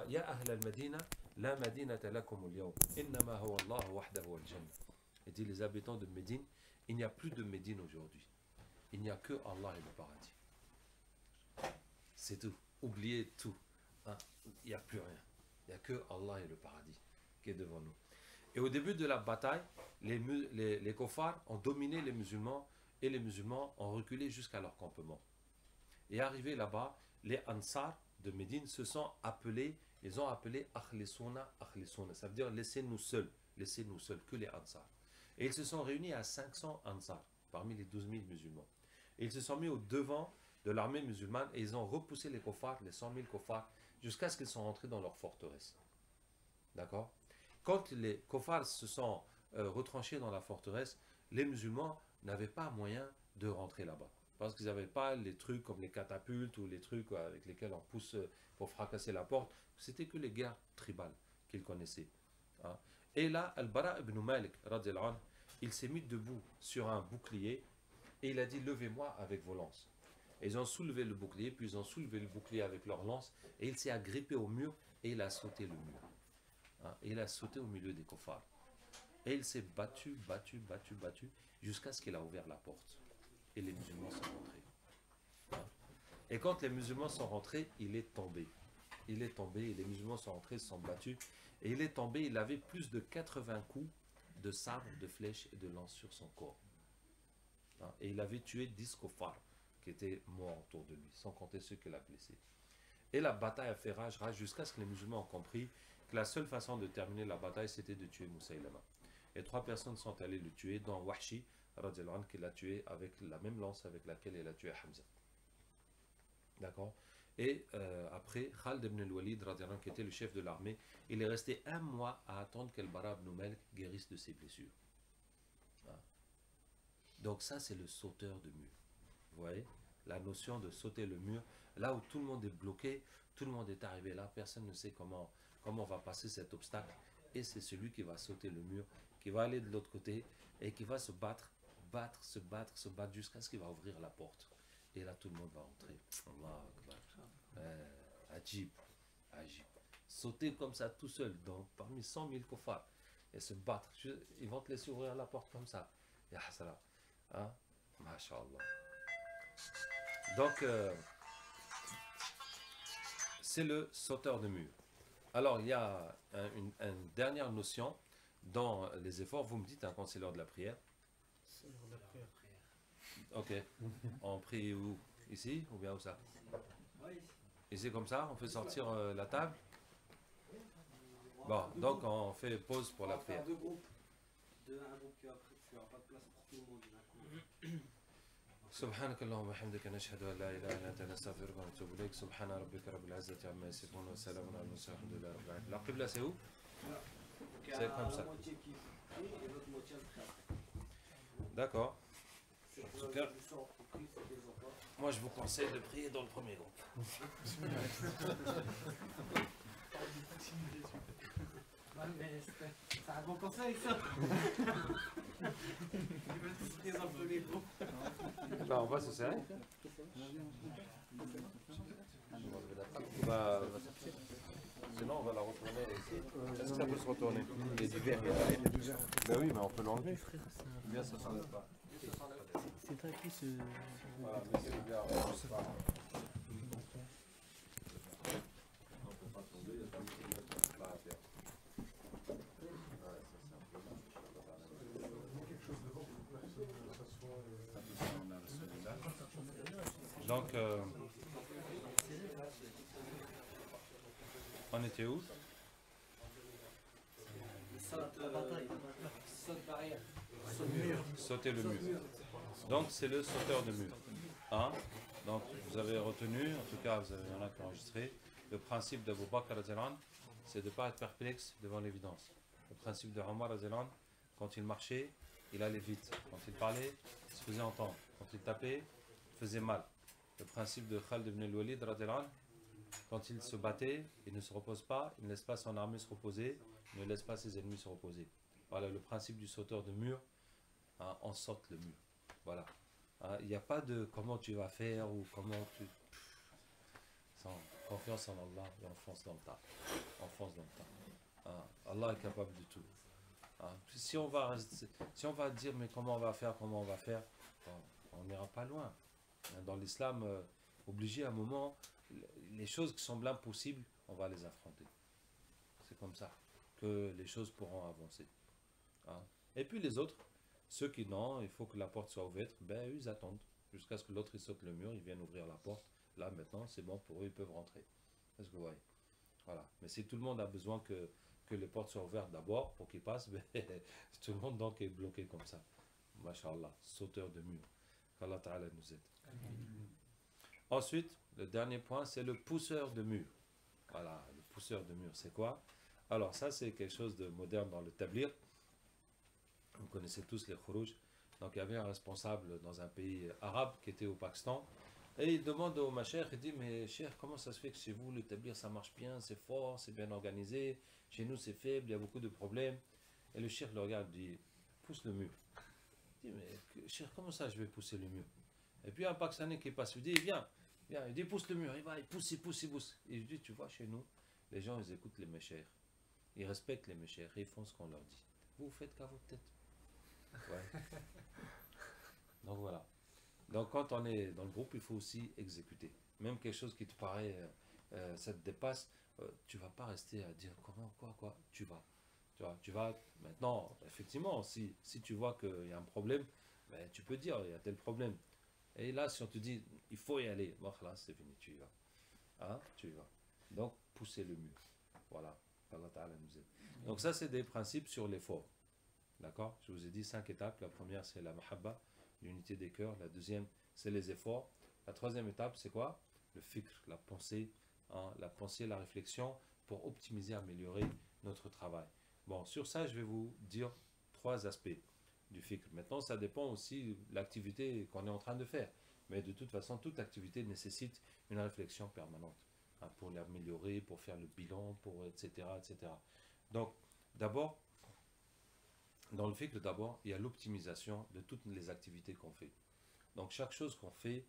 Ya ahl al-Madina, la madinata lakum al-yawm, innama huwa Allah wahdahu al-jannah. Il dit les habitants de Médine, il n'y a plus de Médine aujourd'hui. Il n'y a que Allah et le paradis. C'est tout. Oubliez tout. Hein? Il n'y a plus rien. Il n'y a que Allah et le paradis qui est devant nous. Et au début de la bataille, les Kofars ont dominé les musulmans et les musulmans ont reculé jusqu'à leur campement. Et arrivé là-bas, les Ansar de Médine se sont appelés, ils ont appelé Akhlisuna, Akhlisuna. Ça veut dire laissez-nous seuls, que les Ansar. Et ils se sont réunis à 500 Ansar, parmi les 12 000 musulmans. Et ils se sont mis au devant de l'armée musulmane et ils ont repoussé les Kofars, les 100 000 Kofars, jusqu'à ce qu'ils soient rentrés dans leur forteresse. D'accord? Quand les Kofars se sont retranchés dans la forteresse, les musulmans n'avaient pas moyen de rentrer là-bas. Parce qu'ils n'avaient pas les trucs comme les catapultes ou les trucs avec lesquels on pousse pour fracasser la porte. C'était que les guerres tribales qu'ils connaissaient. Hein. Et là, Al-Bara ibn Malik, il s'est mis debout sur un bouclier et il a dit levez-moi avec vos lances. Et ils ont soulevé le bouclier, puis ils ont soulevé le bouclier avec leurs lances et il s'est agrippé au mur et il a sauté le mur. Hein. Et il a sauté au milieu des Kofars. Et il s'est battu jusqu'à ce qu'il a ouvert la porte. Et les musulmans sont rentrés. Hein. Et quand les musulmans sont rentrés, il est tombé. Il est tombé et les musulmans sont rentrés, se sont battus. Et il est tombé, il avait plus de 80 coups de sabre, de flèches et de lance sur son corps. Hein. Et il avait tué 10 Kofars qui étaient morts autour de lui, sans compter ceux qu'il a blessés. Et la bataille a fait rage jusqu'à ce que les musulmans ont compris que la seule façon de terminer la bataille, c'était de tuer Moussaïlama. Et 3 personnes sont allées le tuer, dont Wahshi, qui l'a tué avec la même lance avec laquelle il a tué Hamza. D'accord? Et après, Khalid ibn al-Walid, qui était le chef de l'armée, il est resté 1 mois à attendre qu'Al-Bara ibn Malik guérisse de ses blessures. Hein? Donc ça, c'est le sauteur de mur. Vous voyez? La notion de sauter le mur, là où tout le monde est bloqué, tout le monde est arrivé là, personne ne sait comment on va passer cet obstacle. Et c'est celui qui va sauter le mur, qui va aller de l'autre côté et qui va se battre jusqu'à ce qu'il va ouvrir la porte. Et là, tout le monde va entrer. Allah Akbar. Ajib. Sauter comme ça tout seul, parmi 100 000 kofars, et se battre. Ils vont te laisser ouvrir la porte comme ça. Ya hasala. Hein? Masha'Allah. Donc, c'est le sauteur de mur. Alors, il y a une dernière notion dans les efforts. Vous me dites, quand c'est l'heure de la prière. C'est l'heure de la prière. Ok. On prie où? Ici ou bien où ça? Ici comme ça, on fait sortir la table. Bon, donc on fait pause pour la prière. Deux groupes. Un groupe qui après, tu n'auras pas de place pour tout le monde. سبحانك اللهم وبحمدك نشهد ان لا اله الا انت نستغفرك ونتوب اليك سبحان ربك رب العزه عما يصفون وسلام على المرسلين الحمد لله رب العالمين. La qibla c'est où? C'est comme ça. D'accord. En tout cas, moi je vous conseille de prier dans le premier groupe. C'est un bon conseil ça. Bah, on va se serrer. Bah, sinon on va la retourner ici. Est-ce que ça peut se retourner? Il y a du verre. Bah oui, mais on peut l'enlever. Bien, ça s'enlève pas. C'est très qui ce. Voilà, mais c'est le verre. On peut pas tomber, il y a pas à faire. Donc, on était où? Sauter le mur. Donc, c'est le sauteur de mur. Hein? Donc, vous avez retenu, en tout cas, il y en a qui ont enregistré, le principe d'Abu Bakr, c'est de ne pas être perplexe devant l'évidence. Le principe de Omar, quand il marchait, il allait vite. Quand il parlait, il se faisait entendre. Quand il tapait, il faisait mal. Le principe de Khalid ibn al-Walid, quand il se battait, il ne se repose pas, il ne laisse pas son armée se reposer, il ne laisse pas ses ennemis se reposer. Voilà le principe du sauteur de mur, hein, on saute le mur. Voilà. Hein, il n'y a pas de comment tu vas faire ou comment tu... confiance en Allah et on fonce dans le tas. On fonce dans le tas. Hein, Allah est capable de tout. Hein, si on va dire mais comment on va faire, bon, on n'ira pas loin. Hein, dans l'islam, obligé à un moment, les choses qui semblent impossibles, on va les affronter. C'est comme ça que les choses pourront avancer. Hein. Et puis les autres, ceux qui non, il faut que la porte soit ouverte, ben eux, ils attendent jusqu'à ce que l'autre il saute le mur, ils viennent ouvrir la porte. Là maintenant, c'est bon pour eux, ils peuvent rentrer. Est-ce que vous voyez? Voilà. Mais si tout le monde a besoin que les portes soient ouvertes d'abord pour qu'ils passent, ben, tout le monde donc est bloqué comme ça. Masha'Allah, sauteur de mur. Qu'Allah Ta'ala nous aide. Ensuite, le dernier point, c'est le pousseur de mur. Voilà, le pousseur de mur, c'est quoi? Alors ça, c'est quelque chose de moderne dans le tablir. Vous connaissez tous les khurouj. Donc il y avait un responsable dans un pays arabe qui était au Pakistan. Et il demande au macher, il dit, mais cher, comment ça se fait que chez vous, le tablir, ça marche bien, c'est fort, c'est bien organisé. Chez nous, c'est faible, il y a beaucoup de problèmes. Et le cher le regarde, dit, pousse le mur. Il dit, mais cher, comment ça, je vais pousser le mur? Et puis un Pakistanais qui passe, il dit, viens, il dit, pousse le mur. Il va, il pousse, il pousse, il pousse. Et je dis, tu vois, chez nous, les gens, ils écoutent les méchers. Ils respectent les méchers, ils font ce qu'on leur dit. Vous faites qu'à votre tête. Ouais. Donc voilà. Donc quand on est dans le groupe, il faut aussi exécuter. Même quelque chose qui te paraît, ça te dépasse, tu vas pas rester à dire comment, quoi. Tu vas. Maintenant, effectivement, si tu vois qu'il y a un problème, ben, tu peux dire, il y a tel problème. Et là, si on te dit, il faut y aller, bon, là, c'est fini, tu y vas. Hein, tu y vas. Donc, pousser le mur. Voilà. Allah Ta'ala nous aide. Donc ça, c'est des principes sur l'effort. D'accord? Je vous ai dit 5 étapes. La première, c'est la mahabba, l'unité des cœurs. La deuxième, c'est les efforts. La troisième étape, c'est quoi? Le fikr, la pensée, hein, la réflexion pour optimiser, améliorer notre travail. Bon, sur ça, je vais vous dire 3 aspects du fikr. Maintenant, ça dépend aussi de l'activité qu'on est en train de faire. Mais de toute façon, toute activité nécessite une réflexion permanente, hein, pour l'améliorer, pour faire le bilan, pour etc., etc. Donc, d'abord, dans le fikr, d'abord, il y a l'optimisation de toutes les activités qu'on fait. Donc, chaque chose qu'on fait,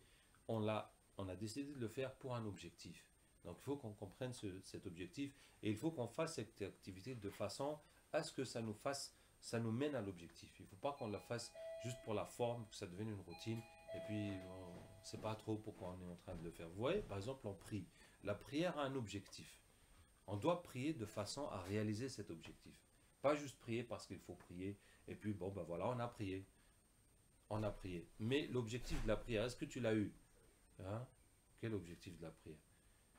on a décidé de le faire pour un objectif. Donc, il faut qu'on comprenne cet objectif et il faut qu'on fasse cette activité de façon à ce que ça nous mène à l'objectif. Il ne faut pas qu'on la fasse juste pour la forme, que ça devienne une routine et puis on ne sait pas trop pourquoi on est en train de le faire. Vous voyez, par exemple, on prie. La prière a un objectif. On doit prier de façon à réaliser cet objectif. Pas juste prier parce qu'il faut prier, et puis bon, ben voilà, on a prié. On a prié. Mais l'objectif de la prière, est-ce que tu l'as eu? Hein? Quel objectif de la prière?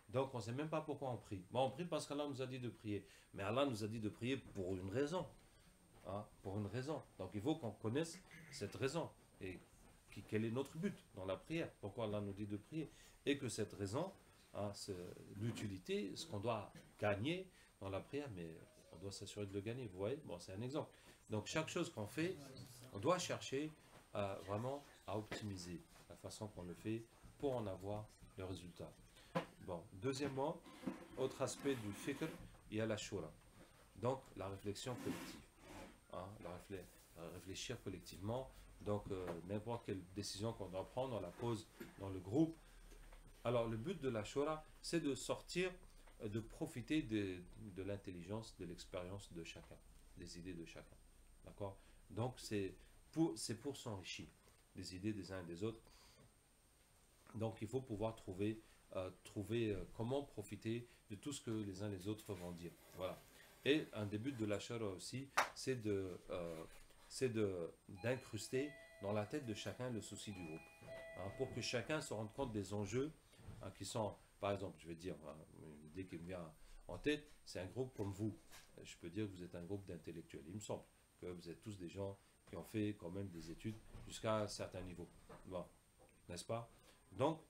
Donc, on ne sait même pas pourquoi on prie. Bon, on prie parce qu'Allah nous a dit de prier. Mais Allah nous a dit de prier pour une raison. Hein? Pour une raison. Donc, il faut qu'on connaisse cette raison. Et quel est notre but dans la prière? Pourquoi Allah nous dit de prier? Et que cette raison, hein, c'est l'utilité, ce qu'on doit gagner dans la prière, mais on doit s'assurer de le gagner. Vous voyez? Bon, c'est un exemple. Donc, chaque chose qu'on fait, on doit chercher vraiment à optimiser la façon qu'on le fait pour en avoir le résultat. Bon, deuxièmement, autre aspect du fikr, il y a la shura. Donc, la réflexion collective. Hein, réfléchir collectivement. Donc, n'importe quelle décision qu'on doit prendre, on la pose dans le groupe. Alors, le but de la shura, c'est de sortir, de profiter de l'intelligence, de l'expérience de chacun, des idées de chacun. D'accord? Donc, c'est pour s'enrichir des idées des uns et des autres. Donc, il faut pouvoir trouver comment profiter de tout ce que les uns et les autres vont dire. Voilà. Et un des buts de la shura aussi, c'est d'incruster dans la tête de chacun le souci du groupe. Hein, pour que chacun se rende compte des enjeux, hein, qui sont, par exemple, je vais dire, hein, une idée qui me vient en tête, c'est un groupe comme vous. Je peux dire que vous êtes un groupe d'intellectuels. Il me semble que vous êtes tous des gens qui ont fait quand même des études jusqu'à un certain niveau. Bon, n'est-ce pas? Donc,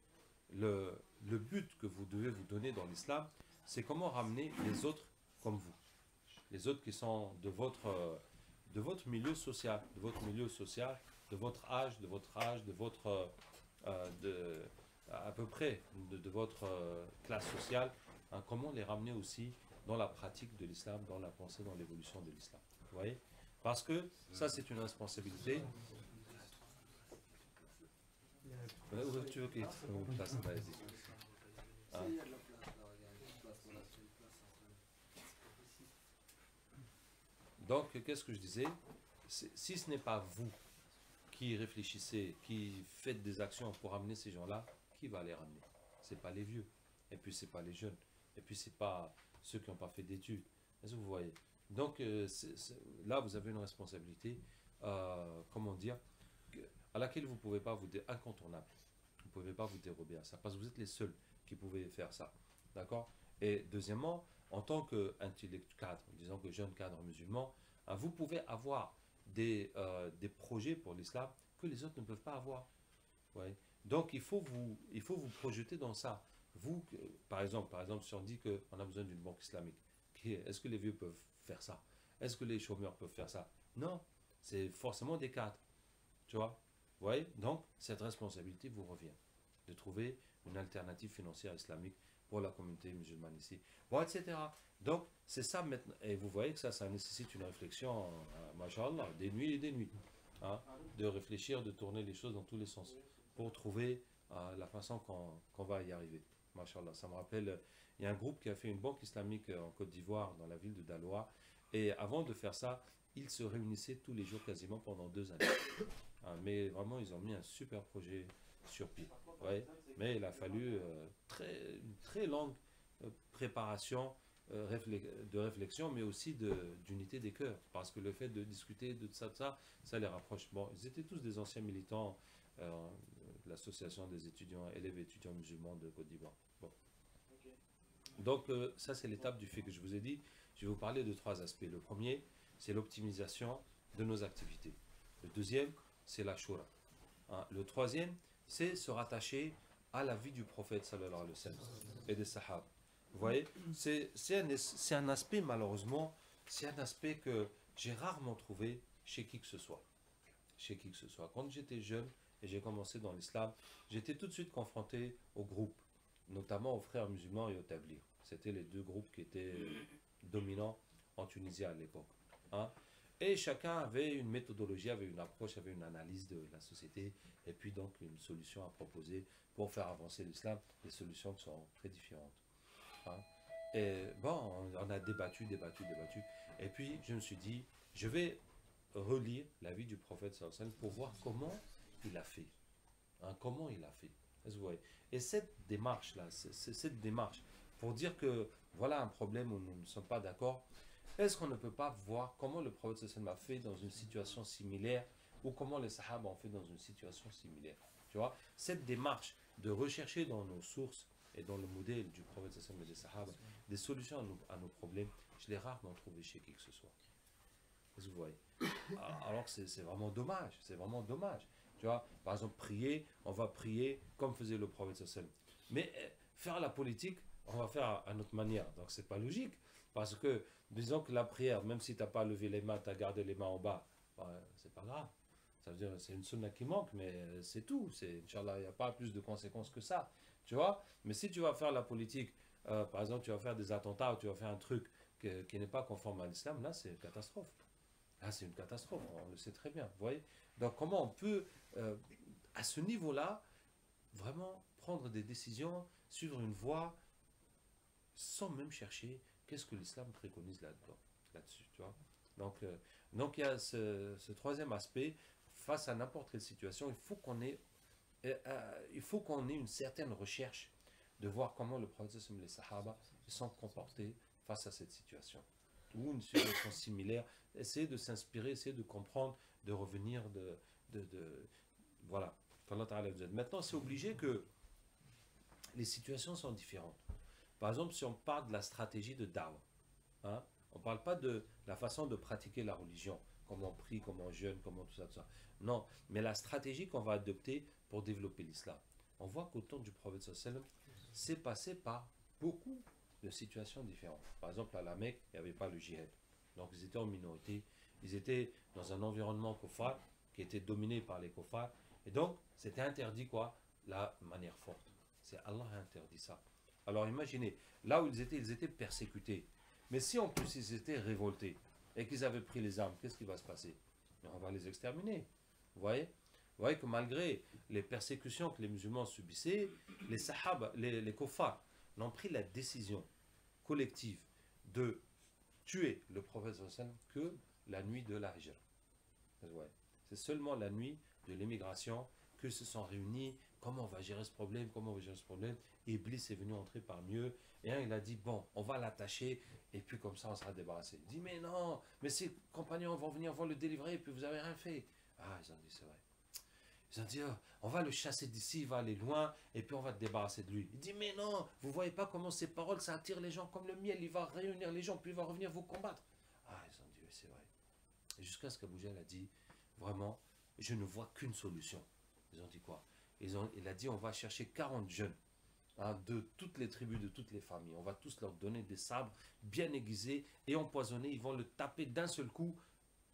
le but que vous devez vous donner dans l'islam, c'est comment ramener les autres comme vous. Les autres qui sont de votre milieu social, de votre âge, à peu près de votre classe sociale, hein, comment les ramener aussi dans la pratique de l'islam, dans la pensée, dans l'évolution de l'islam. Vous voyez? Parce que ça, c'est une responsabilité. Où tu veux qu'il y ait une place? Vas-y. Donc, qu'est-ce que je disais? Si ce n'est pas vous qui réfléchissez, qui faites des actions pour amener ces gens-là, qui va les ramener? C'est pas les vieux, et puis c'est pas les jeunes, et puis c'est pas ceux qui n'ont pas fait d'études. Est-ce que vous voyez? Donc là, vous avez une responsabilité, comment dire, à laquelle vous ne pouvez pas incontournable. Vous ne pouvez pas vous dérober à ça, parce que vous êtes les seuls qui pouvez faire ça. D'accord? Et deuxièmement, en tant qu'intellectuel, disons que jeune cadre musulman, vous pouvez avoir des projets pour l'islam que les autres ne peuvent pas avoir. Ouais. Donc il faut vous projeter dans ça. Vous, par exemple, si on dit qu'on a besoin d'une banque islamique, est-ce que les vieux peuvent faire ça? Est-ce que les chômeurs peuvent faire ça? Non, c'est forcément des cadres. Tu vois? Vous voyez? Donc cette responsabilité vous revient de trouver une alternative financière islamique pour la communauté musulmane ici. Bon, etc. Donc c'est ça maintenant. Et vous voyez que ça nécessite une réflexion, machallah, des nuits et des nuits. Hein, de réfléchir, de tourner les choses dans tous les sens pour trouver la façon qu'on va y arriver. Machallah, ça me rappelle, il y a un groupe qui a fait une banque islamique en Côte d'Ivoire, dans la ville de Daloa, et avant de faire ça, ils se réunissaient tous les jours quasiment pendant 2 années. Mais vraiment, ils ont mis un super projet sur pied. Ouais, mais il a fallu une très longue préparation de réflexion, mais aussi d'unité des cœurs, parce que le fait de discuter de ça les rapproche. Bon, ils étaient tous des anciens militants de l'association des étudiants, élèves et étudiants musulmans de Côte d'Ivoire. Bon. Donc ça c'est l'étape du fait que je vous ai dit. Je vais vous parler de 3 aspects. Le premier, c'est l'optimisation de nos activités. Le deuxième, c'est la shura. Le troisième, c'est se rattacher à la vie du prophète sallallahu alayhi wa sallam et des sahaba. Vous voyez, c'est un aspect, malheureusement, c'est un aspect que j'ai rarement trouvé chez qui que ce soit. Chez qui que ce soit. Quand j'étais jeune et j'ai commencé dans l'islam, j'étais tout de suite confronté aux groupes, notamment aux frères musulmans et aux tablighs. C'était les 2 groupes qui étaient dominants en Tunisie à l'époque. Et chacun avait une méthodologie, avait une approche, avait une analyse de la société, et puis donc une solution à proposer pour faire avancer l'islam, des solutions qui sont très différentes. Et bon, on a débattu, et puis je me suis dit, je vais relire la vie du prophète sallallahu alayhi wa sallam pour voir comment il a fait. Comment il a fait. Est-ce que vous voyez? Et cette démarche-là, cette démarche, pour dire que voilà un problème où nous ne sommes pas d'accord, est-ce qu'on ne peut pas voir comment le prophète sallallahu alayhi wa sallam a fait dans une situation similaire, ou comment les sahaba ont fait dans une situation similaire? Tu vois, cette démarche de rechercher dans nos sources et dans le modèle du prophète sallallahu alayhi wa sallam et des sahaba des solutions à nos problèmes, je l'ai rarement trouvé chez qui que ce soit. Est-ce que vous voyez? Alors que c'est vraiment dommage, c'est vraiment dommage. Tu vois, par exemple, prier, on va prier comme faisait le prophète sallallahu alayhi wa sallam. Mais faire la politique, on va faire à notre manière. Donc c'est pas logique. Parce que, disons que la prière, même si tu n'as pas levé les mains, tu as gardé les mains en bas, c'est pas grave. Ça veut dire c'est une sunna qui manque, mais c'est tout. Inch'Allah, il n'y a pas plus de conséquences que ça. Tu vois? Mais si tu vas faire la politique, par exemple, tu vas faire des attentats ou tu vas faire un truc qui n'est pas conforme à l'islam, là, c'est une catastrophe. Là, c'est une catastrophe, on le sait très bien. Vous voyez? Donc, comment on peut, à ce niveau-là, vraiment prendre des décisions, suivre une voie, sans même chercher qu'est-ce que l'islam préconise là-dessus, tu vois? Donc il y a ce troisième aspect, face à n'importe quelle situation, il faut qu'on ait une certaine recherche de voir comment le prophète et les sahaba se sont comportés face à cette situation. Ou une situation similaire, essayer de s'inspirer, essayer de comprendre, de revenir, voilà. Maintenant, c'est obligé que les situations sont différentes. Par exemple, si on parle de la stratégie de da'wah, on ne parle pas de la façon de pratiquer la religion, comment on prie, comment on jeûne, comment tout ça. Non, mais la stratégie qu'on va adopter pour développer l'islam. On voit qu'au temps du prophète sallallahu alayhi wa sallam, c'est passé par beaucoup de situations différentes. Par exemple, à la Mecque, il n'y avait pas le djihad. Donc, ils étaient en minorité. Ils étaient dans un environnement kofar qui était dominé par les kofars. Et donc, c'était interdit quoi? La manière forte. C'est Allah a interdit ça. Alors imaginez, là où ils étaient persécutés. Mais si en plus ils étaient révoltés et qu'ils avaient pris les armes, qu'est-ce qui va se passer? On va les exterminer. Vous voyez que malgré les persécutions que les musulmans subissaient, les sahaba, les kuffars, n'ont pris la décision collective de tuer le prophète sallallahu alayhi wa sallam que la nuit de la Hijra. Ouais. C'est seulement la nuit de l'émigration que se sont réunis. Comment on va gérer ce problème? Comment on va gérer ce problème? Iblis est venu entrer parmi eux. Et il a dit, bon, on va l'attacher. Et puis comme ça, on sera débarrassé. Il dit, mais non, mais ses compagnons vont venir vont le délivrer. Et puis vous n'avez rien fait. Ah, ils ont dit, c'est vrai. Ils ont dit, oh, on va le chasser d'ici, il va aller loin. Et puis on va te débarrasser de lui. Il dit, mais non, vous voyez pas comment ces paroles, ça attire les gens comme le miel. Il va réunir les gens, puis il va revenir vous combattre. Ah, ils ont dit, oui, c'est vrai. Jusqu'à ce qu'Abou Jahl a dit, vraiment, je ne vois qu'une solution. Ils ont dit quoi? Il a dit, on va chercher 40 jeunes, hein, de toutes les tribus, de toutes les familles. On va tous leur donner des sabres bien aiguisés et empoisonnés. Ils vont le taper d'un seul coup,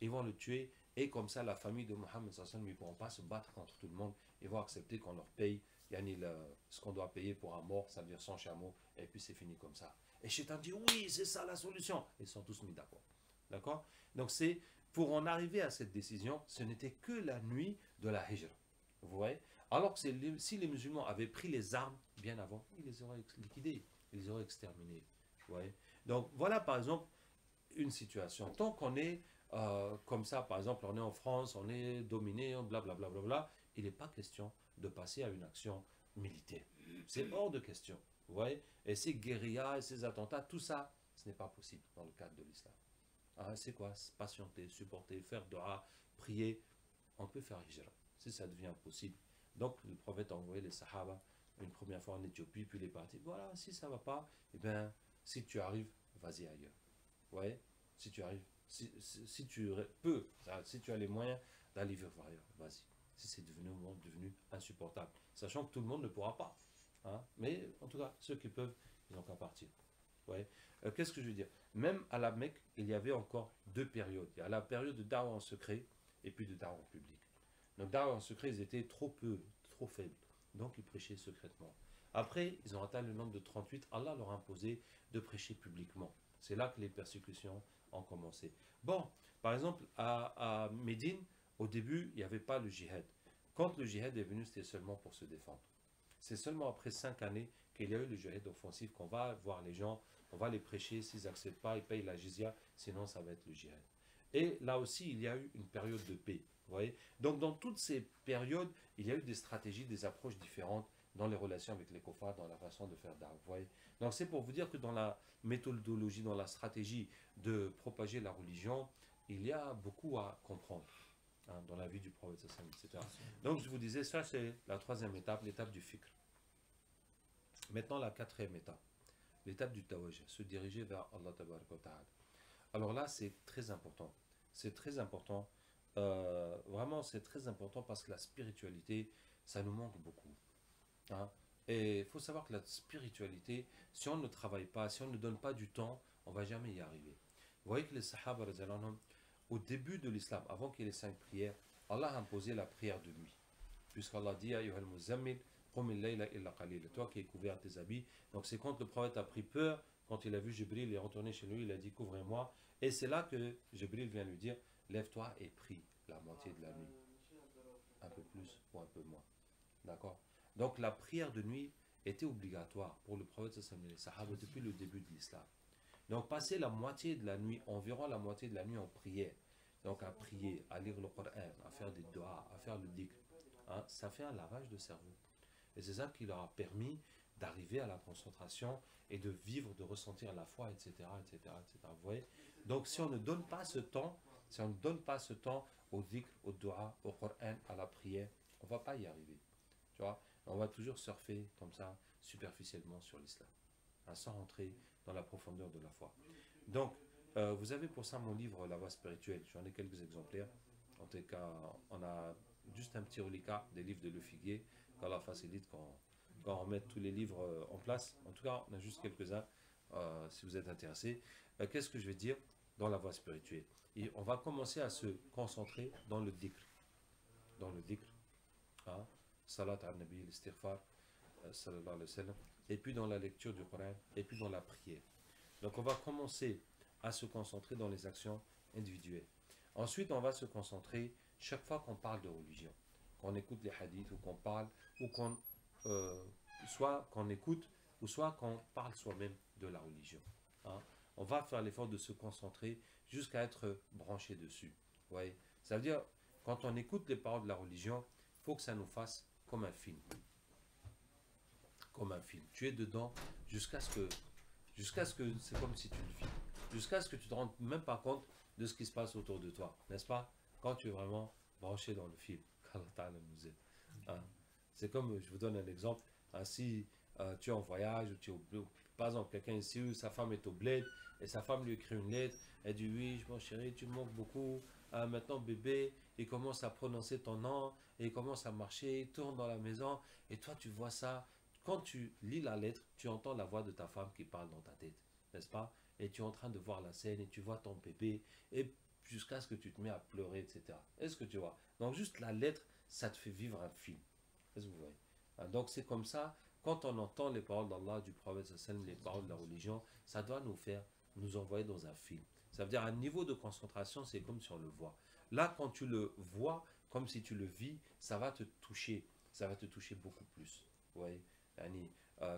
ils vont le tuer. Et comme ça, la famille de Mohammed, ils ne pourront pas se battre contre tout le monde. Ils vont accepter qu'on leur paye ce qu'on doit payer pour un mort, ça veut dire 100 chameaux. Et puis c'est fini comme ça. Et Shaitan dit, oui, c'est ça la solution. Ils sont tous mis d'accord. D'accord? Donc c'est... Pour en arriver à cette décision, ce n'était que la nuit de la Hijra. Vous voyez? Alors que si les musulmans avaient pris les armes bien avant, ils les auraient liquidés, ils les auraient exterminés. Vous voyez? Donc voilà par exemple une situation. Tant qu'on est comme ça, par exemple, on est en France, on est dominé, blablabla, bla, bla, bla, il n'est pas question de passer à une action militaire. C'est hors de question. Vous voyez? Et ces guérillas et ces attentats, tout ça, ce n'est pas possible dans le cadre de l'islam. Ah, c'est quoi? Patienter, supporter, faire dua, prier. On peut faire hijra, si ça devient possible. Donc, le prophète a envoyé les sahaba une première fois en Éthiopie, puis il est parti. Voilà, si ça ne va pas, eh bien, si tu arrives, vas-y ailleurs. Vous voyez? Si tu arrives, si tu peux, si tu as les moyens d'aller vivre ailleurs, vas-y. Si c'est devenu insupportable. Sachant que tout le monde ne pourra pas. Hein? Mais, en tout cas, ceux qui peuvent, ils n'ont qu'à partir. Ouais. Qu'est-ce que je veux dire? Même à la Mecque, il y avait encore deux périodes. Il y a la période de da'wa en secret et puis de da'wa en public. Donc da'wa en secret, ils étaient trop faibles. Donc ils prêchaient secrètement. Après, ils ont atteint le nombre de 38. Allah leur a imposé de prêcher publiquement. C'est là que les persécutions ont commencé. Bon, par exemple, à Médine, au début, il n'y avait pas le djihad. Quand le djihad est venu, c'était seulement pour se défendre. C'est seulement après 5 années qu'il y a eu le djihad offensif qu'on va voir les gens, on va les prêcher, s'ils n'acceptent pas, ils payent la jizya, sinon ça va être le djihad. Et là aussi, il y a eu une période de paix. Vous voyez? Donc dans toutes ces périodes, il y a eu des stratégies, des approches différentes dans les relations avec les kuffars, dans la façon de faire da'wah. Vous voyez? Donc c'est pour vous dire que dans la méthodologie, dans la stratégie de propager la religion, il y a beaucoup à comprendre. Hein, dans la vie du prophète, etc. Donc je vous disais, ça c'est la troisième étape, l'étape du fikr. Maintenant la quatrième étape, l'étape du tawajjah, se diriger vers Allah tabaraka wa ta'ala. Alors là c'est très important, vraiment c'est très important parce que la spiritualité, ça nous manque beaucoup. Hein. Et il faut savoir que la spiritualité, si on ne travaille pas, si on ne donne pas du temps, on ne va jamais y arriver. Vous voyez que les sahaba, au début de l'islam, avant qu'il y ait les 5 prières, Allah a imposé la prière de nuit. Puisqu'Allah dit, Ayyuhal muzammil, qum al-layla illa qalila. Toi qui es couvert tes habits. Donc c'est quand le prophète a pris peur, quand il a vu Jibril, il est retourné chez lui, il a dit, couvrez-moi. Et c'est là que Jibril vient lui dire, lève-toi et prie la moitié de la nuit. Un peu plus ou un peu moins. D'accord? Donc la prière de nuit était obligatoire pour le prophète et les sahaba depuis le début de l'islam. Donc passer la moitié de la nuit, environ la moitié de la nuit en prière, donc à prier, à lire le Coran, à faire des doigts, à faire le dhikr, hein, ça fait un lavage de cerveau. Et c'est ça qui leur a permis d'arriver à la concentration et de vivre, de ressentir la foi, etc. etc., etc. Vous voyez? Donc si on ne donne pas ce temps, au dhikr, au doigt, au Coran, à la prière, on ne va pas y arriver. Tu vois? On va toujours surfer comme ça, superficiellement sur l'islam, hein, sans rentrer dans la profondeur de la foi. Donc, vous avez pour ça mon livre La Voie spirituelle. J'en ai quelques exemplaires. En tout cas, on a juste un petit reliquat des livres de Le Figuier, qu'Allah facilite quand on met tous les livres en place. En tout cas, on a juste quelques-uns, si vous êtes intéressés. Qu'est-ce que je vais dire dans la voie spirituelle? Et on va commencer à se concentrer dans le dhikr. Dans le dhikr. Hein? Salat al-Nabi, l'istighfar, sallallahu alayhi wa sallam. Et puis dans la lecture du Coran, et puis dans la prière. Donc on va commencer à se concentrer dans les actions individuelles. Ensuite, on va se concentrer chaque fois qu'on parle de religion, qu'on écoute les hadiths, ou qu'on parle, ou soit qu'on écoute, ou soit qu'on parle soi-même de la religion. Hein. on va faire l'effort de se concentrer jusqu'à être branché dessus. Vous voyez? Ça veut dire, quand on écoute les paroles de la religion, il faut que ça nous fasse comme un film. Comme un film. Tu es dedans jusqu'à ce que c'est comme si tu le vis. Jusqu'à ce que tu ne te rendes même pas compte de ce qui se passe autour de toi. N'est-ce pas? Quand tu es vraiment branché dans le film. qu'Allah Ta'ala nous aide. Hein? C'est comme, je vous donne un exemple. Hein, si tu es en voyage, ou tu es par exemple, quelqu'un ici, sa femme est au bled, et sa femme lui écrit une lettre, elle dit oui, mon chéri, tu me manques beaucoup. Maintenant, bébé, il commence à prononcer ton nom, et il commence à marcher, il tourne dans la maison, et toi, tu vois ça. Quand tu lis la lettre, tu entends la voix de ta femme qui parle dans ta tête, n'est-ce pas? Et tu es en train de voir la scène, et tu vois ton bébé, et jusqu'à ce que tu te mets à pleurer, etc. Est-ce que tu vois? Donc, juste la lettre, ça te fait vivre un film. Est-ce que vous voyez? Donc, c'est comme ça. Quand on entend les paroles d'Allah, du prophète, les paroles de la religion, ça doit nous envoyer dans un film. Ça veut dire un niveau de concentration, c'est comme si on le voit. Là, quand tu le vois, comme si tu le vis, ça va te toucher. Ça va te toucher beaucoup plus. Vous voyez?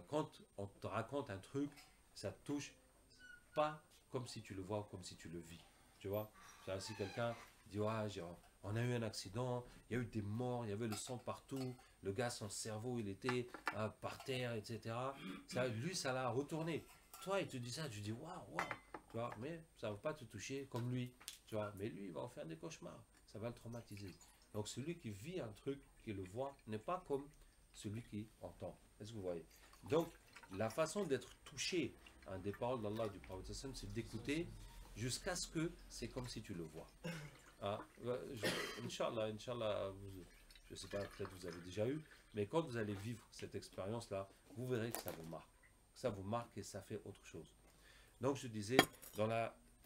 Quand on te raconte un truc, ça te touche pas comme si tu le vois ou comme si tu le vis. Tu vois? Si quelqu'un dit, ouais, on a eu un accident, il y a eu des morts, il y avait le sang partout, le gars, son cerveau, il était par terre, etc. Lui, ça l'a retourné. Toi, il te dit ça, tu dis, waouh, waouh, tu vois, mais ça ne va pas te toucher comme lui, tu vois, mais lui, il va en faire des cauchemars, ça va le traumatiser. Donc, celui qui vit un truc, qui le voit, n'est pas comme celui qui entend. Est-ce que vous voyez? Donc, la façon d'être touché des paroles d'Allah, du prophète, c'est d'écouter jusqu'à ce que c'est comme si tu le vois. Inch'Allah, je ne sais pas, peut-être vous avez déjà eu, mais quand vous allez vivre cette expérience-là, vous verrez que ça vous marque. Ça vous marque et ça fait autre chose. Donc je disais, dans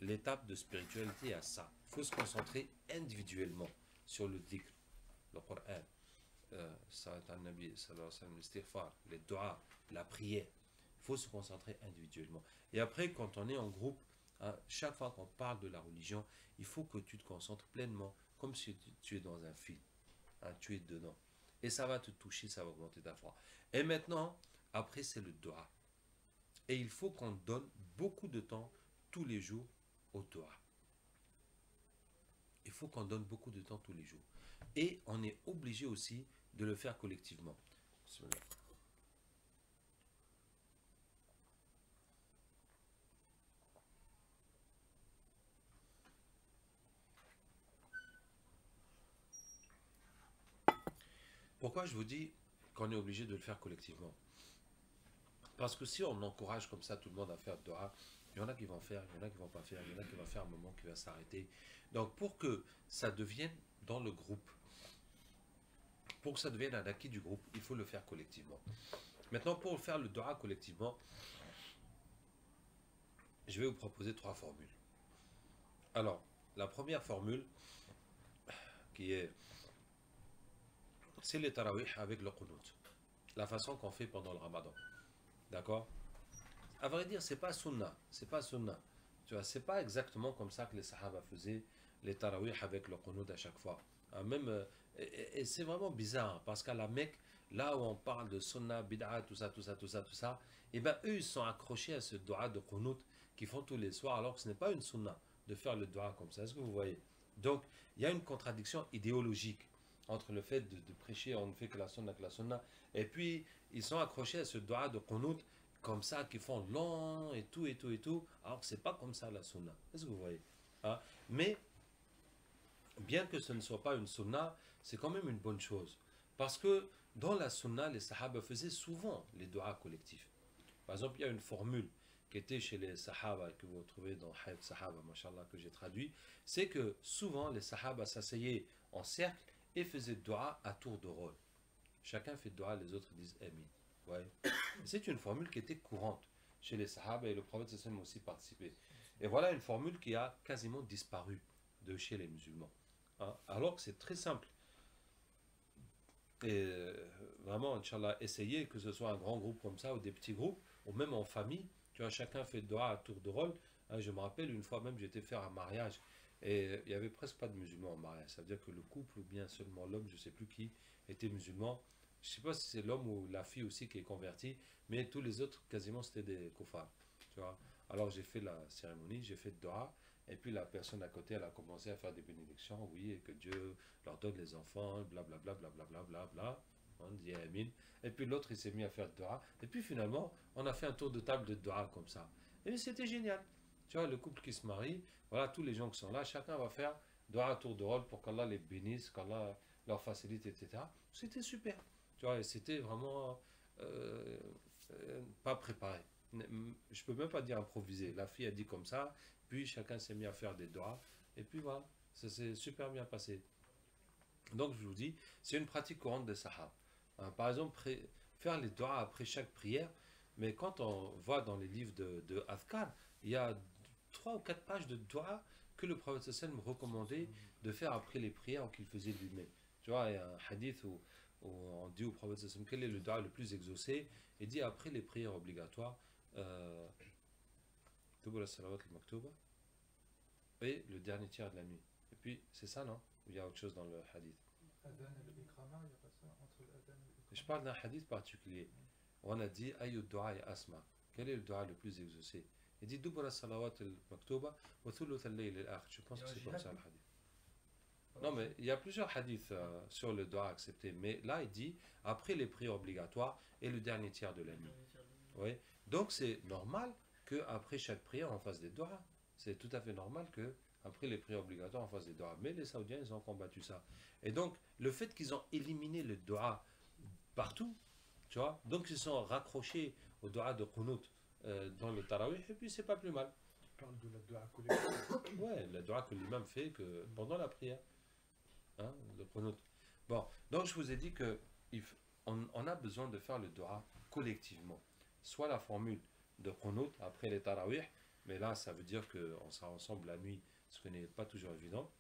l'étape de spiritualité, à ça. Il faut se concentrer individuellement sur le dhikr, le Coran, l'istighfar, les doigts, la prière. Il faut se concentrer individuellement. Et après, quand on est en groupe, chaque fois qu'on parle de la religion, il faut que tu te concentres pleinement, comme si tu es dans un film. Tu es dedans. Et ça va te toucher, ça va augmenter ta foi. Et maintenant, après, c'est le dua. Et il faut qu'on donne beaucoup de temps tous les jours au dua. Il faut qu'on donne beaucoup de temps tous les jours. Et on est obligé aussi de le faire collectivement. Pourquoi je vous dis qu'on est obligé de le faire collectivement? Parce que si on encourage comme ça tout le monde à faire dua, il y en a qui vont faire, il y en a qui vont pas faire, il y en a qui vont faire un moment qui va s'arrêter. Donc pour que ça devienne dans le groupe, pour que ça devienne un acquis du groupe, il faut le faire collectivement. Maintenant, pour faire le dua collectivement, je vais vous proposer 3 formules. Alors, la première formule, c'est les tarawih avec le qunut. La façon qu'on fait pendant le ramadan. D'accord? À vrai dire, c'est pas sunna. C'est pas sunna. Tu vois, c'est pas exactement comme ça que les sahaba faisaient les tarawih avec le qunut à chaque fois. Et c'est vraiment bizarre, parce qu'à la Mecque, là où on parle de sunna, bid'a, tout ça, et bien eux, ils sont accrochés à ce dua de qunut qu'ils font tous les soirs, alors que ce n'est pas une sunna de faire le dua comme ça. Est-ce que vous voyez? Donc, il y a une contradiction idéologique entre le fait de prêcher, on ne fait que la sunna, et puis ils sont accrochés à ce dua de qunut comme ça, qui font long et tout, alors que c'est pas comme ça la sunna. Est-ce que vous voyez? Mais, bien que ce ne soit pas une sunna, c'est quand même une bonne chose. Parce que dans la sunna, les sahaba faisaient souvent les du'as collectifs. Par exemple, il y a une formule qui était chez les sahaba, que vous retrouvez dans Hayat Sahaba, mashallah, que j'ai traduit, c'est que souvent les sahaba s'asseyaient en cercle et faisaient dua à tour de rôle. Chacun fait dua, les autres disent amin. Ouais. C'est une formule qui était courante chez les sahaba et le prophète sallallahu aussi participé. Et voilà une formule qui a quasiment disparu de chez les musulmans. Alors que c'est très simple. Et vraiment, Inch'Allah, essayez que ce soit un grand groupe comme ça ou des petits groupes, ou même en famille. Tu vois, chacun fait dua à tour de rôle. Je me rappelle une fois même, j'étais faire un mariage et il n'y avait presque pas de musulmans en mariage. Ça veut dire que le couple ou bien seulement l'homme, je ne sais plus qui, était musulman. Je ne sais pas si c'est l'homme ou la fille aussi qui est converti, mais tous les autres, quasiment, c'était des koufars. Tu vois. Alors j'ai fait la cérémonie, j'ai fait le dua, et puis la personne à côté, elle a commencé à faire des bénédictions, oui, et que Dieu leur donne les enfants, blablabla, blablabla, blablabla. On dit Amin. Et puis l'autre, il s'est mis à faire le dua. Et puis finalement, on a fait un tour de table de dua comme ça. Et c'était génial. Tu vois, le couple qui se marie, voilà, tous les gens qui sont là, chacun va faire dua à tour de rôle pour qu'Allah les bénisse, qu'Allah leur facilite, etc. C'était super. Tu vois, et c'était vraiment pas préparé. Je peux même pas dire improvisé. La fille a dit comme ça, puis chacun s'est mis à faire des doigts, et puis voilà, ça s'est super bien passé. Donc je vous dis, c'est une pratique courante des Sahaba. Hein, par exemple, faire les doigts après chaque prière, mais quand on voit dans les livres de Adhkar, il y a 3 ou 4 pages de doigts que le prophète sallam recommandait de faire après les prières ou qu'il faisait lui-même. Tu vois, il y a un hadith où on dit au prophète sallam quel est le doigt le plus exaucé, et dit après les prières obligatoires, euh, Tubula salawat al-maktuba, et le dernier tiers de la nuit. Et puis, c'est ça, non? Ou il y a autre chose dans le hadith? Adhan et l'Ikrama, il n'y a pas ça entre l'Adhan et l'Ikrama. Je parle d'un hadith particulier. On a dit Ayu dua et asma. Quel est le dua le plus exaucé? Il dit Dubura salawat al-maktuba wa thuluth al-layl al-akhir. Je pense que c'est comme ça le hadith. Non, mais il y a plusieurs hadiths sur le dua accepté. Mais là, il dit après les prières obligatoires et le dernier tiers de la nuit. Oui. Donc, c'est normal qu'après chaque prière, on fasse des doigts. C'est tout à fait normal que après les prières obligatoires, on fasse des doigts. Mais les Saoudiens, ils ont combattu ça. Et donc, le fait qu'ils ont éliminé le doigt partout, tu vois, donc ils sont raccrochés au doigt de Qunut dans le Tarawih, et puis c'est pas plus mal. Tu parles de la dua collective. Ouais, le doigt que l'imam fait que pendant la prière, hein, le Qunut. Bon, donc je vous ai dit que on a besoin de faire le doigt collectivement. Soit la formule de Qunut après les Tarawih, mais là ça veut dire qu'on sera ensemble la nuit, ce qui n'est pas toujours évident.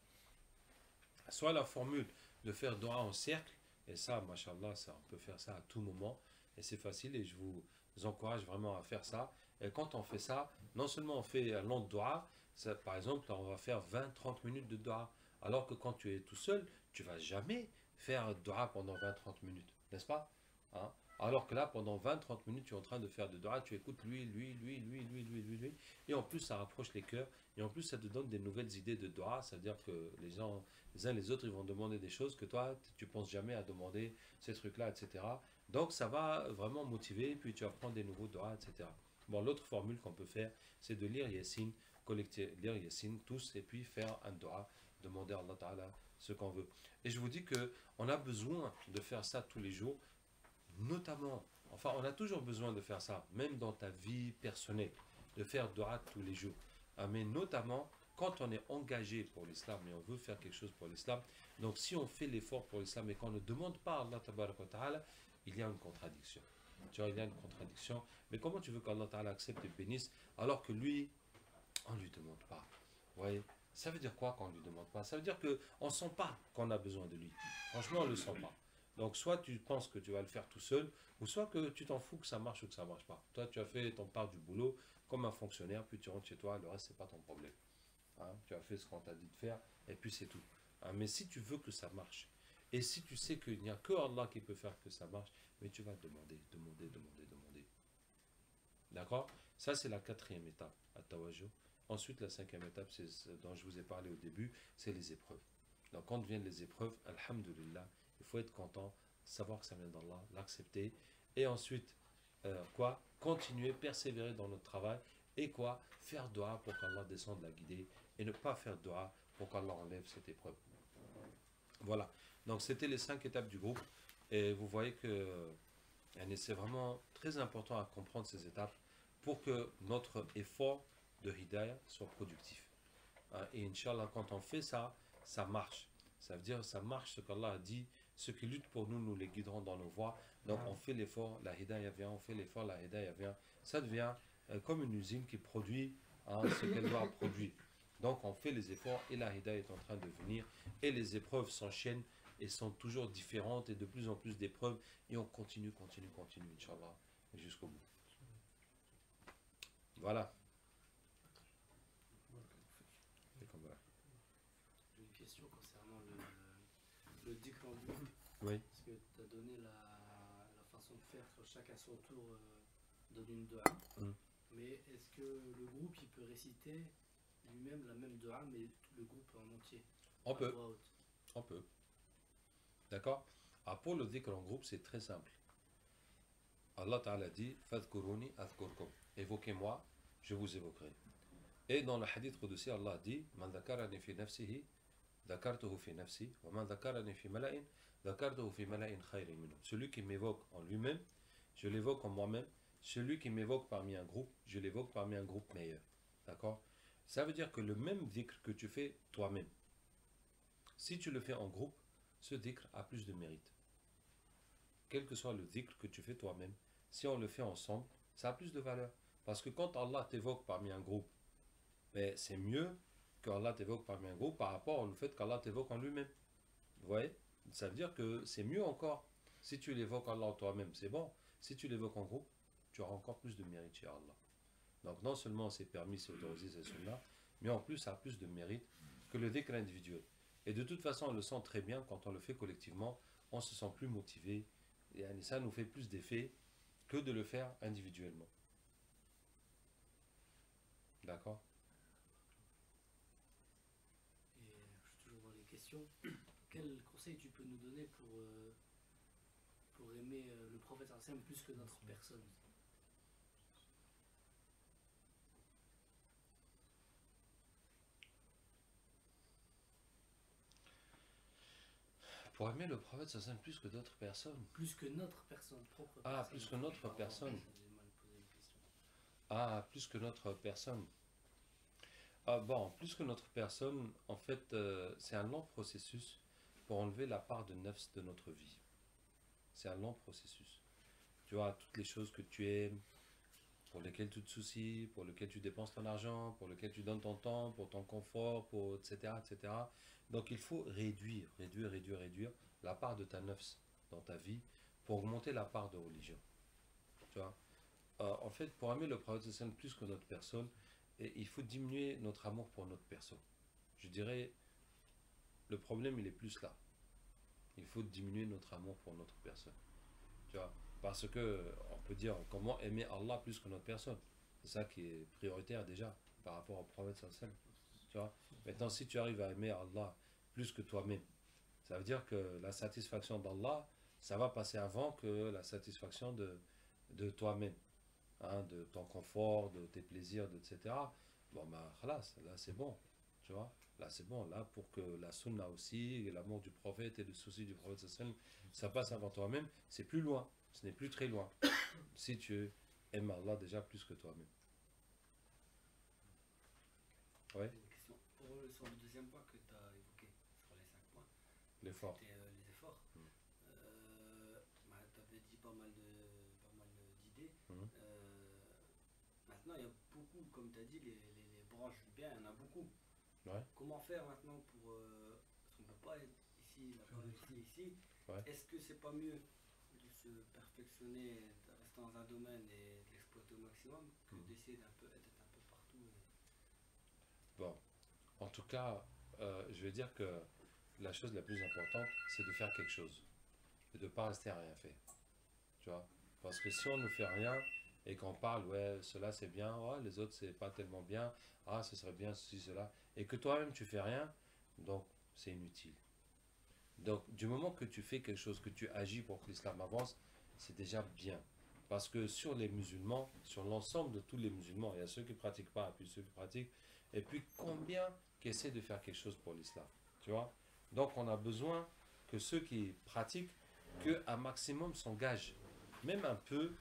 Soit la formule de faire doigt en cercle, et ça, mashallah, ça, on peut faire ça à tout moment, et c'est facile, et je vous encourage vraiment à faire ça. Et quand on fait ça, non seulement on fait un long doigt, par exemple, on va faire 20-30 minutes de doigt, alors que quand tu es tout seul, tu vas jamais faire un doigt pendant 20-30 minutes, n'est-ce pas? Hein? Alors que là, pendant 20-30 minutes, tu es en train de faire de doigts, tu écoutes lui, et en plus, ça rapproche les cœurs, et en plus, ça te donne des nouvelles idées de doigts, c'est-à-dire que les uns les autres, ils vont demander des choses que toi, tu penses jamais à demander, ces trucs-là, etc. Donc, ça va vraiment motiver, puis tu apprends des nouveaux doigts, etc. Bon, l'autre formule qu'on peut faire, c'est de lire Yassine, lire Yassine tous, et puis faire un doigt, demander à Allah Ta'ala ce qu'on veut. Et je vous dis que on a besoin de faire ça tous les jours, notamment, enfin, on a toujours besoin de faire ça, même dans ta vie personnelle, de faire doigt tous les jours. Mais notamment, quand on est engagé pour l'islam et on veut faire quelque chose pour l'islam, donc si on fait l'effort pour l'islam et qu'on ne demande pas à Allah Tabaraka wa Ta'ala, il y a une contradiction. Tu vois, il y a une contradiction. Mais comment tu veux qu'Allah Ta'ala accepte et bénisse alors que lui, on ne lui demande pas? Vous voyez? Ça veut dire quoi quand on ne lui demande pas? Ça veut dire qu'on ne sent pas qu'on a besoin de lui. Franchement, on ne le sent pas. Donc, soit tu penses que tu vas le faire tout seul, ou soit que tu t'en fous que ça marche ou que ça ne marche pas. Toi, tu as fait ton part du boulot comme un fonctionnaire, puis tu rentres chez toi, le reste, ce n'est pas ton problème. Hein, tu as fait ce qu'on t'a dit de faire, et puis c'est tout. Hein, mais si tu veux que ça marche, et si tu sais qu'il n'y a que Allah qui peut faire que ça marche, mais tu vas demander. D'accord? Ça, c'est la 4e étape, à Tawajjuh. Ensuite, la 5e étape, c'est ce dont je vous ai parlé au début, c'est les épreuves. Donc, quand viennent les épreuves, alhamdulillah, il faut être content, savoir que ça vient d'Allah, l'accepter, et ensuite, quoi? Continuer, persévérer dans notre travail, et quoi? Faire dua pour qu'Allah descende la guider, et ne pas faire dua pour qu'Allah enlève cette épreuve. Voilà. Donc, c'était les 5 étapes du groupe, et vous voyez que c'est vraiment très important à comprendre ces étapes pour que notre effort de hidayah soit productif. Et Inch'Allah, quand on fait ça, ça marche. Ça veut dire ça marche ce qu'Allah a dit. Ceux qui luttent pour nous, nous les guiderons dans nos voies. Donc on fait l'effort, la hidayah vient, on fait l'effort, la hidayah vient. Ça devient comme une usine qui produit ce qu'elle doit produire. Donc on fait les efforts et la hidayah est en train de venir. Et les épreuves s'enchaînent et sont toujours différentes et de plus en plus d'épreuves. Et on continue, Inch'Allah, jusqu'au bout. Voilà. J'ai une question concernant le dhikr en groupe. Oui. Parce que tu as donné la façon de faire, chacun son tour donne une dua. Mm. Mais est-ce que le groupe il peut réciter lui-même la même dua, mais le groupe en entier, On à peut, voix haute? on peut. D'accord? Ah, pour le dhikr en groupe, c'est très simple. Allah Ta'ala dit Fadhkuruni adhkurkum. Évoquez-moi, je vous évoquerai. Et dans le hadith Qudsi, Allah dit Man dhakarani fi nafsihi, dhakartuhu fi nafsi, wa man dhakarani fi mala'in, dhakartuhu fi mala'in khayrin minhum. Celui qui m'évoque en lui-même, je l'évoque en moi-même. Celui qui m'évoque parmi un groupe, je l'évoque parmi un groupe meilleur. D'accord? Ça veut dire que le même dhikr que tu fais toi-même, si tu le fais en groupe, ce dhikr a plus de mérite. Quel que soit le dhikr que tu fais toi-même, si on le fait ensemble, ça a plus de valeur. Parce que quand Allah t'évoque parmi un groupe, ben, c'est mieux qu'Allah t'évoque parmi un groupe par rapport au fait qu'Allah t'évoque en lui-même. Vous voyez? Ça veut dire que c'est mieux encore. Si tu l'évoques Allah toi-même, c'est bon. Si tu l'évoques en groupe, tu auras encore plus de mérite chez Allah. Donc non seulement c'est permis, c'est autorisé, c'est sunna, mais en plus ça a plus de mérite que le dhikr individuel. Et de toute façon, on le sent très bien quand on le fait collectivement, on se sent plus motivé, et ça nous fait plus d'effet que de le faire individuellement. D'accord? Et je suis toujours dans les questions. Quel conseil tu peux nous donner pour aimer le prophète sallam plus que notre personne? Pour aimer le prophète, ça s'aime plus que d'autres personnes. Plus que notre personne, propre Ah, personne. plus que notre Pardon, personne. j'ai mal posé la question. Ah, plus que notre personne. Ah bon, plus que notre personne, en fait, c'est un long processus pour enlever la part de nefs de notre vie. C'est un long processus. Tu vois, toutes les choses que tu aimes, pour lesquelles tu te soucies, pour lesquelles tu dépenses ton argent, pour lesquelles tu donnes ton temps, pour ton confort, pour etc., etc. Donc il faut réduire la part de ta nefs dans ta vie pour augmenter la part de religion. Tu vois. En fait, pour aimer le prophète sallam plus que notre personne, il faut diminuer notre amour pour notre personne. Je dirais, le problème il est plus là. Il faut diminuer notre amour pour notre personne. Tu vois, parce que on peut dire comment aimer Allah plus que notre personne. C'est ça qui est prioritaire déjà par rapport au prophète sallam. Tu vois. Maintenant, si tu arrives à aimer Allah plus que toi-même, ça veut dire que la satisfaction d'Allah, ça va passer avant que la satisfaction de toi-même, hein, de ton confort, de tes plaisirs, etc. Bon, bah, khalas, là c'est bon, tu vois. Là c'est bon, là pour que la sunna aussi, et l'amour du prophète et le souci du prophète, ça passe avant toi-même, c'est plus loin, ce n'est plus très loin. Si tu aimes Allah déjà plus que toi-même. Ouais, Une question. Sur le deuxième point que tu as évoqué, sur les 5 points, l'effort. c'était les efforts. Mm. Tu avais dit pas mal d'idées. Mm. Maintenant, il y a beaucoup, comme tu as dit, les branches du bien, il y en a beaucoup. Ouais. Comment faire maintenant pour. Parce qu'on ne peut pas être ici, là-bas, ici. Ouais. Est-ce que c'est pas mieux de se perfectionner, de rester dans un domaine et de l'exploiter au maximum que d'essayer d'être un peu partout Bon, en tout cas, je vais dire que la chose la plus importante, c'est de faire quelque chose. Et de ne pas rester à rien faire. Tu vois? Parce que si on ne fait rien et qu'on parle, ouais, cela c'est bien, ouais, les autres c'est pas tellement bien, ah, ce serait bien ceci, cela, et que toi-même tu fais rien, donc c'est inutile. Donc, du moment que tu fais quelque chose, que tu agis pour que l'islam avance, c'est déjà bien. Parce que sur les musulmans, sur l'ensemble de tous les musulmans, il y a ceux qui ne pratiquent pas, et puis ceux qui pratiquent, et puis combien qui essaient de faire quelque chose pour l'islam. Tu vois? Donc, on a besoin que ceux qui pratiquent, qu'un maximum s'engagent. Même un peu,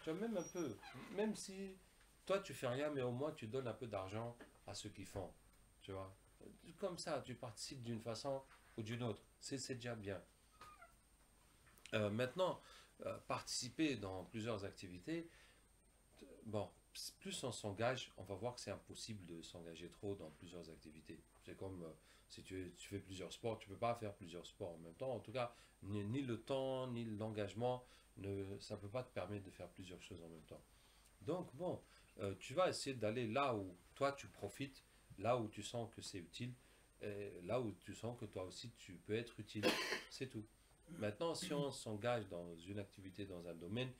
tu vois, même un peu. Même si toi tu fais rien, mais au moins tu donnes un peu d'argent à ceux qui font. Tu vois? Comme ça, tu participes d'une façon ou d'une autre. C'est déjà bien. Maintenant, participer dans plusieurs activités, bon, plus on s'engage, on va voir que c'est impossible de s'engager trop dans plusieurs activités. C'est comme si tu fais plusieurs sports, tu ne peux pas faire plusieurs sports en même temps. En tout cas, ni le temps, ni l'engagement, ça ne peut pas te permettre de faire plusieurs choses en même temps. Donc, bon, tu vas essayer d'aller là où toi tu profites, là où tu sens que c'est utile, et là où tu sens que toi aussi tu peux être utile. C'est tout. Maintenant, si on s'engage dans une activité, dans un domaine,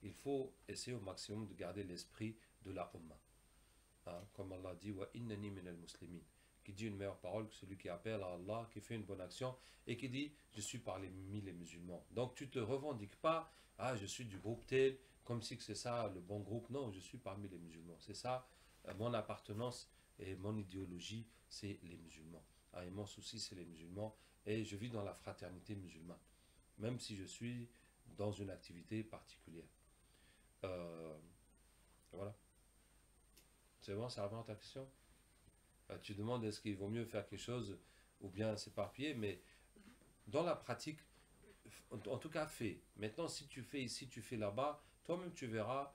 il faut essayer au maximum de garder l'esprit de la Ummah. Hein, comme Allah dit, wa innani min al-muslimin, qui dit une meilleure parole que celui qui appelle à Allah, qui fait une bonne action et qui dit je suis parmi les musulmans. Donc tu te revendiques pas, ah je suis du groupe tel, comme si que c'est ça le bon groupe. Non, je suis parmi les musulmans. C'est ça, mon appartenance et mon idéologie, c'est les musulmans. Ah, et mon souci, c'est les musulmans. Et je vis dans la fraternité musulmane, même si je suis dans une activité particulière. Voilà. C'est bon, ça répond à ta question? Tu demandes est-ce qu'il vaut mieux faire quelque chose ou bien s'éparpiller, mais dans la pratique, en tout cas fais. Maintenant, si tu fais ici, tu fais là-bas, toi-même tu verras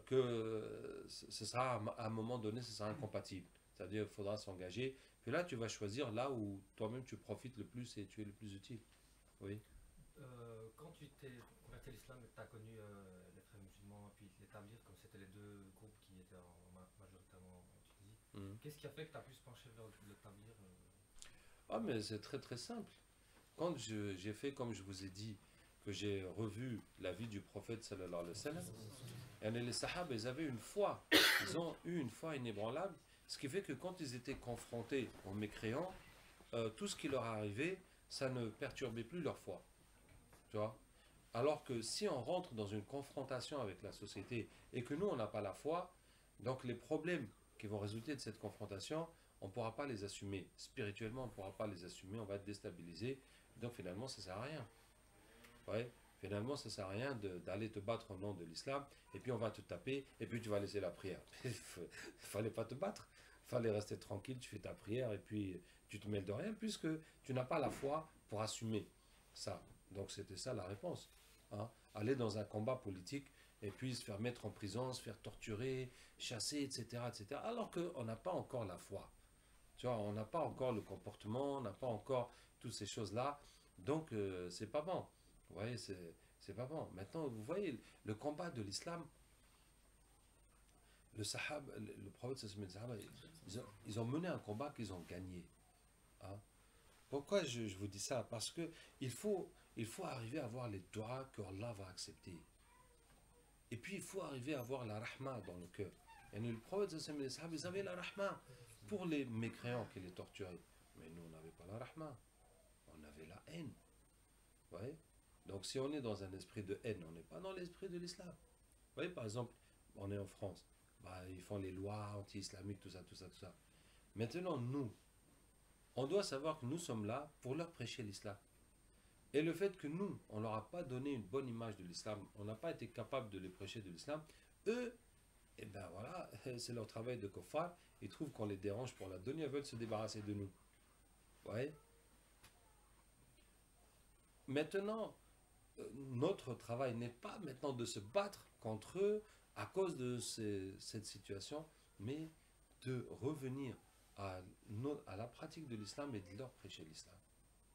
que ce sera à un moment donné, ce sera incompatible. C'est-à-dire il faudra s'engager. Puis là, tu vas choisir là où toi-même tu profites le plus et tu es le plus utile. Oui. Quand tu t'es converti à l'islam et que tu as connu les frères musulmans puis les tablirs, comme c'était les deux groupes qui étaient majoritairement en Tunisie, qu'est-ce qui a fait que tu as pu se pencher vers le tablir Ah, mais c'est très très simple. Quand j'ai fait, comme je vous ai dit, que j'ai revu la vie du prophète sallallahu alayhi wa sallam, et les sahaba, ils avaient une foi, ils ont eu une foi inébranlable, ce qui fait que quand ils étaient confrontés aux mécréants, tout ce qui leur arrivait, ça ne perturbait plus leur foi. Tu vois? Alors que si on rentre dans une confrontation avec la société et que nous, on n'a pas la foi, donc les problèmes qui vont résulter de cette confrontation, on ne pourra pas les assumer. Spirituellement, on ne pourra pas les assumer, on va être déstabilisé. Donc finalement, ça ne sert à rien. Ouais, finalement, ça ne sert à rien d'aller te battre au nom de l'islam, et puis on va te taper, et puis tu vas laisser la prière. Il ne fallait pas te battre, il fallait rester tranquille, tu fais ta prière, et puis tu te mêles de rien, puisque tu n'as pas la foi pour assumer ça. Donc c'était ça la réponse. Hein. Aller dans un combat politique, et puis se faire mettre en prison, se faire torturer, chasser, etc., etc., alors qu'on n'a pas encore la foi. Tu vois, on n'a pas encore le comportement, on n'a pas encore toutes ces choses-là, donc c'est pas bon. Vous voyez, c'est pas bon. Maintenant, vous voyez, le combat de l'islam, le prophète, ils ont mené un combat qu'ils ont gagné. Hein. Pourquoi je vous dis ça? Parce que il faut arriver à avoir les doigts que Allah va accepter. Et puis il faut arriver à avoir la rahma dans le cœur. Et le prophète, ils avaient la rahma pour les mécréants qui les torturaient. Mais nous, on n'avait pas la rahma. On avait la haine. Vous voyez? Donc si on est dans un esprit de haine, on n'est pas dans l'esprit de l'islam. Vous voyez, par exemple, on est en France. Bah, ils font les lois anti-islamiques, tout ça, tout ça, tout ça. Maintenant, nous, on doit savoir que nous sommes là pour leur prêcher l'islam. Et le fait que nous, on ne leur a pas donné une bonne image de l'islam, on n'a pas été capable de les prêcher de l'islam, eux, eh ben voilà, c'est leur travail de kuffar, ils trouvent qu'on les dérange pour la dunya, ils veulent se débarrasser de nous. Vous voyez? Maintenant, notre travail n'est pas maintenant de se battre contre eux à cause de cette situation, mais de revenir à la pratique de l'islam et de leur prêcher l'islam.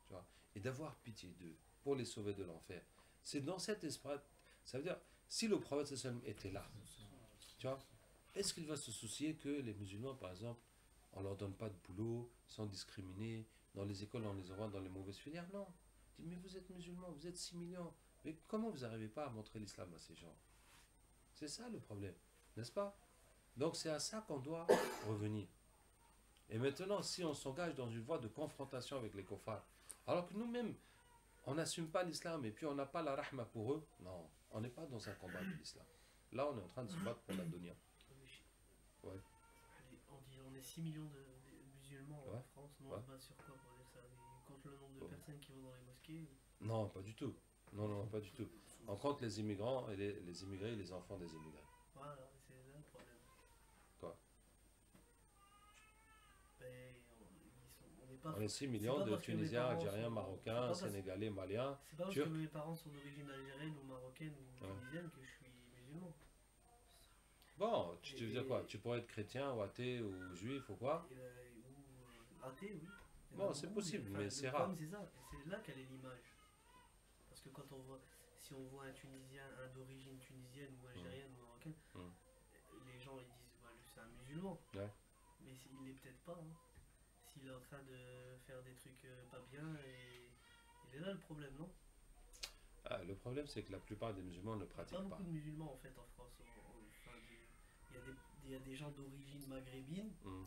Tu vois, et d'avoir pitié d'eux pour les sauver de l'enfer. C'est dans cet esprit, ça veut dire, si le prophète était là, tu vois, est-ce qu'il va se soucier que les musulmans, par exemple, on ne leur donne pas de boulot, sont discriminés, dans les écoles on les envoie dans les mauvaises filières? Non. Il dit, mais vous êtes musulmans, vous êtes 6 millions, mais comment vous n'arrivez pas à montrer l'islam à ces gens? C'est ça le problème, n'est-ce pas? Donc c'est à ça qu'on doit revenir. Et maintenant, si on s'engage dans une voie de confrontation avec les kuffars, alors que nous-mêmes, on n'assume pas l'islam et puis on n'a pas la rahma pour eux, non, on n'est pas dans un combat de l'islam. Là, on est en train de se battre pour la dunya. Ouais. On est 6 millions de musulmans Ouais. en France, nous on se base sur quoi pour dire ça? On compte le nombre de personnes qui vont dans les mosquées? Non, pas du tout. Non, non, pas du tout. On compte les immigrants et les immigrés et les enfants des immigrés. Voilà, c'est là le problème. Quoi? Ben, on n'est pas. On est 6 millions pas de parce que mes Tunisiens, parents Algériens, sont- Marocains, c'est pas parce- Sénégalais, Maliens. C'est pas parce Turcs. que mes parents sont d'origine algérienne ou marocaine ou Ouais. tunisienne que je suis musulman. Bon, tu veux dire quoi? Tu pourrais être chrétien ou athée ou juif ou quoi? Ou athée, oui. Il y en Bon, a c'est beaucoup, possible, enfin, mais le c'est problème, rare. C'est ça, c'est là qu'elle est l'image. Parce que quand on voit, si on voit un Tunisien, un d'origine tunisienne ou algérienne ou marocaine, les gens ils disent, ouais, lui, c'est un musulman. Ouais. Mais il l'est peut-être pas. Hein. S'il est en train de faire des trucs pas bien, et il est là le problème, non? Ah, le problème, c'est que la plupart des musulmans ne Il n'y a pratiquent pas pas. beaucoup de musulmans en fait en France. Enfin, il y a des gens d'origine maghrébine, Hmm.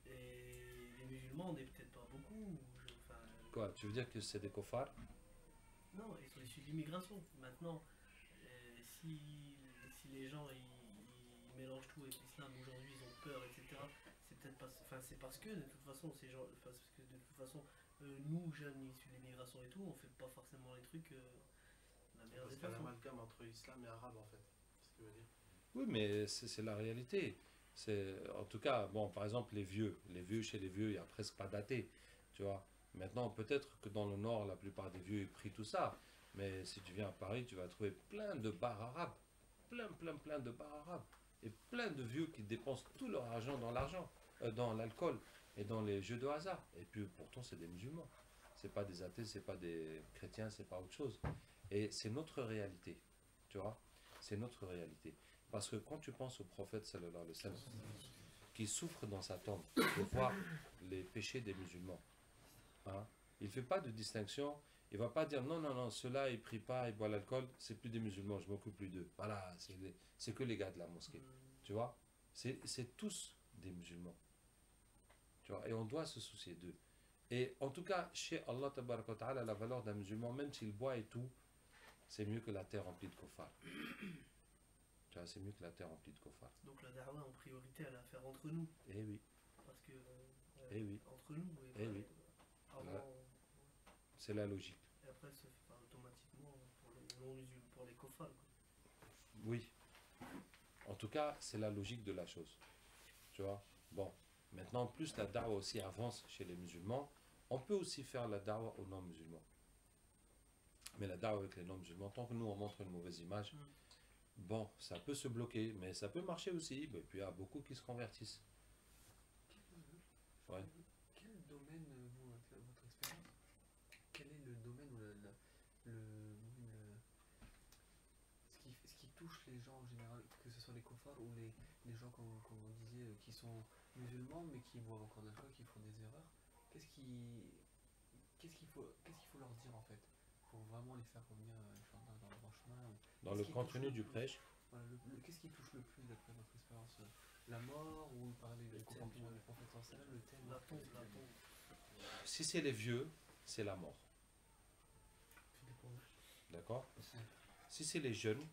et les musulmans, on n'est peut-être pas beaucoup. Enfin, Quoi, tu veux dire que c'est des koffars? non, ils sont issus de l'immigration. Maintenant, si les gens ils mélangent tout avec l'islam, aujourd'hui ils ont peur, etc., c'est peut-être pas. Enfin, c'est parce que de toute façon, ces gens, parce que de toute façon, nous, jeunes issus de l'immigration et tout, on fait pas forcément les trucs de la meilleure Parce des qu'il y a façons. l'amalgame entre islam et arabe en fait. C'est ce que je veux dire. Oui, mais c'est la réalité. En tout cas, bon, par exemple, les vieux, chez les vieux, il n'y a presque pas daté, tu vois. Maintenant, peut-être que dans le nord, la plupart des vieux, ils prient tout ça. Mais si tu viens à Paris, tu vas trouver plein de bars arabes. Plein de bars arabes. Et plein de vieux qui dépensent tout leur argent dans l'alcool et dans les jeux de hasard. Et puis, pourtant, c'est des musulmans. C'est pas des athées, c'est pas des chrétiens, c'est pas autre chose. Et c'est notre réalité, tu vois. C'est notre réalité. Parce que quand tu penses au prophète sallallahu alayhi wa sallam, qui souffre dans sa tombe de voir les péchés des musulmans, hein, il ne fait pas de distinction. Il ne va pas dire non, ceux-là, ils ne prient pas, ils boivent l'alcool, c'est plus des musulmans, je m'occupe plus d'eux. Voilà, c'est que les gars de la mosquée. Tu vois, c'est tous des musulmans. Tu vois, et on doit se soucier d'eux. Et en tout cas, chez Allah, tabaraka wa ta'ala, la valeur d'un musulman, même s'il boit et tout, c'est mieux que la terre remplie de kuffar. Tu vois, c'est mieux que la terre remplie de kuffar. Donc la da'wah en priorité, elle a à faire entre nous. Eh oui, Parce que. eh oui, Entre nous, eh oui. avant. Voilà. C'est la logique. Et après, ça fait pas automatiquement pour les non-musulmans, pour les kofals, quoi. Oui. En tout cas, c'est la logique de la chose. Tu vois. Bon. Maintenant, plus la da'wah aussi avance chez les musulmans, on peut aussi faire la da'wah aux non-musulmans. Mais la da'wah avec les non-musulmans, tant que nous on montre une mauvaise image, bon, ça peut se bloquer, mais ça peut marcher aussi. Et puis il y a beaucoup qui se convertissent. Ouais. Quel domaine, vous, avec votre expérience, quel est le domaine où ce qui touche les gens en général, que ce soit les kofars ou les gens, comme on disait, qui sont musulmans mais qui boivent encore d'alcool, qui font des erreurs, qu'est-ce qu'il faut leur dire en fait pour vraiment les faire revenir dans le droit chemin Dans le contenu du prêche, voilà, qu'est-ce qui touche le plus d'après votre expérience la mort ou parler du comportement du prophète sallallahu alayhi wa sallam, le thème La tombe, la tombe. si c'est les vieux, c'est la mort. D'accord? Si c'est les jeunes,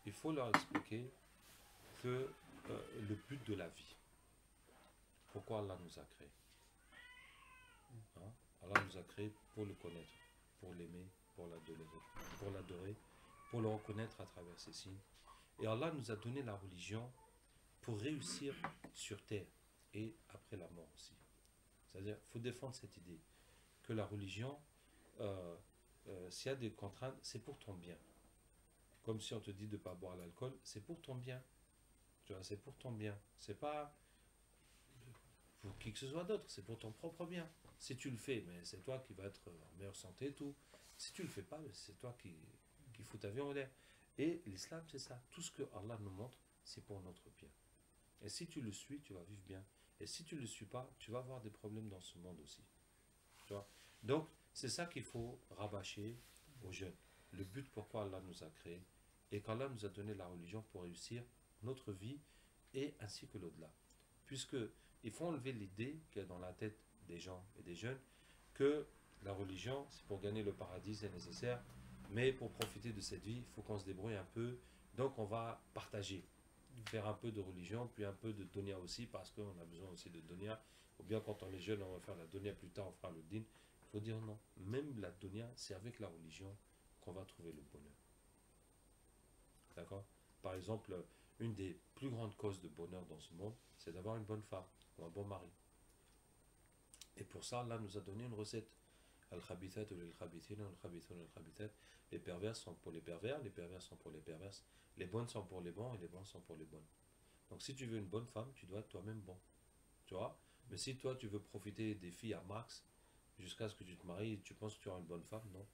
il faut leur expliquer que le but de la vie, pourquoi Allah nous a créés. Hein? Allah nous a créés pour le connaître, pour l'aimer, pour l'adorer, pour le reconnaître à travers ses signes. Et Allah nous a donné la religion pour réussir sur terre et après la mort aussi. C'est-à-dire, il faut défendre cette idée que la religion, s'il y a des contraintes, c'est pour ton bien. Comme si on te dit de ne pas boire l'alcool, c'est pour ton bien. Tu vois, c'est pour ton bien. C'est pas pour qui que ce soit d'autre, c'est pour ton propre bien. Si tu le fais, mais c'est toi qui vas être en meilleure santé et tout. Si tu le fais pas, c'est toi qui fous ta vie en l'air. Et l'islam, c'est ça. Tout ce que Allah nous montre, c'est pour notre bien. Et si tu le suis, tu vas vivre bien. Et si tu ne le suis pas, tu vas avoir des problèmes dans ce monde aussi. Tu vois? Donc, c'est ça qu'il faut rabâcher aux jeunes. Le but pourquoi Allah nous a créés et qu'Allah nous a donné la religion pour réussir notre vie et ainsi que l'au-delà. Puisque il faut enlever l'idée qu'il y a dans la tête des gens et des jeunes que la religion, c'est pour gagner le paradis, c'est nécessaire, mais pour profiter de cette vie, il faut qu'on se débrouille un peu. Donc on va partager, faire un peu de religion, puis un peu de dunya aussi, parce qu'on a besoin aussi de dunya. Ou bien quand on est jeune, on va faire la dunya, plus tard on fera le din. Il faut dire non, même la dunya, c'est avec la religion qu'on va trouver le bonheur. D'accord? Par exemple, une des plus grandes causes de bonheur dans ce monde, c'est d'avoir une bonne femme ou un bon mari. Et pour ça, Allah nous a donné une recette. Al-khabithat ou al-khabithina, al-khabithun al-khabithat. Les pervers sont pour les pervers sont pour les perverses. Les bonnes sont pour les bons et les bons sont pour les bonnes. Donc si tu veux une bonne femme, tu dois être toi-même bon. Tu vois? Mais si toi tu veux profiter des filles à max, jusqu'à ce que tu te maries et tu penses que tu auras une bonne femme, non.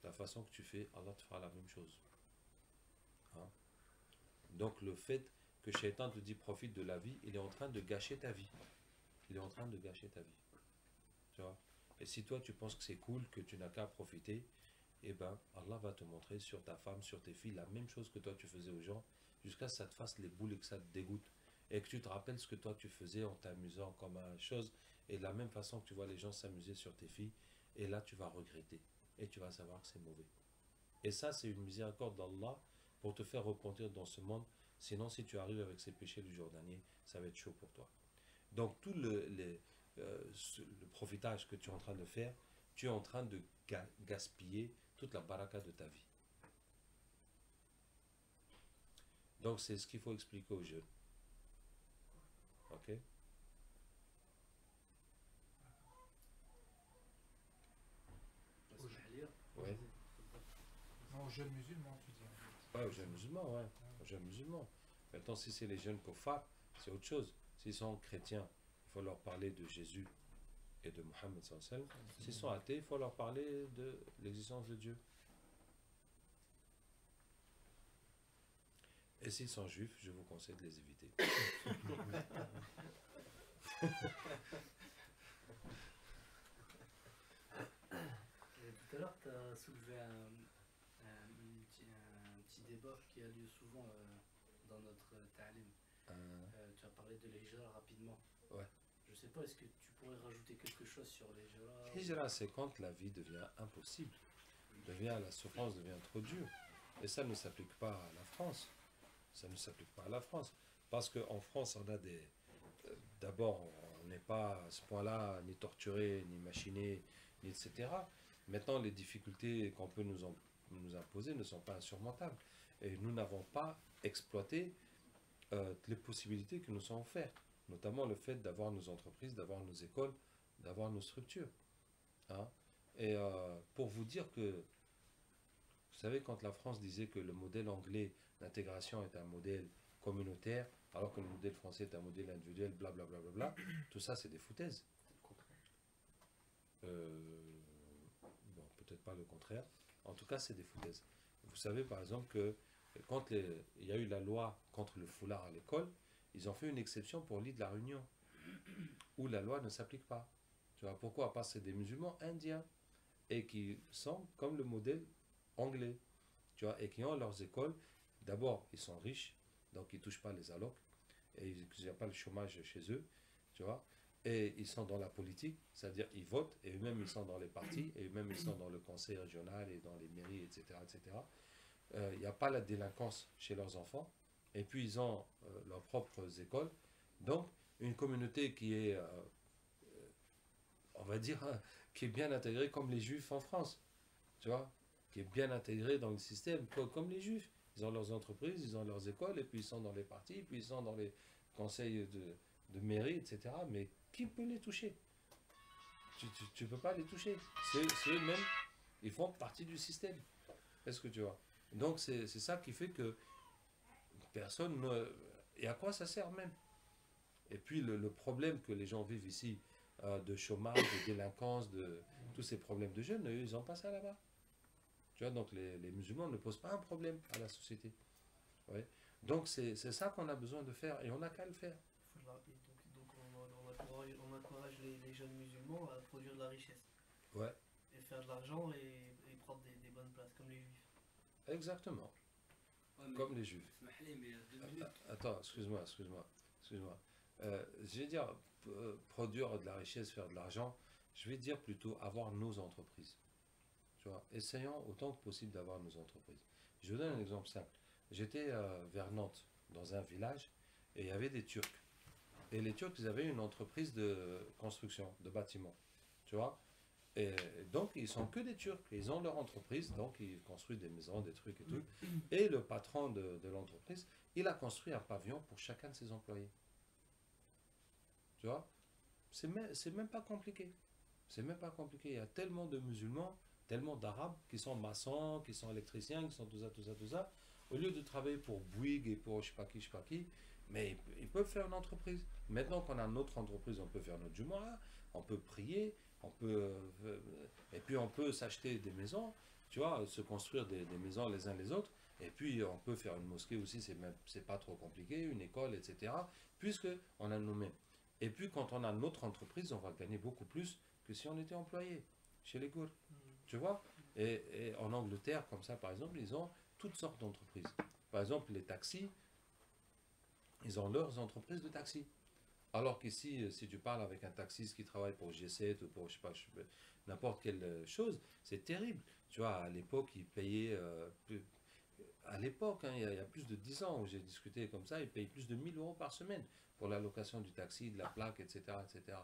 La façon que tu fais, Allah te fera la même chose. Hein? Donc le fait que Shaitan te dit profite de la vie, il est en train de gâcher ta vie. Il est en train de gâcher ta vie. Tu vois? Et si toi tu penses que c'est cool, que tu n'as qu'à profiter, eh ben Allah va te montrer sur ta femme, sur tes filles, la même chose que toi tu faisais aux gens, jusqu'à ce que ça te fasse les boules et que ça te dégoûte. Et que tu te rappelles ce que toi tu faisais en t'amusant comme une chose. Et de la même façon que tu vois les gens s'amuser sur tes filles, et là tu vas regretter. Et tu vas savoir que c'est mauvais. Et ça, c'est une miséricorde d'Allah pour te faire repentir dans ce monde. Sinon, si tu arrives avec ces péchés du jour dernier, ça va être chaud pour toi. Donc, tout le profitage que tu es en train de faire, tu es en train de gaspiller toute la baraka de ta vie. Donc, c'est ce qu'il faut expliquer aux jeunes. Ok? Ouais. Non, aux jeunes musulmans, tu dis en fait. Ouais, aux jeunes musulmans, ouais. Aux jeunes musulmans. Maintenant, si c'est les jeunes kuffars, c'est autre chose. S'ils sont chrétiens, il faut leur parler de Jésus et de Mohammed sallallahu alayhi wa sallam. S'ils sont athées, il faut leur parler de l'existence de Dieu. Et s'ils sont juifs, je vous conseille de les éviter. Et tout à l'heure, tu as soulevé un petit débat qui a lieu souvent dans notre ta'lim. Tu as parlé de l'hijra rapidement. Ouais. Je sais pas, est-ce que tu pourrais rajouter quelque chose sur l'hijra? Hijra, c'est quand la vie devient impossible. La souffrance devient trop dure. Et ça ne s'applique pas à la France. Ça ne s'applique pas à la France. Parce qu'en France, on a des... D'abord, on n'est pas à ce point-là ni torturé, ni machiné, ni etc. Maintenant, les difficultés qu'on peut nous imposer ne sont pas insurmontables. Et nous n'avons pas exploité les possibilités qui nous sont offertes. Notamment le fait d'avoir nos entreprises, d'avoir nos écoles, d'avoir nos structures. Hein? Et pour vous dire que, vous savez, quand la France disait que le modèle anglais d'intégration est un modèle communautaire, alors que le modèle français est un modèle individuel, blablabla, bla, bla, bla, tout ça c'est des foutaises. Bon, peut-être pas le contraire. En tout cas, c'est des foutaises. Vous savez par exemple que quand il y a eu la loi contre le foulard à l'école, ils ont fait une exception pour l'île de la Réunion, où la loi ne s'applique pas. Tu vois pourquoi? Parce que c'est des musulmans indiens et qui sont comme le modèle anglais, tu vois, et qui ont leurs écoles. D'abord, ils sont riches, donc ils ne touchent pas les allocs, et il n'y a pas le chômage chez eux, tu vois, et ils sont dans la politique, c'est-à-dire ils votent, et eux-mêmes ils sont dans les partis, et eux-mêmes ils sont dans le conseil régional et dans les mairies, etc. etc. Il n'y a pas la délinquance chez leurs enfants, et puis ils ont leurs propres écoles, donc une communauté qui est, on va dire, qui est bien intégrée comme les juifs en France, tu vois, qui est bien intégrée dans le système, comme les juifs. Ils ont leurs entreprises, ils ont leurs écoles, et puis ils sont dans les partis, puis ils sont dans les conseils de mairie, etc. Mais qui peut les toucher? Tu ne peux pas les toucher. C'est eux-mêmes, ils font partie du système. Est-ce que tu vois? Donc c'est ça qui fait que personne ne... Et à quoi ça sert même? Et puis le problème que les gens vivent ici, de chômage, de délinquance, de tous ces problèmes de jeunes, eux, ils n'ont pas ça là-bas. Tu vois, donc les musulmans ne posent pas un problème à la société. Ouais. Donc c'est ça qu'on a besoin de faire, et on n'a qu'à le faire. Donc on encourage les jeunes musulmans à produire de la richesse. Ouais. Et faire de l'argent et prendre des bonnes places, comme les juifs. Exactement. Ouais, comme les juifs. Attends, excuse-moi. Je vais dire produire de la richesse, faire de l'argent, je vais dire plutôt avoir nos entreprises. Tu vois, essayons autant que possible d'avoir nos entreprises. Je vous donne un exemple simple. J'étais vers Nantes, dans un village, et il y avait des Turcs. Et les Turcs, ils avaient une entreprise de construction, de bâtiments. Tu vois? Et donc, ils sont que des Turcs. Ils ont leur entreprise, donc ils construisent des maisons, des trucs et tout. Et le patron de l'entreprise, il a construit un pavillon pour chacun de ses employés. Tu vois? C'est même pas compliqué. C'est même pas compliqué. Il y a tellement de musulmans, tellement d'arabes qui sont maçons, qui sont électriciens, qui sont tout ça. Au lieu de travailler pour Bouygues et pour je sais pas qui, mais ils peuvent faire une entreprise. Maintenant qu'on a notre entreprise, on peut faire notre Jumu'ah, on peut prier, et puis on peut s'acheter des maisons, tu vois, se construire des maisons les uns les autres, et puis on peut faire une mosquée aussi, c'est pas trop compliqué, une école, etc. Puisque on a nous-mêmes. Et puis quand on a notre entreprise, on va gagner beaucoup plus que si on était employé chez les Gours. Tu vois? Et en Angleterre, comme ça par exemple, ils ont toutes sortes d'entreprises. Par exemple, les taxis, ils ont leurs entreprises de taxi. Alors qu'ici, si tu parles avec un taxiste qui travaille pour G7 ou pour, je sais pas, n'importe quelle chose, c'est terrible. Tu vois, à l'époque, ils payaient, à l'époque, hein, il y a plus de 10 ans où j'ai discuté comme ça, ils payaient plus de 1 000 € par semaine pour la location du taxi, de la plaque, etc., etc.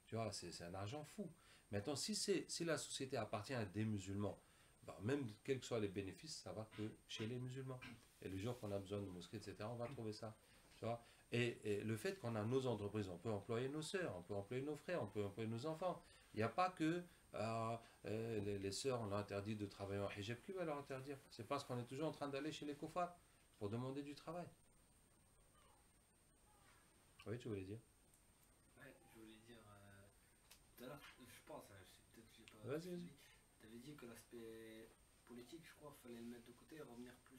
Tu vois, c'est un argent fou. Maintenant, si la société appartient à des musulmans, bah, même quels que soient les bénéfices, ça va que chez les musulmans. Et le jour qu'on a besoin de mosquées, etc., on va trouver ça. Tu vois. Et le fait qu'on a nos entreprises, on peut employer nos sœurs, on peut employer nos frères, on peut employer nos enfants. Il n'y a pas que les sœurs, on leur interdit de travailler en hijab, qui va leur interdire? C'est parce qu'on est toujours en train d'aller chez les kofars pour demander du travail. Oui, tu voulais dire? Ouais, je voulais dire. Tout à l'heure, je pense, hein, peut-être que j'ai pas Vas-y, suivi. vas-y. Tu avais dit que l'aspect politique, je crois, fallait le mettre de côté et revenir plus.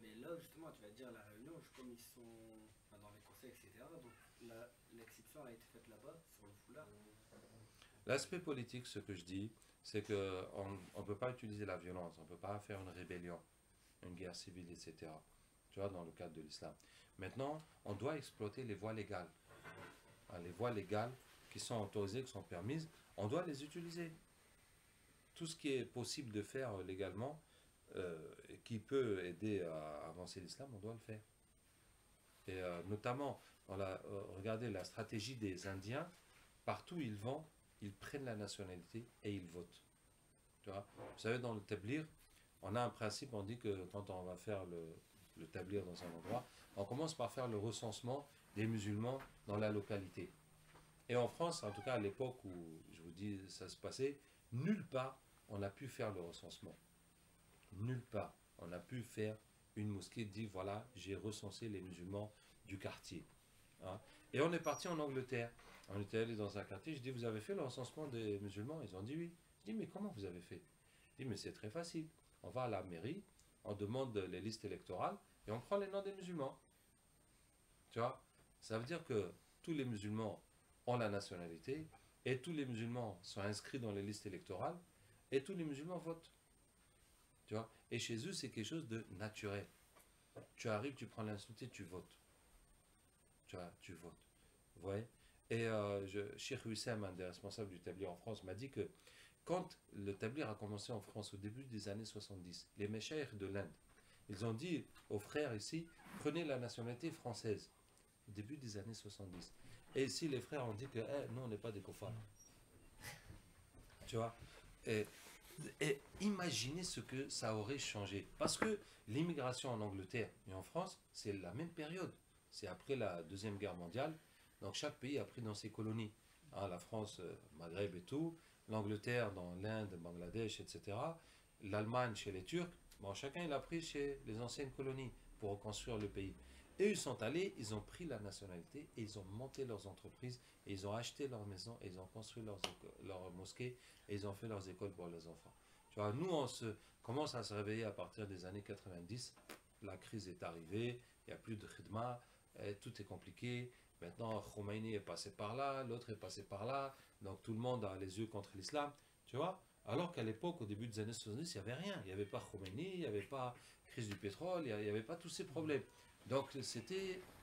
Mais là, justement, tu vas dire la Réunion, comme ils sont enfin, dans les conseils, etc. Donc l'exception a été faite là-bas, sur le foulard. L'aspect politique, ce que je dis, c'est qu'on ne peut pas utiliser la violence, on ne peut pas faire une rébellion, une guerre civile, etc. Tu vois, dans le cadre de l'islam. Maintenant, on doit exploiter les voies légales. Hein, les voies légales qui sont autorisées, qui sont permises, on doit les utiliser. Tout ce qui est possible de faire légalement, et qui peut aider à avancer l'islam, on doit le faire. Et notamment, regardez la stratégie des Indiens, partout où ils vont, ils prennent la nationalité et ils votent. Tu vois? Vous savez, dans le tablir, on a un principe, on dit que quand on va faire le tablir dans un endroit, on commence par faire le recensement des musulmans dans la localité. Et en France, en tout cas à l'époque où, je vous dis, ça se passait, nulle part on a pu faire le recensement. Nulle part on a pu faire une mosquée dit, voilà, j'ai recensé les musulmans du quartier. Hein. Et on est parti en Angleterre. On était allé dans un quartier, je dis, vous avez fait le recensement des musulmans? Ils ont dit oui. Je dis, mais comment vous avez fait? Je dis, mais c'est très facile. On va à la mairie, on demande les listes électorales et on prend les noms des musulmans. Tu vois? Ça veut dire que tous les musulmans ont la nationalité et tous les musulmans sont inscrits dans les listes électorales et tous les musulmans votent. Tu vois? Et chez eux, c'est quelque chose de naturel. Tu arrives, tu prends l'insulté, tu votes. Tu vois, tu votes. Vous voyez? Et Cheikh Wissam, un des responsables du tablir en France, m'a dit que quand le tablir a commencé en France au début des années 70, les méchèires de l'Inde, ils ont dit aux frères ici, prenez la nationalité française, au début des années 70. Et ici, les frères ont dit que nous, on n'est pas des kofars. Tu vois? Et imaginez ce que ça aurait changé. Parce que l'immigration en Angleterre et en France, c'est la même période. C'est après la Deuxième Guerre mondiale. Donc chaque pays a pris dans ses colonies. Hein, la France, Maghreb et tout. L'Angleterre dans l'Inde, Bangladesh, etc. L'Allemagne chez les Turcs. Bon, chacun il a pris chez les anciennes colonies pour reconstruire le pays. Et ils sont allés, ils ont pris la nationalité et ils ont monté leurs entreprises et ils ont acheté leurs maisons et ils ont construit leurs mosquées et ils ont fait leurs écoles pour les enfants. Tu vois, nous, on commence à se réveiller à partir des années 90. La crise est arrivée, il n'y a plus de khidma, tout est compliqué. Maintenant, Khomeini est passé par là, l'autre est passé par là, donc tout le monde a les yeux contre l'islam, tu vois. Alors qu'à l'époque, au début des années 70, il n'y avait rien. Il n'y avait pas Khomeini, il n'y avait pas crise du pétrole, il n'y avait pas tous ces problèmes. Donc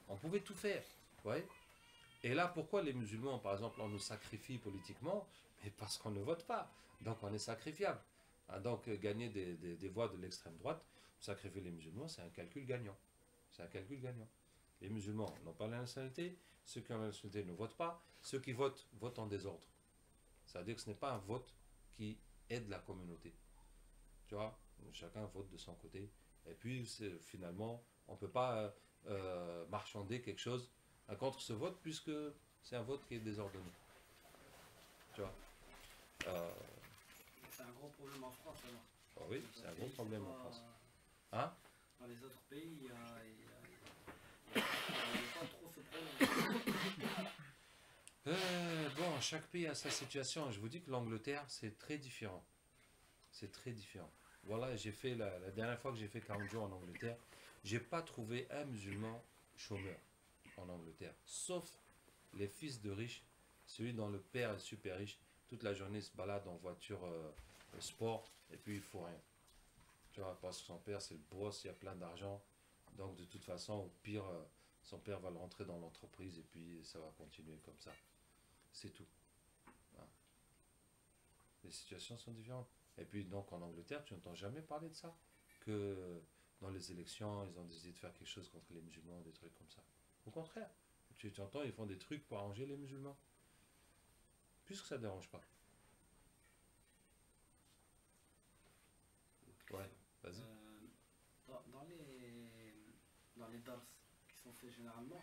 on pouvait tout faire, vous voyez. Et là, pourquoi les musulmans, par exemple, on nous sacrifie politiquement? Mais parce qu'on ne vote pas, donc on est sacrifiable. Hein, donc gagner des voix de l'extrême droite, sacrifier les musulmans, c'est un calcul gagnant. C'est un calcul gagnant. Les musulmans n'ont pas la nationalité, ceux qui ont la nationalité ne votent pas, ceux qui votent, votent en désordre. Ça veut dire que ce n'est pas un vote qui aide la communauté. Tu vois, chacun vote de son côté. Et puis, finalement, on ne peut pas marchander quelque chose contre ce vote, puisque c'est un vote qui est désordonné. Tu vois. C'est un gros problème en France alors. Oh oui, c'est un gros problème en France. Hein? Dans les autres pays, il n'y a pas trop ce problème. Bon, chaque pays a sa situation. Je vous dis que l'Angleterre, c'est très différent. C'est très différent. Voilà, j'ai fait la dernière fois que j'ai fait 40 jours en Angleterre, j'ai pas trouvé un musulman chômeur en Angleterre, sauf les fils de riches, celui dont le père est super riche, toute la journée il se balade en voiture sport et puis il faut rien. Tu vois, parce que son père c'est le boss, il y a plein d'argent, Donc de toute façon, au pire, son père va le rentrer dans l'entreprise et puis ça va continuer comme ça. C'est tout. Hein. Les situations sont différentes. Et puis donc en Angleterre, tu n'entends jamais parler de ça. Que dans les élections, ils ont décidé de faire quelque chose contre les musulmans, des trucs comme ça. Au contraire, tu entends, ils font des trucs pour arranger les musulmans. Puisque ça ne dérange pas. Ouais, vas-y. Dans les dars qui sont faits généralement,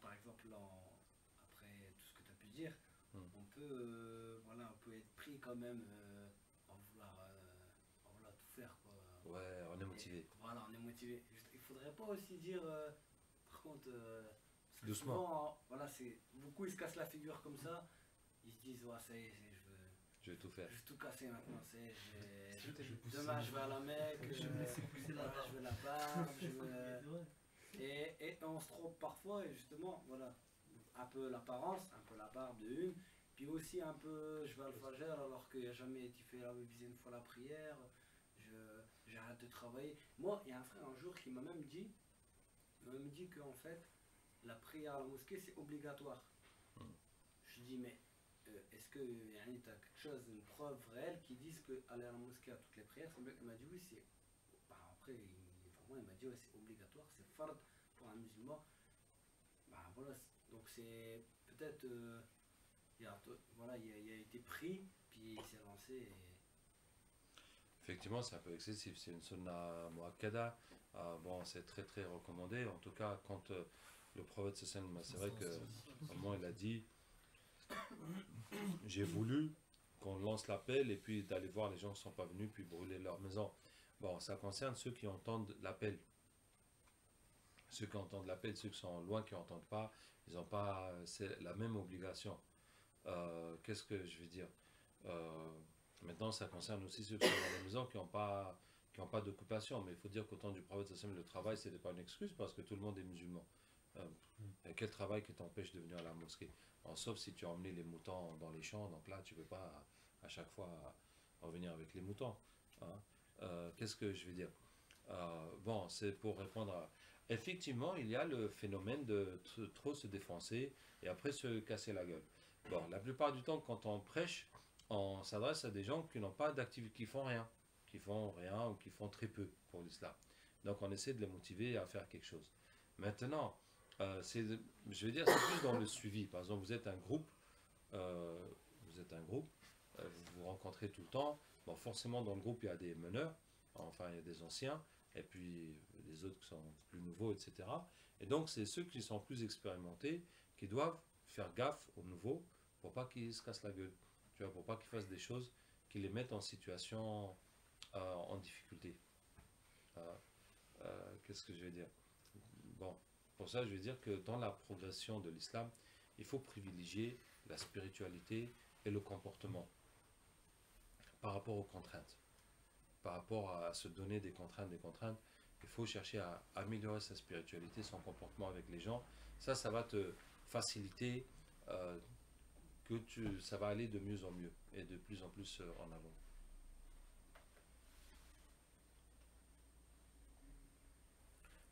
par exemple, après tout ce que tu as pu dire, on peut être pris quand même en vouloir tout faire. Quoi. Ouais, on est motivé. Voilà, on est motivé. Il faudrait pas aussi dire, par contre, parce que doucement. souvent, voilà, beaucoup ils se cassent la figure comme ça, ils se disent, ouais, ça y est, je vais tout faire. Je vais tout casser maintenant, demain je vais à la Mecque, je vais me laisser pousser la barbe. Je veux la barbe, et on se trompe parfois, et justement, voilà, un peu l'apparence, un peu la barbe de une, puis aussi un peu, je vais à le Fajr alors qu'il n'y a jamais été fait réviser une fois la prière, j'arrête de travailler. Moi, il y a un frère un jour qui m'a même dit qu'en fait, la prière à la mosquée c'est obligatoire. Je dis, mais est-ce que tu as quelque chose, une preuve réelle qui dise qu'aller à la mosquée à toutes les prières, il m'a dit oui, c'est. Après, il m'a dit ouais, c'est obligatoire, c'est fard pour un musulman. Voilà, donc c'est peut-être. Il a été pris, puis il s'est lancé. Effectivement, c'est un peu excessif, c'est une sunna muakkada. Bon, c'est très très recommandé. En tout cas, quand le prophète c'est vrai que au moment il a dit. J'ai voulu qu'on lance l'appel et puis d'aller voir les gens qui ne sont pas venus puis brûler leur maison. Bon, ça concerne ceux qui entendent l'appel. Ceux qui entendent l'appel, ceux qui sont loin, qui n'entendent pas, ils n'ont pas c'est la même obligation. Qu'est-ce que je vais dire maintenant, ça concerne aussi ceux qui sont dans la maison qui n'ont pas d'occupation. Mais il faut dire qu'au temps du prophète, le travail, ce n'était pas une excuse parce que tout le monde est musulman. Et quel travail qui t'empêche de venir à la mosquée? Sauf si tu as emmené les moutons dans les champs, donc là tu ne peux pas à chaque fois revenir avec les moutons. Hein. Qu'est-ce que je vais dire? Bon, c'est pour répondre à... Effectivement, il y a le phénomène de trop se défoncer et après se casser la gueule. Bon, la plupart du temps, quand on prêche, on s'adresse à des gens qui n'ont pas d'activité, qui font rien ou qui font très peu pour l'islam. Donc on essaie de les motiver à faire quelque chose. Maintenant, je veux dire, c'est plus dans le suivi. Par exemple, vous êtes un groupe, vous vous rencontrez tout le temps. Bon, forcément, dans le groupe, il y a des meneurs, enfin, il y a des anciens, et puis les autres qui sont plus nouveaux, etc. Et donc, c'est ceux qui sont plus expérimentés qui doivent faire gaffe aux nouveaux pour pas qu'ils se cassent la gueule, tu vois, pour pas qu'ils fassent des choses qui les mettent en situation, en difficulté. Qu'est-ce que je vais dire? Bon. Pour ça, je vais dire que dans la progression de l'islam, il faut privilégier la spiritualité et le comportement par rapport aux contraintes. Par rapport à se donner des contraintes, il faut chercher à améliorer sa spiritualité, son comportement avec les gens. Ça va te faciliter, ça va aller de mieux en mieux et de plus en plus en avant.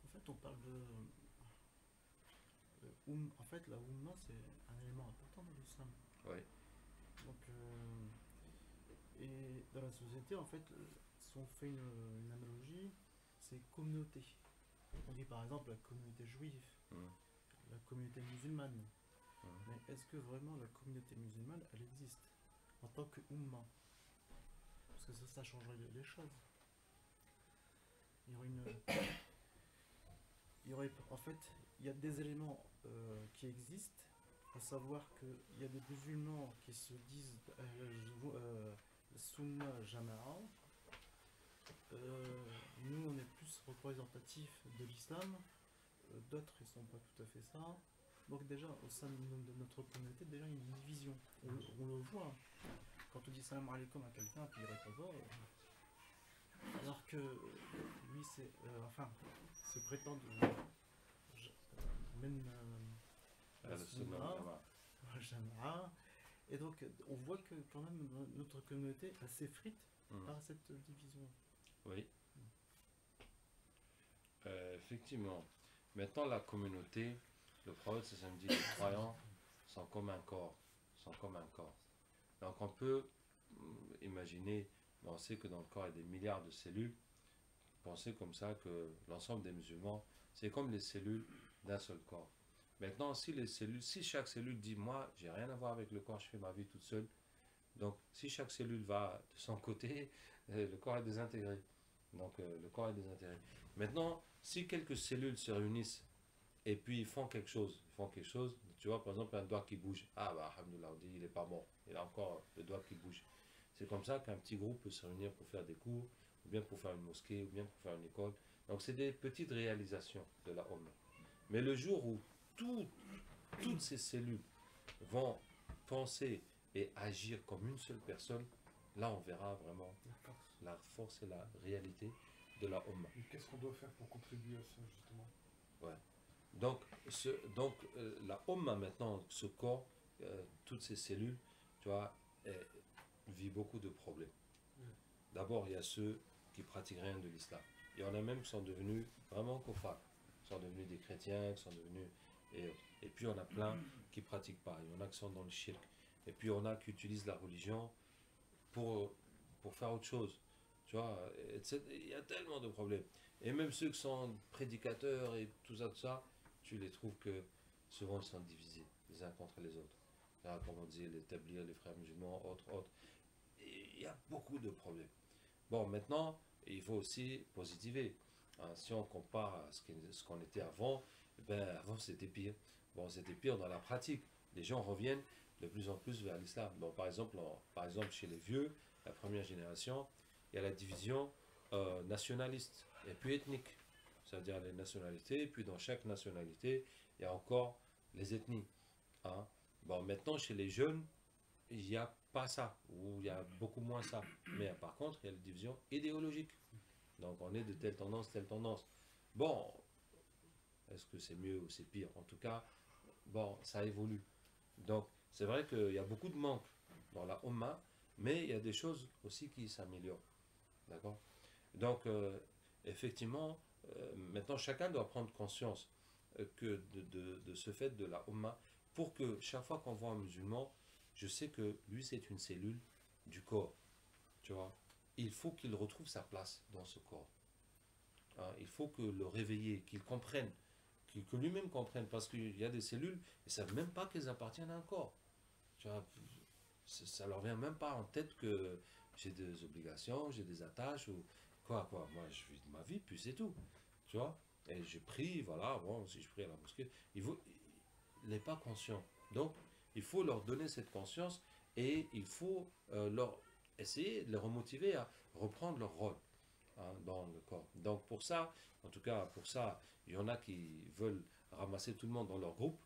En fait, on parle de... En fait, la Oumma, c'est un élément important dans l'islam. Oui. Donc, et dans la société, en fait, si on fait une analogie, c'est communauté. On dit par exemple la communauté juive, la communauté musulmane. Mais est-ce que vraiment la communauté musulmane, elle existe en tant que Oumma? Parce que ça changerait les choses. En fait, il y a des éléments qui existent, à savoir qu'il y a des musulmans qui se disent Sunna Jama'a. Nous, on est plus représentatifs de l'islam, d'autres, ils sont pas tout à fait ça. Donc déjà, au sein de notre communauté, déjà, il y a une division. On le voit. Quand on dit salam alaikum à quelqu'un, puis il répond pas. Alors que lui, se prétend même la Sunna, Jama'a. Et donc, on voit que quand même notre communauté s'effrite par cette division. Oui. Effectivement. Maintenant, la communauté, le prophète, c'est samedi, les croyants sont comme un corps. Sont comme un corps. Donc on peut imaginer, on sait que dans le corps il y a des milliards de cellules, penser comme ça que l'ensemble des musulmans, c'est comme les cellules d'un seul corps. Maintenant, si chaque cellule dit, moi, j'ai rien à voir avec le corps, je fais ma vie toute seule, donc si chaque cellule va de son côté, le corps est désintégré. Donc le corps est désintégré. Maintenant, si quelques cellules se réunissent et puis ils font quelque chose, tu vois, par exemple, un doigt qui bouge, ah bah, alhamdoulilah, on dit, il n'est pas mort, il a encore le doigt qui bouge. C'est comme ça qu'un petit groupe peut se réunir pour faire des cours, ou bien pour faire une mosquée, ou bien pour faire une école. Donc c'est des petites réalisations de la Ummah. Mais le jour où toutes ces cellules vont penser et agir comme une seule personne, là on verra vraiment la force et la réalité de la Ummah. Et qu'est-ce qu'on doit faire pour contribuer à ça, justement? Ouais. Donc, la Ummah maintenant, ce corps, toutes ces cellules, tu vois, vit beaucoup de problèmes. D'abord, il y a ceux qui pratiquent rien de l'islam. Il y en a même qui sont devenus vraiment kofar, qui sont devenus des chrétiens, qui sont devenus... Et puis, on a plein qui ne pratiquent pas. Il y en a qui sont dans le shirk. Et puis, on a qui utilisent la religion pour faire autre chose. Tu vois, il y a tellement de problèmes. Et même ceux qui sont prédicateurs et tout ça, tu les trouves que souvent ils sont divisés les uns contre les autres. Là, comme on dit, l'établir, les frères musulmans, autres. Et il y a beaucoup de problèmes. Bon, maintenant, il faut aussi positiver. Hein, si on compare à ce qu'on était avant, ben avant c'était pire. Bon, c'était pire dans la pratique. Les gens reviennent de plus en plus vers l'islam. Bon, par exemple, chez les vieux, la première génération, il y a la division nationaliste et puis ethnique. C'est-à-dire les nationalités, puis dans chaque nationalité, il y a encore les ethnies. Hein. Bon, maintenant, chez les jeunes, il n'y a pas ça, ou il y a beaucoup moins ça. Mais par contre, il y a la division idéologique. Donc, on est de telle tendance, telle tendance. Bon, est-ce que c'est mieux ou c'est pire? En tout cas, bon, ça évolue. Donc, c'est vrai qu'il y a beaucoup de manques dans la Ummah, mais il y a des choses aussi qui s'améliorent. D'accord? Donc, effectivement, maintenant, chacun doit prendre conscience que de ce fait de la Ummah, pour que chaque fois qu'on voit un musulman, je sais que lui, c'est une cellule du corps. Tu vois? Il faut qu'il retrouve sa place dans ce corps. Hein, il faut que le réveiller, qu'il comprenne, que lui-même comprenne, parce qu'il y a des cellules, ils ne savent même pas qu'elles appartiennent à un corps. Tu vois, ça leur vient même pas en tête que j'ai des obligations, j'ai des attaches, ou quoi. Moi, je vis ma vie, puis c'est tout. Tu vois? Et je prie, voilà, bon, si je prie à la mosquée, il n'est pas conscient. Donc, il faut leur donner cette conscience et il faut leur essayer de les remotiver à reprendre leur rôle, hein, dans le corps. Donc, pour ça, en tout cas, pour ça, il y en a qui veulent ramasser tout le monde dans leur groupe.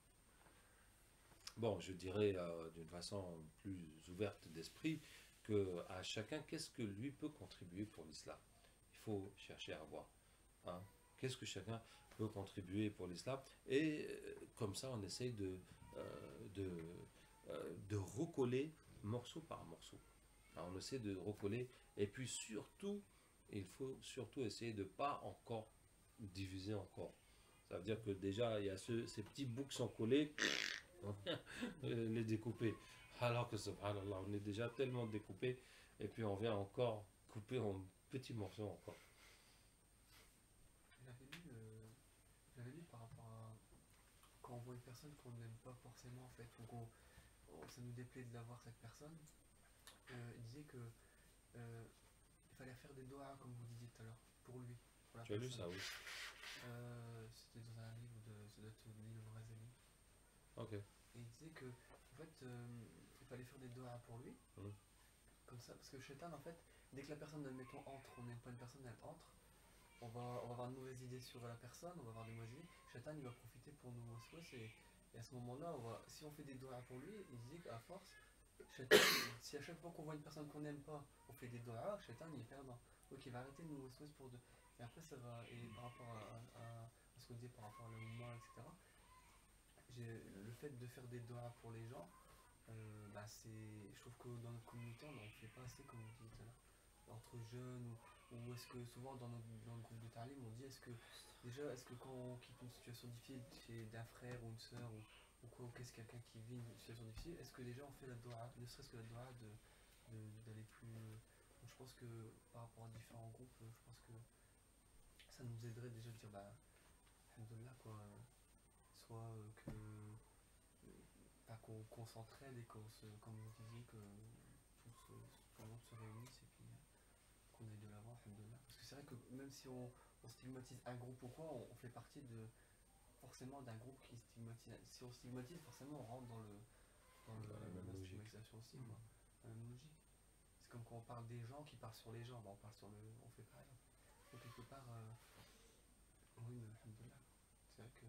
Bon, je dirais d'une façon plus ouverte d'esprit que à chacun, qu'est-ce que lui peut contribuer pour l'islam. Il faut chercher à voir. Hein, qu'est-ce que chacun peut contribuer pour l'islam. Et comme ça, on essaye de recoller morceau par morceau. Alors, on essaie de recoller. Et puis surtout, il faut surtout essayer de ne pas encore diviser encore. Ça veut dire que déjà, il y a ces petits bouts qui sont collés, les découper. Alors que, subhanallah, on est déjà tellement découpé, et puis on vient encore couper en petits morceaux encore. J'avais lu par rapport à quand on voit une personne qu'on n'aime pas forcément en fait, ou ça nous déplaît de la voir cette personne, il disait que il fallait faire des doigts comme vous disiez tout à l'heure, pour lui. Pour la Tu as lu personne. ça, oui. C'était dans un livre ça doit être le livre Razali. Ok. Et il disait que en fait il fallait faire des doigts pour lui. Comme ça, parce que Shaitan en fait, dès que la personne, admettons, entre, on n'aime pas une personne, elle entre, on va avoir de mauvaises idées sur la personne, on va avoir des mauvaises idées. Shaitan il va profiter pour nous waswas et à ce moment-là, si on fait des doigts pour lui, il disait qu'à force, Shaitan, si à chaque fois qu'on voit une personne qu'on n'aime pas, on fait des doigts, Shaitan il est perdant. Donc il va arrêter de nous waswas pour deux. Et après ça va, et par rapport à ce qu'on disait par rapport à la mouvement, etc., le fait de faire des doigts pour les gens, je trouve que dans notre communauté on n'en fait pas assez comme vous disiez tout à l'heure. Entre jeunes, ou Ou est-ce que souvent dans le groupe de Talim, on dit est-ce que quand on quitte une situation difficile chez d'un frère ou une soeur ou quoi, ou qu'est-ce quelqu'un qui vit une situation difficile, est-ce que déjà on fait la doua, ne serait-ce que la doua d'aller plus. Donc je pense que par rapport à différents groupes, je pense que ça nous aiderait déjà de dire bah alhamdoulilah quoi, soit qu'on s'entraide et comme vous disiez, que tout le monde se réunisse et puis qu'on aille de l'avant, alhamdoulilah. Parce que c'est vrai que même si on stigmatise un groupe ou quoi, on fait partie forcément d'un groupe qui stigmatise. Si on stigmatise, forcément on rentre dans la même la logique. stigmatisation aussi, quoi. La même logique. C'est comme quand on parle des gens qui parlent sur les gens, bah, on fait pareil. Donc quelque part, oui, mais alhamdoulilah. C'est vrai que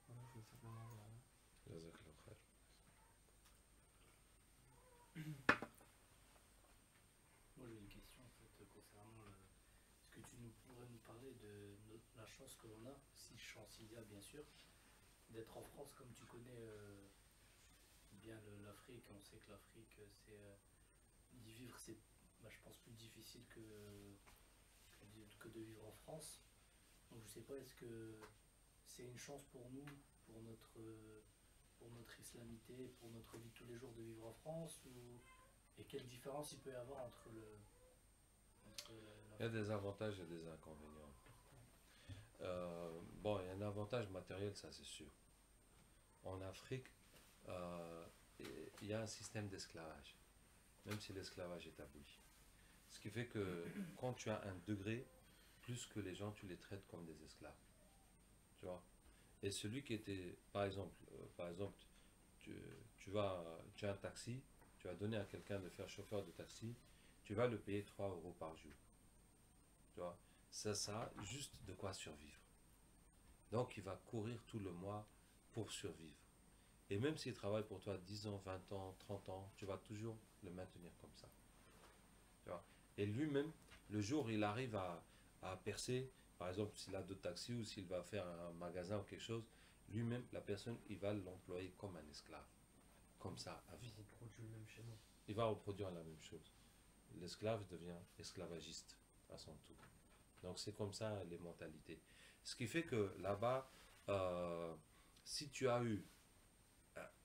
voilà, je voulais simplement. Jazakallah khair. Moi j'ai une question en fait concernant est-ce que tu pourrais nous parler de la chance que l'on a, si chance il y a bien sûr, d'être en France comme tu connais bien l'Afrique, on sait que l'Afrique c'est d'y vivre c'est bah, je pense plus difficile que de vivre en France. Donc je sais pas est-ce que c'est une chance pour nous, pour notre islamité, pour notre vie de tous les jours de vivre en France et quelle différence il peut y avoir entre Il y a des avantages et des inconvénients. Bon, il y a un avantage matériel, ça c'est sûr. En Afrique, il y a un système d'esclavage, même si l'esclavage est aboli. Ce qui fait que quand tu as un degré, plus que les gens, tu les traites comme des esclaves. Tu vois. Et celui qui était, par exemple, tu as un taxi, tu vas donner à quelqu'un de faire chauffeur de taxi, tu vas le payer 3 euros par jour. Tu vois. Ça a juste de quoi survivre. Donc il va courir tout le mois pour survivre. Et même s'il travaille pour toi 10 ans, 20 ans, 30 ans, tu vas toujours le maintenir comme ça. Tu vois. Et lui-même, le jour où il arrive à percer, par exemple s'il a deux taxis ou s'il va faire un magasin ou quelque chose, lui-même, la personne, il va l'employer comme un esclave. Comme ça, à vie. Il va reproduire la même chose. L'esclave devient esclavagiste à son tour. Donc c'est comme ça les mentalités. Ce qui fait que là-bas, si tu as eu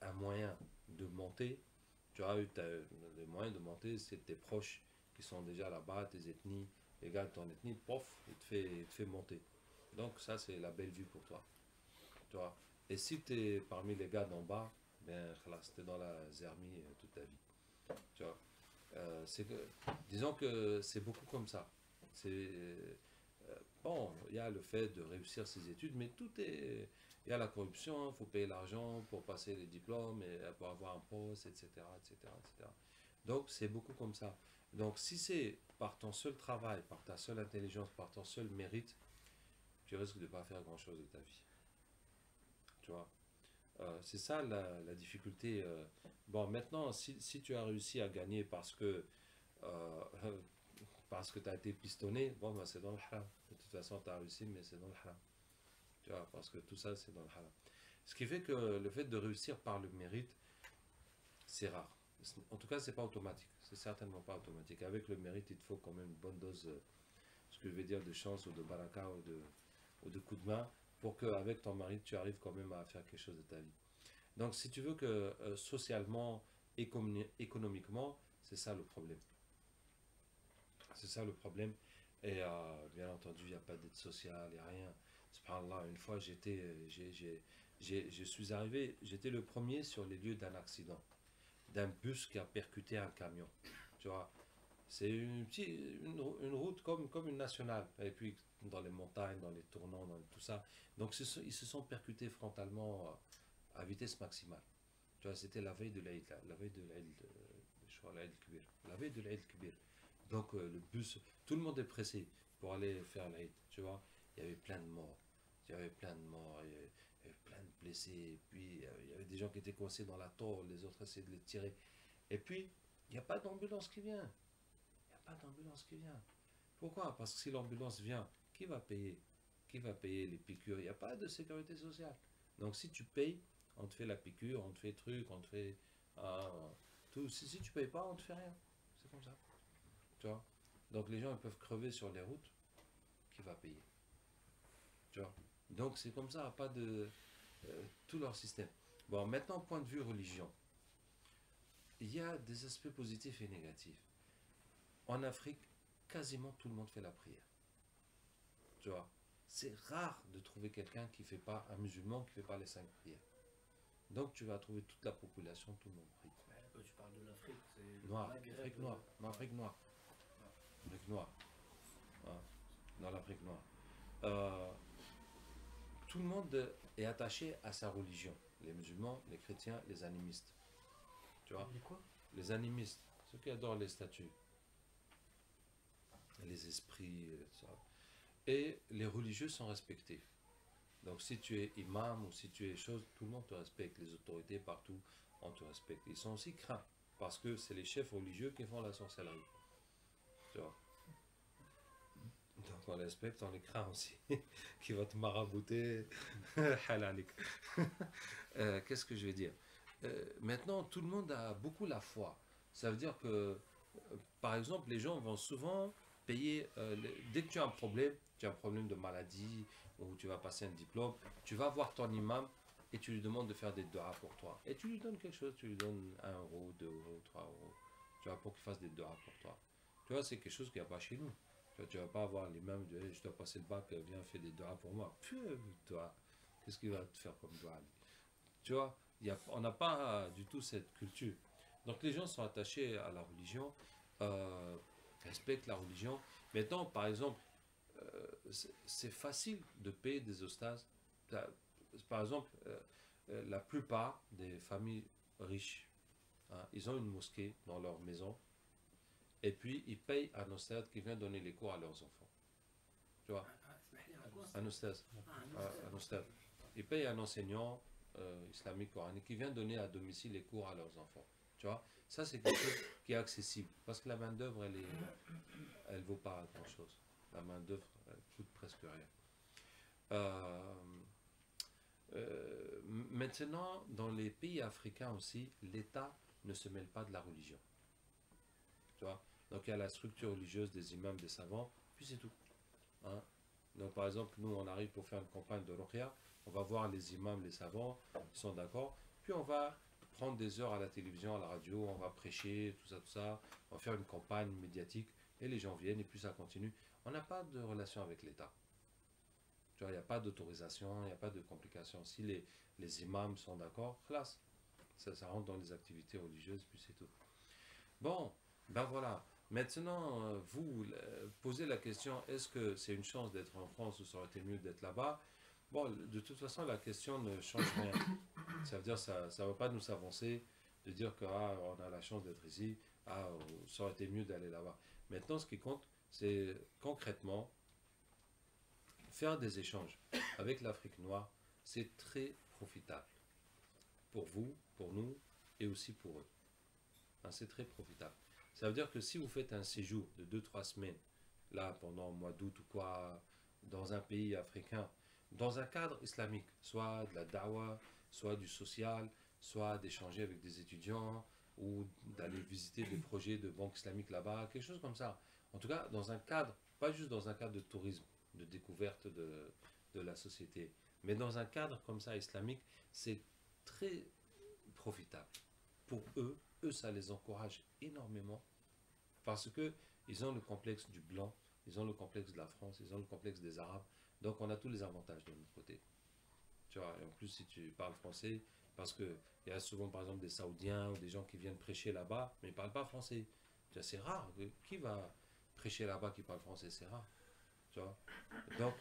un moyen de monter, tu as eu le moyen de monter, c'est tes proches qui sont déjà là-bas, tes ethnies, les gars de ton ethnie, pof, il te fait monter. Donc ça c'est la belle vie pour toi. Tu vois. Et si tu es parmi les gars d'en bas, ben tu es dans la zermie toute ta vie. Tu vois. Disons que c'est beaucoup comme ça. Bon, il y a le fait de réussir ses études, mais il y a la corruption, il faut payer l'argent pour passer les diplômes, et pour avoir un poste, etc., etc., etc. Donc, c'est beaucoup comme ça. Donc, si c'est par ton seul travail, par ta seule intelligence, par ton seul mérite, tu risques de ne pas faire grand-chose de ta vie. Tu vois. C'est ça la difficulté. Bon, maintenant, si tu as réussi à gagner parce que tu as été pistonné, bon, ben, c'est dans le haram. De toute façon, tu as réussi, mais c'est dans le haram. Tu vois, parce que tout ça, c'est dans le haram. Ce qui fait que le fait de réussir par le mérite, c'est rare. En tout cas, c'est pas automatique. C'est certainement pas automatique. Avec le mérite, il te faut quand même une bonne dose, ce que je vais dire, de chance ou de baraka ou de coup de main, pour qu'avec ton mérite, tu arrives quand même à faire quelque chose de ta vie. Donc, si tu veux que socialement, économiquement, c'est ça le problème. C'est ça le problème. Et bien entendu, il n'y a pas d'aide sociale, il n'y a rien. Subhanallah, une fois, je suis arrivé, j'étais le premier sur les lieux d'un accident, d'un bus qui a percuté un camion. Tu vois, c'est une route comme une nationale. Et puis, dans les montagnes, dans les tournants, dans tout ça. Donc, ils se sont percutés frontalement à vitesse maximale. Tu vois, c'était la veille de l'Aïd, la veille de l'Aïd, je crois, l'Aïd Kbir. La veille de l'Aïd Kbir. Donc, le bus, tout le monde est pressé pour aller faire l'Aïd. Tu vois, il y avait plein de morts. Il y avait plein de morts, il y avait plein de blessés. Et puis, il y avait des gens qui étaient coincés dans la tôle, les autres essayaient de les tirer. Et puis, il n'y a pas d'ambulance qui vient. Il n'y a pas d'ambulance qui vient. Pourquoi? Parce que si l'ambulance vient, qui va payer? Qui va payer les piqûres? Il n'y a pas de sécurité sociale. Donc, si tu payes, on te fait la piqûre, on te fait truc, on te fait tout. Si tu ne payes pas, on ne te fait rien. C'est comme ça. Tu vois? Donc les gens ils peuvent crever sur les routes, qui va payer? Tu vois? Donc c'est comme ça, pas de tout leur système. Bon, maintenant, point de vue religion, il y a des aspects positifs et négatifs. En Afrique, quasiment tout le monde fait la prière. Tu vois? C'est rare de trouver quelqu'un qui fait pas, un musulman qui fait pas les 5 prières. Donc tu vas trouver toute la population, tout le monde prie. Quand tu parles de l'Afrique, c'est Noir, Maghreb, Afrique noire, non, Afrique noire. Afrique noire. Ah, dans l'Afrique noire. Tout le monde est attaché à sa religion. Les musulmans, les chrétiens, les animistes. Tu vois? Les quoi? Les animistes, ceux qui adorent les statues, les esprits, ça. Et les religieux sont respectés. Donc si tu es imam ou si tu es chose, tout le monde te respecte. Les autorités partout, on te respecte. Ils sont aussi craints parce que c'est les chefs religieux qui font la sorcellerie. Tu vois? Donc on les respecte, on les craint aussi. Qui va te marabouter. Halalik. Qu'est-ce que je vais dire? Maintenant, tout le monde a beaucoup la foi. Ça veut dire que, par exemple, les gens vont souvent payer, dès que tu as un problème de maladie, ou tu vas passer un diplôme, tu vas voir ton imam et tu lui demandes de faire des doigts pour toi. Et tu lui donnes quelque chose, tu lui donnes 1 euro, 2 euros, 3 euros, tu vois, pour qu'il fasse des doigts pour toi. Tu vois, c'est quelque chose qu'il n'y a pas chez nous. Tu ne vas pas avoir l'imam, je dois passer le bac, viens faire des doigts pour moi. Toi, qu'est-ce qu'il va te faire comme doigt? Tu vois, on n'a pas du tout cette culture. Donc les gens sont attachés à la religion, respectent la religion. Maintenant, par exemple, c'est facile de payer des ostages. Par exemple, la plupart des familles riches, hein, ils ont une mosquée dans leur maison et puis ils payent un ostave qui vient donner les cours à leurs enfants. Tu vois, un ostave. Un ostave. Ils payent un enseignant islamique coranique qui vient donner à domicile les cours à leurs enfants. Tu vois, ça c'est quelque chose qui est accessible parce que la main d'œuvre elle vaut pas grand chose. La main d'œuvre elle coûte presque rien. Maintenant, dans les pays africains aussi, l'État ne se mêle pas de la religion. Tu vois, donc il y a la structure religieuse des imams, des savants, puis c'est tout. Hein? Donc par exemple, nous on arrive pour faire une campagne de Ruqya, on va voir les imams, les savants, ils sont d'accord, puis on va prendre des heures à la télévision, à la radio, on va prêcher, tout ça, on va faire une campagne médiatique, et les gens viennent, et puis ça continue. On n'a pas de relation avec l'État. Tu vois, il n'y a pas d'autorisation, il n'y a pas de complications. Si les imams sont d'accord, classe. Ça rentre dans les activités religieuses, puis c'est tout. Bon, ben voilà. Maintenant, vous posez la question, est-ce que c'est une chance d'être en France ou ça aurait été mieux d'être là-bas? Bon, de toute façon, la question ne change rien. Ça veut dire que ça ne va pas nous avancer de dire qu'on a la chance d'être ici, ça aurait été mieux d'aller là-bas. Maintenant, ce qui compte, c'est concrètement faire des échanges avec l'Afrique noire, c'est très profitable. Pour vous, pour nous et aussi pour eux. Hein, c'est très profitable. Ça veut dire que si vous faites un séjour de 2-3 semaines, là, pendant le mois d'août ou quoi, dans un pays africain, dans un cadre islamique, soit de la da'wah, soit du social, soit d'échanger avec des étudiants, ou d'aller visiter des projets de banque islamique là-bas, quelque chose comme ça. En tout cas, dans un cadre, pas juste dans un cadre de tourisme, de découverte de la société, mais dans un cadre comme ça islamique, c'est très profitable. Pour eux, ça les encourage énormément parce que ils ont le complexe du blanc, ils ont le complexe de la France, ils ont le complexe des Arabes, donc on a tous les avantages de notre côté. Tu vois, et en plus si tu parles français, parce que il y a souvent par exemple des Saoudiens ou des gens qui viennent prêcher là-bas, mais ils ne parlent pas français. Tu vois, c'est rare. Qui va prêcher là-bas qui parle français? C'est rare. Tu vois, donc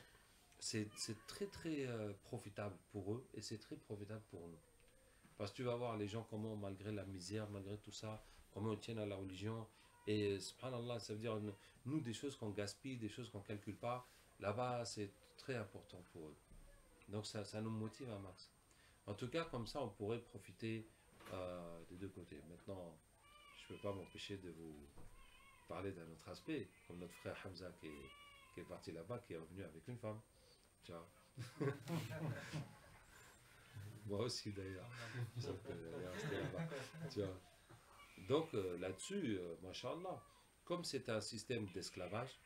c'est très très profitable pour eux et c'est très profitable pour nous. Parce que tu vas voir les gens comment, malgré la misère, malgré tout ça, comment ils tiennent à la religion. Et subhanallah, ça veut dire, nous, des choses qu'on gaspille, des choses qu'on ne calcule pas, là-bas, c'est très important pour eux. Donc ça nous motive un max. En tout cas, comme ça, on pourrait profiter des deux côtés. Maintenant, je ne peux pas m'empêcher de vous parler d'un autre aspect, comme notre frère Hamza qui est parti là-bas, qui est revenu avec une femme. Tu vois. Moi aussi d'ailleurs. Tu vois. Donc là-dessus, machallah, comme c'est un système d'esclavage,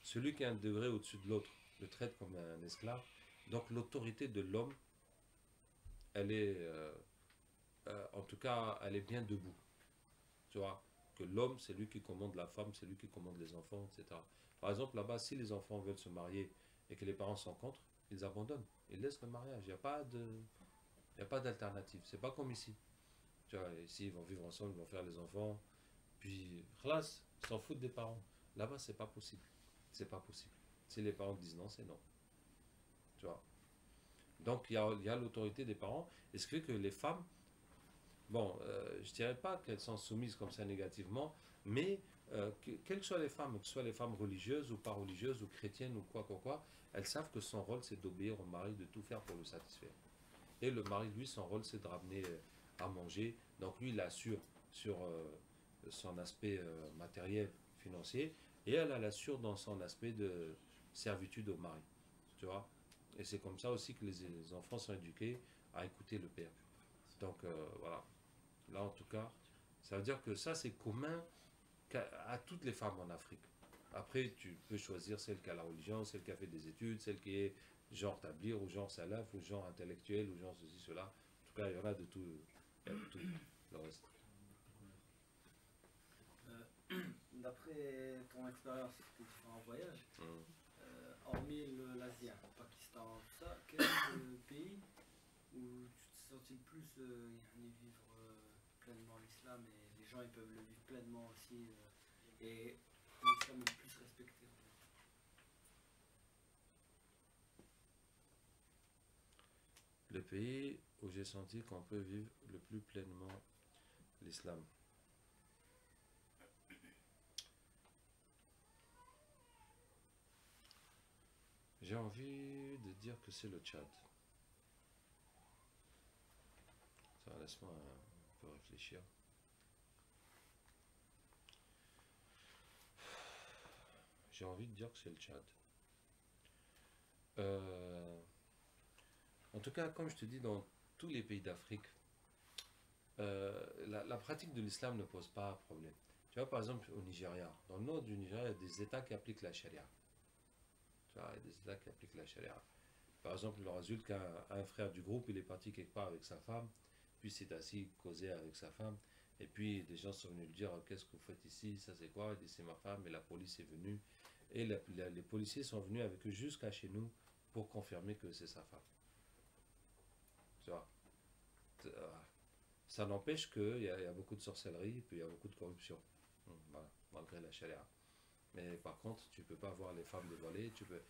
celui qui est un degré au-dessus de l'autre le traite comme un esclave. Donc l'autorité de l'homme, elle est, en tout cas, elle est bien debout. Tu vois, que l'homme, c'est lui qui commande la femme, c'est lui qui commande les enfants, etc. Par exemple, là-bas, si les enfants veulent se marier et que les parents sont contre, ils abandonnent, ils laissent le mariage. Il n'y a pas d'alternative. C'est pas comme ici. Tu vois, ici, ils vont vivre ensemble, ils vont faire les enfants, puis, khlas, ils s'en foutent des parents. Là-bas, c'est pas possible. C'est pas possible. Si les parents disent non, c'est non. Tu vois. Donc, il y a l'autorité des parents, et ce qui fait que les femmes, bon, je ne dirais pas qu'elles sont soumises comme ça négativement, mais quelles que soient les femmes, que ce soit les femmes religieuses ou pas religieuses ou chrétiennes ou quoi, elles savent que son rôle c'est d'obéir au mari, de tout faire pour le satisfaire. Et le mari, lui, son rôle c'est de ramener à manger. Donc lui, il assure sur son aspect matériel, financier, et elle assure dans son aspect de servitude au mari. Tu vois. Et c'est comme ça aussi que les enfants sont éduqués à écouter le père. Donc voilà. Là, en tout cas, ça veut dire que ça, c'est commun à toutes les femmes en Afrique. Après, tu peux choisir celle qui a la religion, celle qui a fait des études, celle qui est genre tablir, ou genre salaf, ou genre intellectuel, ou genre ceci, cela. En tout cas, il y en a de tout, il y a de tout le reste. D'après ton expérience, tes différents voyages, hormis l'Asie, le Pakistan, tout ça, quel est le pays où tu te sens le plus vivre pleinement l'islam et les gens ils peuvent le vivre pleinement aussi et l'islam est le plus respecté en fait. Le pays où j'ai senti qu'on peut vivre le plus pleinement l'islam. J'ai envie de dire que c'est le Tchad. Ça, laisse-moi un peu réfléchir. J'ai envie de dire que c'est le Tchad. En tout cas, comme je te dis, dans tous les pays d'Afrique, la pratique de l'islam ne pose pas problème. Tu vois, par exemple, au Nigeria, dans le nord du Nigeria, il y a des États qui appliquent la charia. Tu vois, il y a des États qui appliquent la charia. Par exemple, il résulte qu'un frère du groupe, il est parti quelque part avec sa femme, puis s'est assis, causé avec sa femme, et puis des gens sont venus lui dire, qu'est-ce que vous faites ici, ça c'est quoi? Il dit, c'est ma femme, et la police est venue, et les policiers sont venus avec eux jusqu'à chez nous pour confirmer que c'est sa femme. Tu vois, ça n'empêche qu'il y a beaucoup de sorcellerie, puis il y a beaucoup de corruption, voilà, malgré la charia. Mais par contre, tu ne peux pas voir les femmes dévoilées, tu peux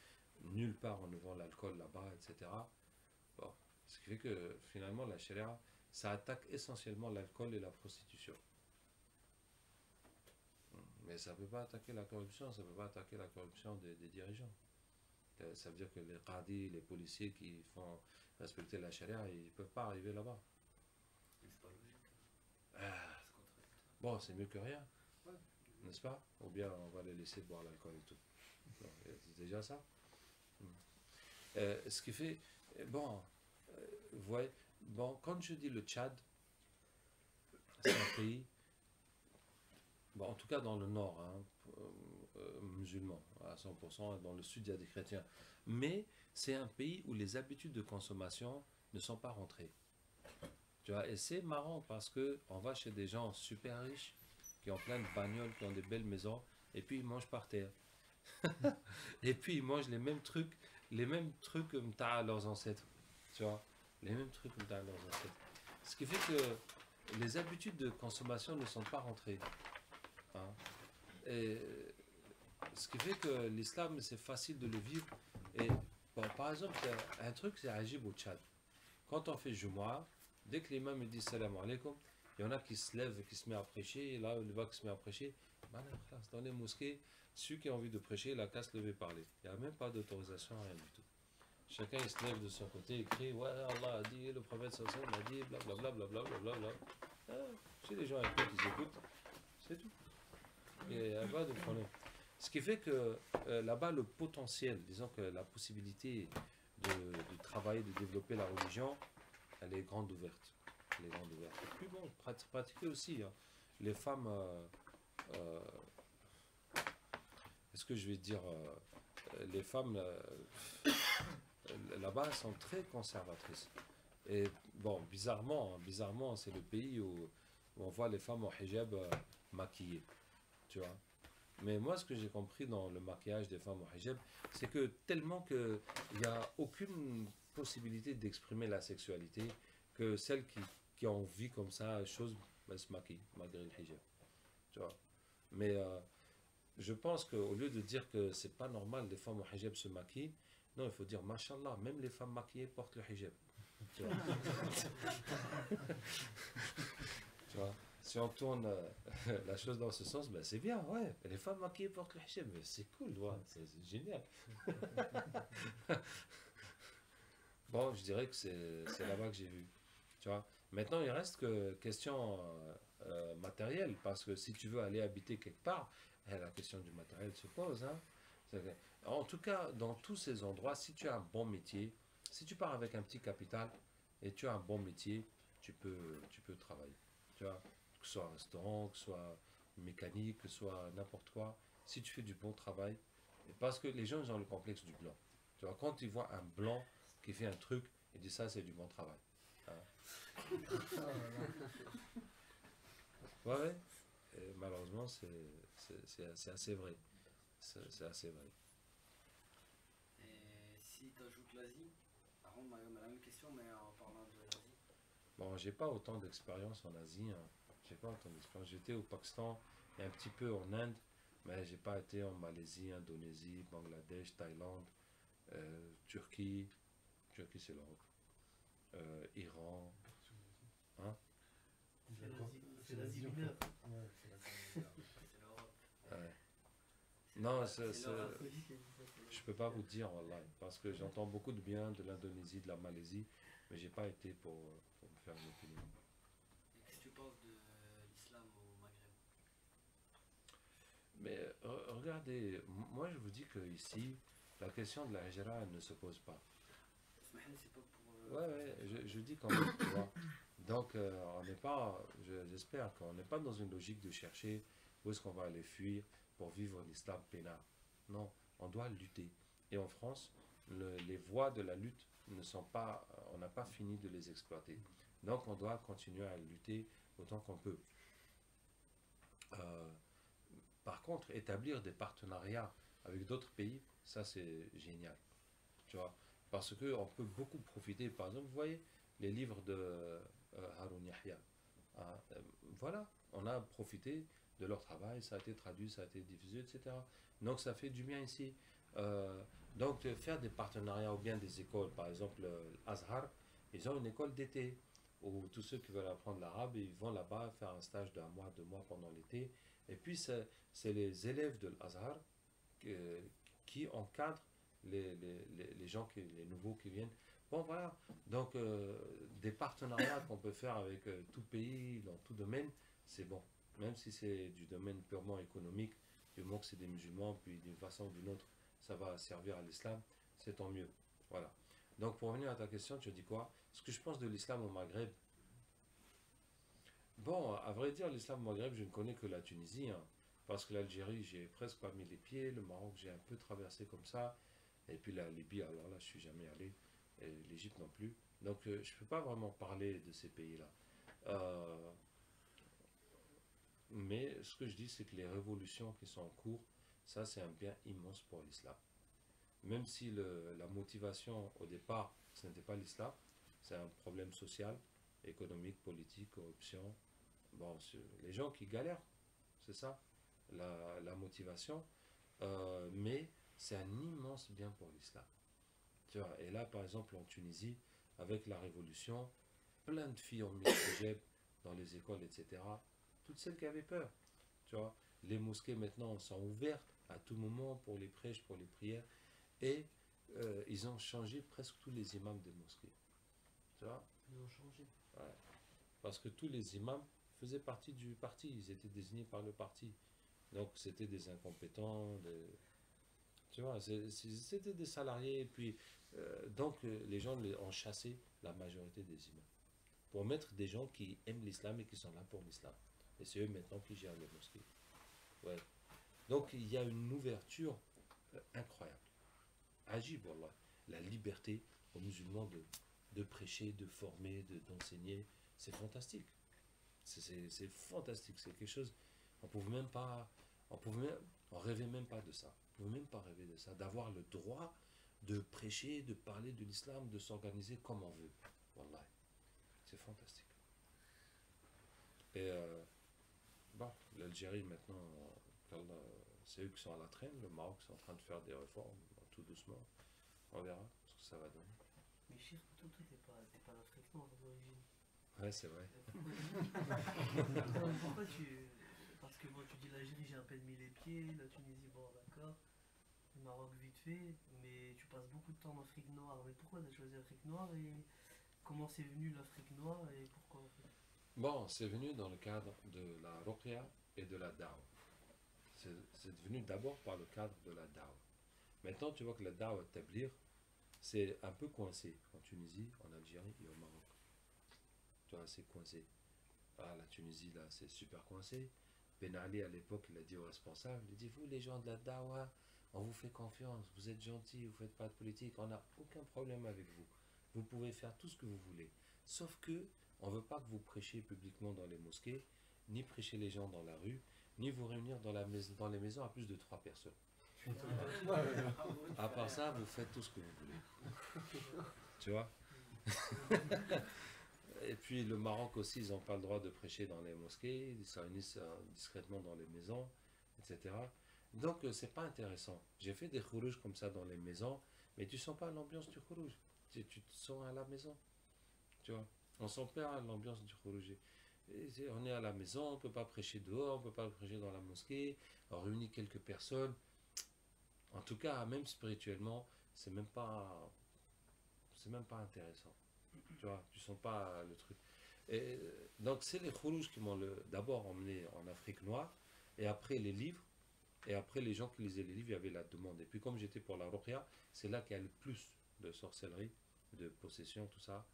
nulle part on ne vend l'alcool là-bas, etc. Bon, ce qui fait que finalement la charia, ça attaque essentiellement l'alcool et la prostitution. Mais ça ne peut pas attaquer la corruption, ça ne peut pas attaquer la corruption des dirigeants. Ça veut dire que les qadis, les policiers qui font respecter la charia, ils ne peuvent pas arriver là-bas. C'est pas logique. Bon, c'est mieux que rien, Ouais. n'est-ce pas? Ou bien on va les laisser boire l'alcool et tout. C'est déjà ça. Ce qui fait, bon, vous voyez, bon, quand je dis le Tchad, c'est un pays, bon, en tout cas dans le nord, hein, musulman, à 100%, dans le sud il y a des chrétiens, mais c'est un pays où les habitudes de consommation ne sont pas rentrées. Tu vois, et c'est marrant parce que on va chez des gens super riches, qui ont plein de bagnoles, qui ont des belles maisons, et puis ils mangent par terre. Et puis ils mangent les mêmes trucs comme t'as leurs ancêtres. Tu vois, les mêmes trucs comme t'as leurs ancêtres. Ce qui fait que les habitudes de consommation ne sont pas rentrées. Hein. Et ce qui fait que l'islam, c'est facile de le vivre. Et bon, par exemple, il y a un truc, c'est agib au Tchad. Quand on fait Jumu'ah, dès que l'imam me dit salam alaikum, il y en a qui se lèvent, qui se met à prêcher, et là, le va qui se met à prêcher. Dans les mosquées, ceux qui ont envie de prêcher, la casse lever parler. Il n'y a même pas d'autorisation, rien du tout. Chacun il se lève de son côté et crie, ouais, Allah a dit, le prophète sallallahu alayhi wa sallam a dit, blablabla, blablabla, blablabla. Si les gens écoutent, ils écoutent. C'est tout. Il n'y a pas de problème. Ce qui fait que là-bas, le potentiel, disons que la possibilité de travailler, de développer la religion, elle est grande ouverte. Elle est grande ouverte. Et puis bon, pratiquer aussi. Hein. Les femmes, est-ce que je vais dire, les femmes là-bas elles sont très conservatrices. Et bon, bizarrement, c'est le pays où on voit les femmes en hijab maquillées, tu vois. Mais moi, ce que j'ai compris dans le maquillage des femmes au hijab, c'est que tellement qu'il n'y a aucune possibilité d'exprimer la sexualité, que celles qui ont envie comme ça, choses, ben, se maquillent, malgré le hijab. Tu vois. Mais je pense qu'au lieu de dire que c'est pas normal, les femmes au hijab se maquillent, non, il faut dire, mashallah, même les femmes maquillées portent le hijab. Tu vois. Tu vois. Si on tourne la chose dans ce sens, ben c'est bien, ouais. Les femmes maquillées portent le hijab, mais c'est cool, ouais, c'est génial. Bon, je dirais que c'est là-bas que j'ai vu. Tu vois. Maintenant, il reste que question matérielle, parce que si tu veux aller habiter quelque part, la question du matériel se pose. Hein. En tout cas, dans tous ces endroits, si tu as un bon métier, si tu pars avec un petit capital et tu as un bon métier, tu peux travailler. Tu vois. Que ce soit un restaurant, que ce soit mécanique, que ce soit n'importe quoi, si tu fais du bon travail, parce que les gens ils ont le complexe du blanc. Tu vois, quand ils voient un blanc qui fait un truc, ils disent ça c'est du bon travail. Hein. Ouais. Et malheureusement c'est assez vrai. C'est assez vrai. Et si tu ajoutes l'Asie, par contre, la même question, mais en parlant de l'Asie. Bon, j'ai pas autant d'expérience en Asie. Hein. J'ai pas autant d'expérience. J'étais au Pakistan et un petit peu en Inde, mais j'ai pas été en Malaisie, Indonésie, Bangladesh, Thaïlande, Turquie. Turquie, c'est l'Europe. Iran. Hein? C'est l'Asie mineure. Ouais, c'est l'Asie. C'est l'Europe. Ouais. Non, l'Europe. je peux pas vous dire online parce que j'entends beaucoup de bien de l'Indonésie, de la Malaisie, mais j'ai pas été pour me faire une opinion. Et qu'est-ce que tu penses de l'islam au Maghreb? Mais regardez, moi je vous dis que ici, la question de la hijra elle ne se pose pas. C'est pas pour. Ouais, je dis quand même, tu vois. Donc, on n'est pas, j'espère qu'on n'est pas dans une logique de chercher où est-ce qu'on va aller fuir pour vivre l'islam peinard. Non, on doit lutter. Et en France, les voies de la lutte ne sont pas, on n'a pas fini de les exploiter. Donc, on doit continuer à lutter autant qu'on peut. Euh, Par contre, établir des partenariats avec d'autres pays, ça c'est génial. Tu vois, parce qu'on peut beaucoup profiter. Par exemple, vous voyez les livres de Haroun Yahya. Ah, voilà, on a profité de leur travail, ça a été traduit, ça a été diffusé, etc. Donc ça fait du bien ici. Donc faire des partenariats ou bien des écoles, par exemple l'Azhar, ils ont une école d'été où tous ceux qui veulent apprendre l'arabe, ils vont là-bas faire un stage d'un mois, 2 mois pendant l'été. Et puis c'est les élèves de l'Azhar qui encadrent les gens, les nouveaux qui viennent. Bon voilà, donc des partenariats qu'on peut faire avec tout pays, dans tout domaine, c'est bon. Même si c'est du domaine purement économique, du moment que c'est des musulmans, puis d'une façon ou d'une autre, ça va servir à l'islam, c'est tant mieux. Voilà. Donc pour revenir à ta question, tu dis quoi? Ce que je pense de l'islam au Maghreb, bon, à vrai dire, l'islam au Maghreb, je ne connais que la Tunisie, hein, parce que l'Algérie, j'ai presque pas mis les pieds, le Maroc, j'ai un peu traversé comme ça, et puis la Libye, alors là, je suis jamais allé, et l'Égypte non plus. Donc, je ne peux pas vraiment parler de ces pays-là. Mais ce que je dis, c'est que les révolutions qui sont en cours, ça, c'est un bien immense pour l'islam. Même si la motivation au départ, ce n'était pas l'islam, c'est un problème social, économique, politique, corruption. Bon, les gens qui galèrent, c'est ça, la motivation. Mais c'est un immense bien pour l'islam. Tu vois, et là, par exemple, en Tunisie, avec la révolution, plein de filles ont mis le hijab dans les écoles, etc. Toutes celles qui avaient peur. Tu vois, les mosquées maintenant sont ouvertes à tout moment pour les prêches, pour les prières. Et ils ont changé presque tous les imams des mosquées. Tu vois? Ils ont changé. Ouais. Parce que tous les imams faisaient partie du parti, ils étaient désignés par le parti. Donc c'était des incompétents, tu vois, c'était des salariés. Et puis, donc les gens ont chassé la majorité des imams pour mettre des gens qui aiment l'islam et qui sont là pour l'islam. Et c'est eux maintenant qui gèrent les mosquées. Ouais. Donc il y a une ouverture incroyable. Ajib, wallah. La liberté aux musulmans de prêcher, de former, d'enseigner, c'est fantastique. C'est fantastique, c'est quelque chose. On pouvait même pas, on rêvait même pas de ça. On pouvait même pas rêver de ça, d'avoir le droit de prêcher, de parler de l'islam, de s'organiser comme on veut. Wallah, c'est fantastique. Et bon, l'Algérie maintenant, c'est eux qui sont à la traîne. Le Maroc c'est en train de faire des réformes, tout doucement. On verra ce que ça va donner. Mais Chir, toi, t'es pas d'Afrique noire d'origine. Ouais, c'est vrai. Pourquoi tu. Parce que moi, tu dis l'Algérie, j'ai à peine mis les pieds, la Tunisie, bon, d'accord. Le Maroc, vite fait, mais tu passes beaucoup de temps en Afrique noire. Mais pourquoi tu as choisi l'Afrique noire et comment c'est venu l'Afrique noire et pourquoi en fait? Bon, c'est venu dans le cadre de la Ruqya et de la Da'wa. C'est venu d'abord par le cadre de la Da'wa. Maintenant, tu vois que la Da'wa Tabligh, c'est un peu coincé en Tunisie, en Algérie et au Maroc. Tu vois, c'est coincé. Ah, la Tunisie, là, c'est super coincé. Ben Ali, à l'époque, il a dit aux responsables, il dit, vous, les gens de la Da'wa, on vous fait confiance, vous êtes gentils, vous ne faites pas de politique, on n'a aucun problème avec vous. Vous pouvez faire tout ce que vous voulez. Sauf que, on ne veut pas que vous prêchiez publiquement dans les mosquées, ni prêcher les gens dans la rue, ni vous réunir dans les maisons à plus de 3 personnes. À part ça, vous faites tout ce que vous voulez. Tu vois? Et puis le Maroc aussi, ils n'ont pas le droit de prêcher dans les mosquées, ils se réunissent discrètement dans les maisons, etc. Donc c'est pas intéressant. J'ai fait des khourouj comme ça dans les maisons, mais tu sens pas l'ambiance du khourouj. Tu te sens à la maison. Tu vois? On sent pas l'ambiance du khourouj. On est à la maison, on ne peut pas prêcher dehors, on ne peut pas prêcher dans la mosquée, on réunit quelques personnes. En tout cas, même spirituellement, c'est même pas intéressant. Tu vois, tu sens pas le truc. Et donc c'est les khourouj qui m'ont d'abord emmené en Afrique noire, et après les livres, et après les gens qui lisaient les livres, il y avait la demande. Et puis comme j'étais pour la Ruqya, c'est là qu'il y a le plus de sorcellerie, de possession, tout ça.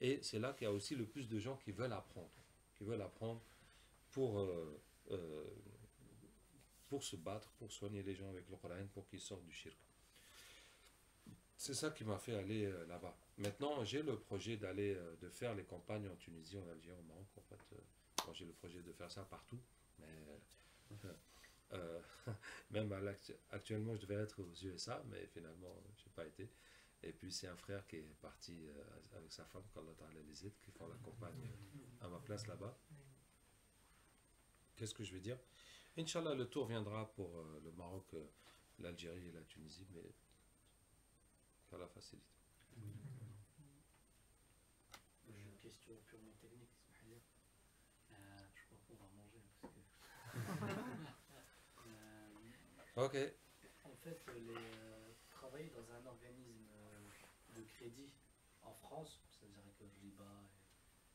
Et c'est là qu'il y a aussi le plus de gens qui veulent apprendre pour, euh, pour se battre, pour soigner les gens avec le Coran, pour qu'ils sortent du shirk. C'est ça qui m'a fait aller là-bas. Maintenant, j'ai le projet de faire les campagnes en Tunisie, en Algérie, au Maroc. En fait, j'ai le projet de faire ça partout. Mais euh, même actuellement, je devais être aux USA, mais finalement, je n'ai pas été. Et puis, c'est un frère qui est parti avec sa femme, qu'Allah Ta'ala les aide, qui font la campagne à ma place là-bas. Qu'est-ce que je vais dire? Inch'Allah, le tour viendra pour le Maroc, l'Algérie et la Tunisie, mais qu'Allah facilite. J'ai une question purement technique, Ismaïla. Je crois qu'on va manger parce que. Ok. En fait, travailler dans un organisme de crédit en France, c'est-à-dire avec le riba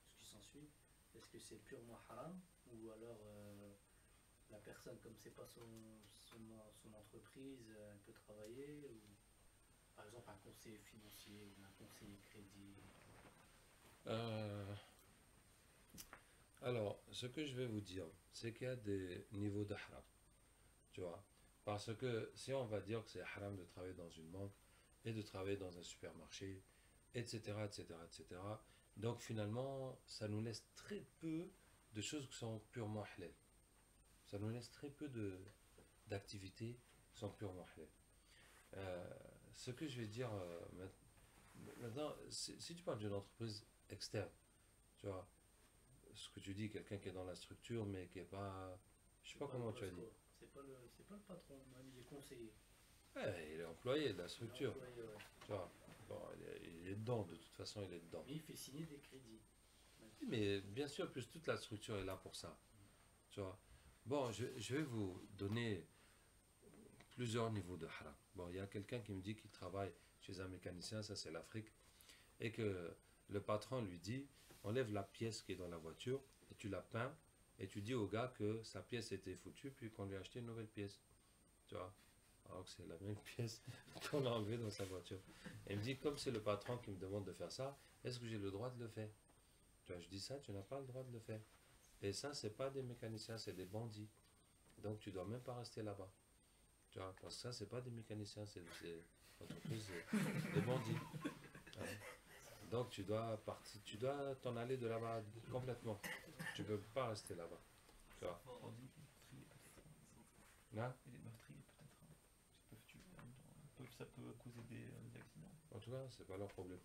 et ce qui s'ensuit, est-ce que c'est purement haram ou alors la personne, comme c'est pas son entreprise, elle peut travailler ou par exemple un conseiller financier ou un conseiller crédit? Alors, ce que je vais vous dire, c'est qu'il y a des niveaux de haram. Tu vois? Parce que si on va dire que c'est haram de travailler dans une banque et de travailler dans un supermarché, etc., etc., etc., donc finalement, ça nous laisse très peu de choses qui sont purement halal. Ça nous laisse très peu d'activités qui sont purement halal. Ce que je vais dire maintenant, si tu parles d'une entreprise externe, tu vois, ce que tu dis, quelqu'un qui est dans la structure mais qui est pas, je sais pas comment tu as dit. C'est pas le patron, il est conseiller. Ouais, il est employé de la structure. Employé, ouais. Tu vois, bon, il est dedans, de toute façon, il est dedans. Mais il fait signer des crédits. Mais bien sûr, plus toute la structure est là pour ça. Tu vois. Bon, je vais vous donner plusieurs niveaux de haram. Bon, il y a quelqu'un qui me dit qu'il travaille chez un mécanicien, ça c'est l'Afrique, et que le patron lui dit, enlève la pièce qui est dans la voiture, et tu la peins, et tu dis au gars que sa pièce était foutue, puis qu'on lui a acheté une nouvelle pièce. Tu vois. Alors que c'est la même pièce qu'on a enlevée dans sa voiture. Et il me dit, comme c'est le patron qui me demande de faire ça, est-ce que j'ai le droit de le faire? Tu vois, je dis ça, tu n'as pas le droit de le faire. Et ça, c'est pas des mécaniciens, c'est des bandits. Donc tu dois même pas rester là-bas. Tu vois, parce que ça, c'est pas des mécaniciens, c'est des entreprises, des bandits. Hein. Donc tu dois partir, tu dois t'en aller de là-bas complètement. Tu peux pas rester là-bas. Tu vois. On dit que les meurtriers, peut-être. Hein? Et les meurtriers, peut-être. Ils peuvent tuer en même temps. Ça peut causer des accidents. En tout cas, c'est pas leur problème.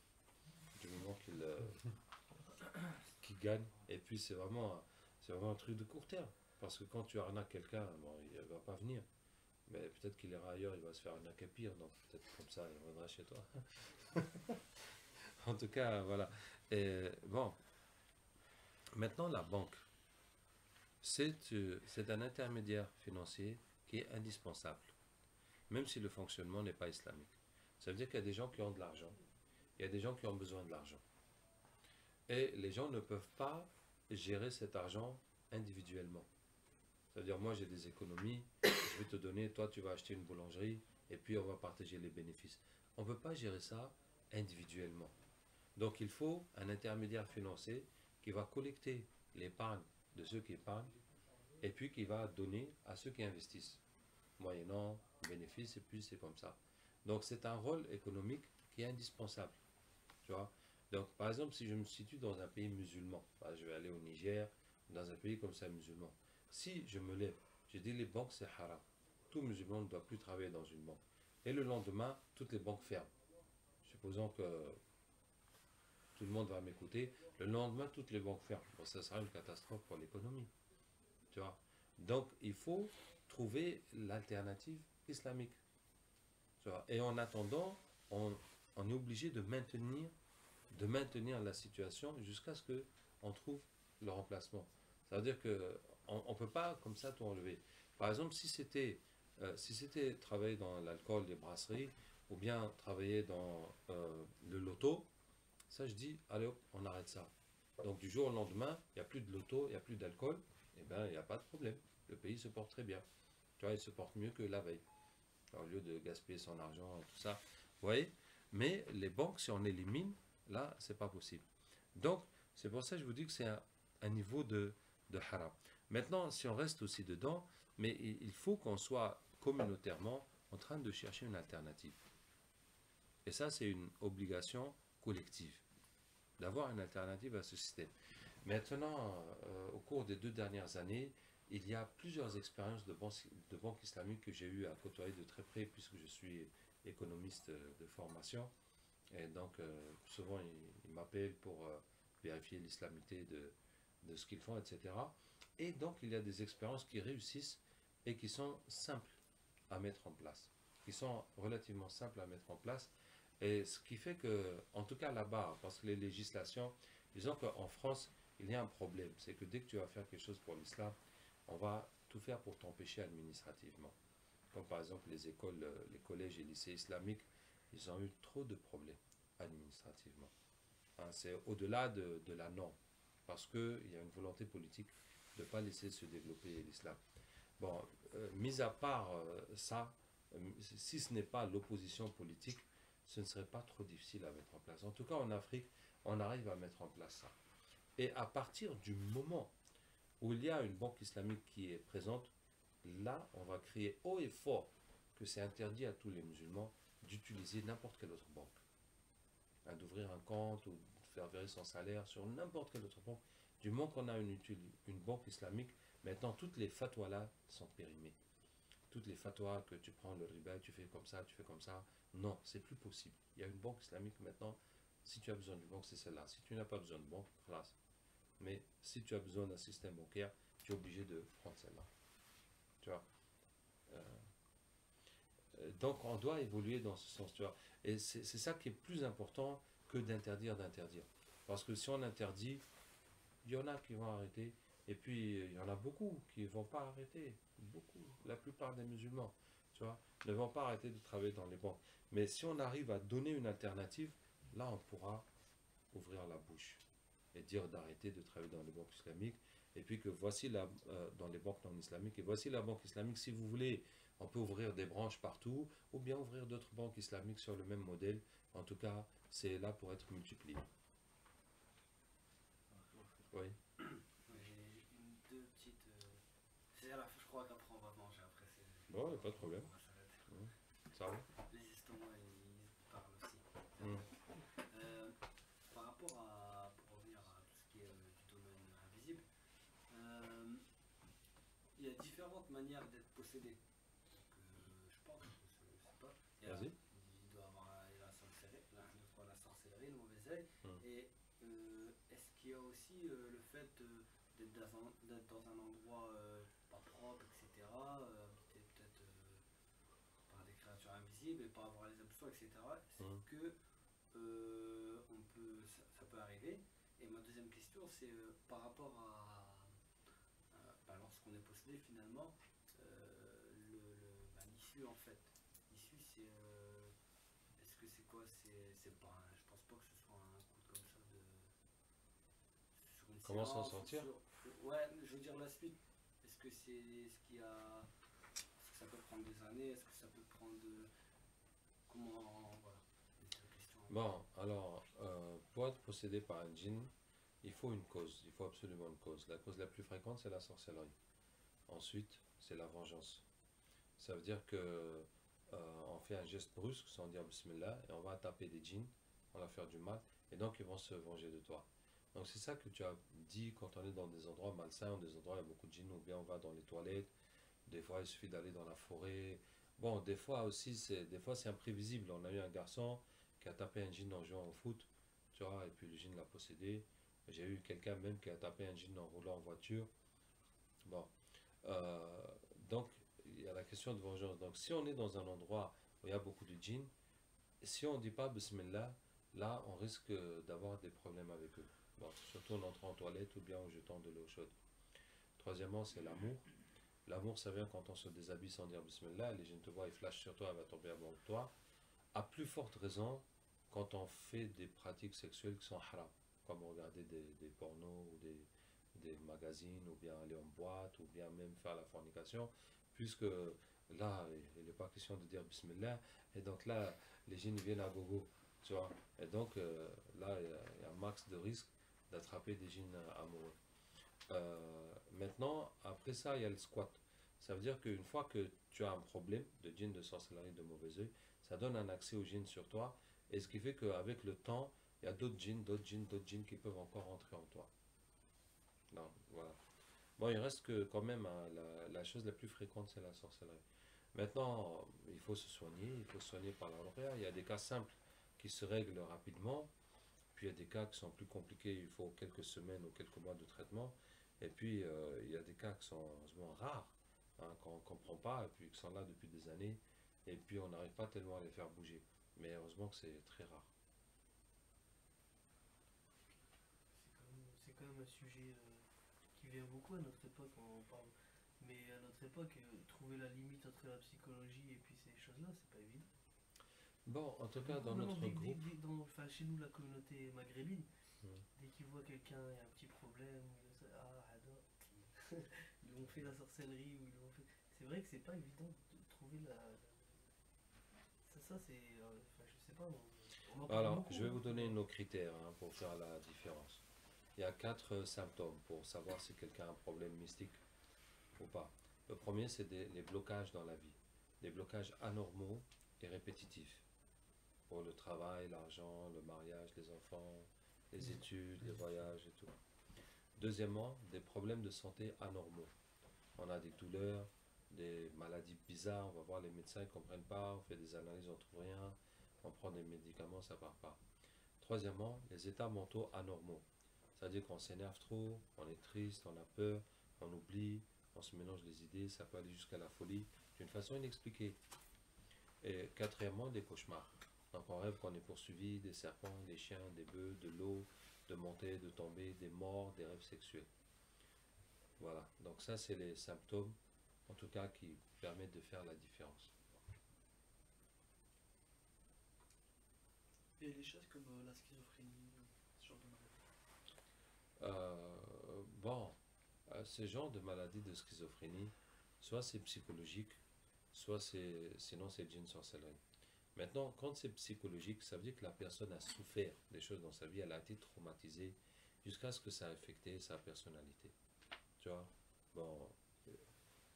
Du moment qu'ils gagnent. Et puis c'est vraiment un truc de court terme. Parce que quand tu arnaques quelqu'un, bon, il va pas venir. Mais peut-être qu'il ira ailleurs, il va se faire arnaquer pire. Donc peut-être comme ça, il reviendra chez toi. En tout cas, voilà. Et bon, maintenant la banque, c'est un intermédiaire financier qui est indispensable, même si le fonctionnement n'est pas islamique. Ça veut dire qu'il y a des gens qui ont de l'argent, il y a des gens qui ont besoin de l'argent. Et les gens ne peuvent pas gérer cet argent individuellement. C'est-à-dire, moi j'ai des économies, je vais te donner, toi tu vas acheter une boulangerie, et puis on va partager les bénéfices. On ne peut pas gérer ça individuellement. Donc il faut un intermédiaire financier qui va collecter l'épargne de ceux qui épargnent, et puis qui va donner à ceux qui investissent, moyennant bénéfice, et puis c'est comme ça. Donc c'est un rôle économique qui est indispensable. Tu vois? Donc par exemple, si je me situe dans un pays musulman, je vais aller au Niger, dans un pays comme ça musulman, si je me lève, je dis les banques c'est haram, tout musulman ne doit plus travailler dans une banque, et le lendemain, toutes les banques ferment. Supposons que tout le monde va m'écouter, le lendemain, toutes les banques ferment. Bon, ça sera une catastrophe pour l'économie. Tu vois? Donc, il faut trouver l'alternative islamique. Tu vois? Et en attendant, on est obligé de maintenir la situation jusqu'à ce qu'on trouve le remplacement. Ça veut dire qu'on ne peut pas comme ça tout enlever. Par exemple, si c'était travailler dans l'alcool, les brasseries, ou bien travailler dans le loto, ça je dis, allez hop, on arrête ça. Donc du jour au lendemain, il n'y a plus de loto, il n'y a plus d'alcool, et bien il n'y a pas de problème. Le pays se porte très bien. Tu vois, il se porte mieux que la veille. Alors, au lieu de gaspiller son argent et tout ça. Vous voyez? Mais les banques, si on élimine, là, c'est pas possible. Donc, c'est pour ça que je vous dis que c'est un niveau de haram. Maintenant, si on reste aussi dedans, mais il faut qu'on soit communautairement en train de chercher une alternative. Et ça, c'est une obligation collective, d'avoir une alternative à ce système. Maintenant, au cours des 2 dernières années, il y a plusieurs expériences de banques islamiques que j'ai eu à côtoyer de très près, puisque je suis économiste de formation. Et donc, souvent, ils m'appellent pour vérifier l'islamité de ce qu'ils font, etc. Et donc, il y a des expériences qui réussissent et qui sont simples à mettre en place, qui sont relativement simples à mettre en place. Et ce qui fait que, en tout cas là-bas, parce que les législations, disons qu'en France, il y a un problème, c'est que dès que tu vas faire quelque chose pour l'islam, on va tout faire pour t'empêcher administrativement. Comme par exemple les écoles, les collèges et lycées islamiques, ils ont eu trop de problèmes administrativement. Hein, c'est au-delà de la norme, parce qu'il y a une volonté politique de ne pas laisser se développer l'islam. Bon, mis à part ça, si ce n'est pas l'opposition politique, ce ne serait pas trop difficile à mettre en place. En tout cas, en Afrique, on arrive à mettre en place ça. Et à partir du moment où il y a une banque islamique qui est présente, là, on va crier haut et fort que c'est interdit à tous les musulmans d'utiliser n'importe quelle autre banque. Hein, d'ouvrir un compte ou de faire verser son salaire sur n'importe quelle autre banque. Du moment qu'on a une banque islamique, maintenant toutes les fatwas là sont périmées. Toutes les fatwas que tu prends le riba, tu fais comme ça, non, c'est plus possible. Il y a une banque islamique maintenant. Si tu as besoin d'une banque, c'est celle-là. Si tu n'as pas besoin de banque, classe. Mais si tu as besoin d'un système bancaire, tu es obligé de prendre celle-là. Tu vois. Donc on doit évoluer dans ce sens. Tu vois. Et c'est ça qui est plus important que d'interdire. Parce que si on interdit, il y en a qui vont arrêter. Et puis il y en a beaucoup qui ne vont pas arrêter. Beaucoup. La plupart des musulmans, tu vois, ne vont pas arrêter de travailler dans les banques. Mais si on arrive à donner une alternative, là on pourra ouvrir la bouche et dire d'arrêter de travailler dans les banques islamiques, et puis que voici dans les banques non islamiques, et voici la banque islamique. Si vous voulez, on peut ouvrir des branches partout, ou bien ouvrir d'autres banques islamiques sur le même modèle. En tout cas, c'est là pour être multiplié. Oui. J'ai deux petites. C'est à la fin, je crois, crois qu'après on va manger, après c'est... Bon, y a pas de problème. On va s'arrêter. Ça va. Les estomacs, ils parlent aussi. Mm. Par rapport à, pour revenir à tout ce qui est du domaine invisible, il y a différentes manières d'être possédé. Donc, je pense, je sais pas. Vas-y. Il doit avoir la sorcellerie, la sorcellerie, le mauvais œil. Et est-ce qu'il y a aussi le fait d'être dans un endroit pas propre, etc., habité peut-être par des créatures invisibles et pas avoir les absorts, etc. Est-ce que ça peut arriver? Et ma deuxième question, c'est par rapport à lorsqu'on est possédé finalement, l'issue en fait. L'issue c'est est-ce que c'est quoi? C'est pas je pense pas que ce soit un coup comme ça de sur une Comment s'en séance, sortir? Ouais, je veux dire la suite. Est-ce que c'est ce qu'il y a? Est-ce que ça peut prendre des années? Est-ce que ça peut prendre comment voilà. Bon, alors, pour être possédé par un djinn, il faut une cause, il faut absolument une cause. La cause la plus fréquente, c'est la sorcellerie. Ensuite, c'est la vengeance. Ça veut dire que on fait un geste brusque sans dire bismillah et on va taper des djinns, on va faire du mal et donc ils vont se venger de toi. Donc c'est ça que tu as dit quand on est dans des endroits malsains, des endroits où il y a beaucoup de djinns, ou bien on va dans les toilettes. Des fois, il suffit d'aller dans la forêt. Bon, des fois aussi, c'est imprévisible. On a eu un garçon qui a tapé un djinn en jouant au foot, tu vois, et puis le djinn l'a possédé. J'ai eu quelqu'un même qui a tapé un djinn en roulant en voiture. Bon, donc il y a la question de vengeance. Donc si on est dans un endroit où il y a beaucoup de djinns, si on ne dit pas bismillah, là on risque d'avoir des problèmes avec eux. Bon, surtout en entrant en toilette ou bien en jetant de l'eau chaude. Troisièmement, c'est l'amour. L'amour, ça vient quand on se déshabille sans dire bismillah, les djinns te voient, ils flashent sur toi, elle va tomber amoureux de toi. À plus forte raison, quand on fait des pratiques sexuelles qui sont haram, comme regarder des pornos ou des magazines, ou bien aller en boîte, ou bien même faire la fornication, puisque là, il n'est pas question de dire bismillah, et donc là, les djinns viennent à gogo, tu vois. Et donc là, il y a un max de risque d'attraper des djinns amoureux. Maintenant, après ça, il y a le squat. Ça veut dire qu'une fois que tu as un problème de djinn, de sorcellerie, de mauvais œil, ça donne un accès au djinn sur toi, et ce qui fait qu'avec le temps, il y a d'autres djinns, d'autres djinns, d'autres djinns qui peuvent encore entrer en toi. Non, voilà. Bon, il reste que quand même, hein, la chose la plus fréquente, c'est la sorcellerie. Maintenant, il faut se soigner par la ruqya. Il y a des cas simples qui se règlent rapidement, puis il y a des cas qui sont plus compliqués, il faut quelques semaines ou quelques mois de traitement, et puis il y a des cas qui sont heureusement rares, hein, qu'on ne comprend pas, et puis qui sont là depuis des années, et puis on n'arrive pas tellement à les faire bouger. Mais heureusement que c'est très rare. C'est quand même un sujet qui vient beaucoup à notre époque, on en parle. Mais à notre époque, trouver la limite entre la psychologie et puis ces choses-là, c'est pas évident. Bon, en tout cas, dans Non, notre groupe... enfin, chez nous, la communauté maghrébine, dès qu'ils voient quelqu'un, il y a un petit problème, ils lui ont fait la sorcellerie, ou ils lui ont fait... C'est vrai que c'est pas évident de trouver la... Ça c'est... Enfin, je sais pas... on en parle Alors, beaucoup, je vais hein. vous donner nos critères, hein, pour faire la différence. Il y a 4 symptômes pour savoir si quelqu'un a un problème mystique ou pas. Le premier, c'est les blocages dans la vie. Des blocages anormaux et répétitifs. Pour le travail, l'argent, le mariage, les enfants, les études, les voyages et tout. Deuxièmement, des problèmes de santé anormaux. On a des douleurs, des maladies bizarres, on va voir les médecins, ils ne comprennent pas, on fait des analyses, on ne trouve rien, on prend des médicaments, ça ne part pas. Troisièmement, les états mentaux anormaux. C'est-à-dire qu'on s'énerve trop, on est triste, on a peur, on oublie, on se mélange les idées, ça peut aller jusqu'à la folie, d'une façon inexpliquée. Et quatrièmement, des cauchemars. Donc on rêve qu'on est poursuivi, des serpents, des chiens, des bœufs, de l'eau, de monter, de tomber, des morts, des rêves sexuels. Voilà, donc ça c'est les symptômes, en tout cas qui permettent de faire la différence. Et les choses comme la schizophrénie, ce genre de maladie. Bon, ce genre de maladie de schizophrénie, soit c'est psychologique, soit sinon c'est djinn sorcellerie. Maintenant, quand c'est psychologique, ça veut dire que la personne a souffert des choses dans sa vie, elle a été traumatisée jusqu'à ce que ça a affecté sa personnalité. Tu vois? Bon,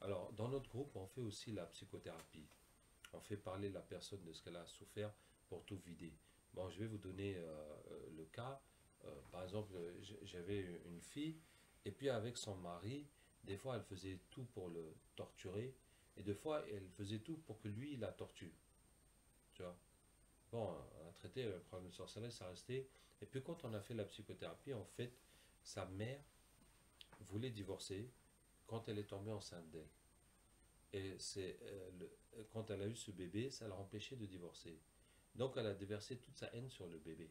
Alors, dans notre groupe, on fait aussi la psychothérapie. On fait parler la personne de ce qu'elle a souffert pour tout vider. Bon, je vais vous donner le cas. Par exemple, j'avais une fille, et puis avec son mari, des fois elle faisait tout pour le torturer, et des fois elle faisait tout pour que lui il la torture. Tu vois? Bon, on a traité le problème de sorcellerie, ça restait. Et puis quand on a fait la psychothérapie, en fait, sa mère voulait divorcer quand elle est tombée enceinte d'elle. Et quand elle a eu ce bébé, ça l'a empêché de divorcer. Donc elle a déversé toute sa haine sur le bébé.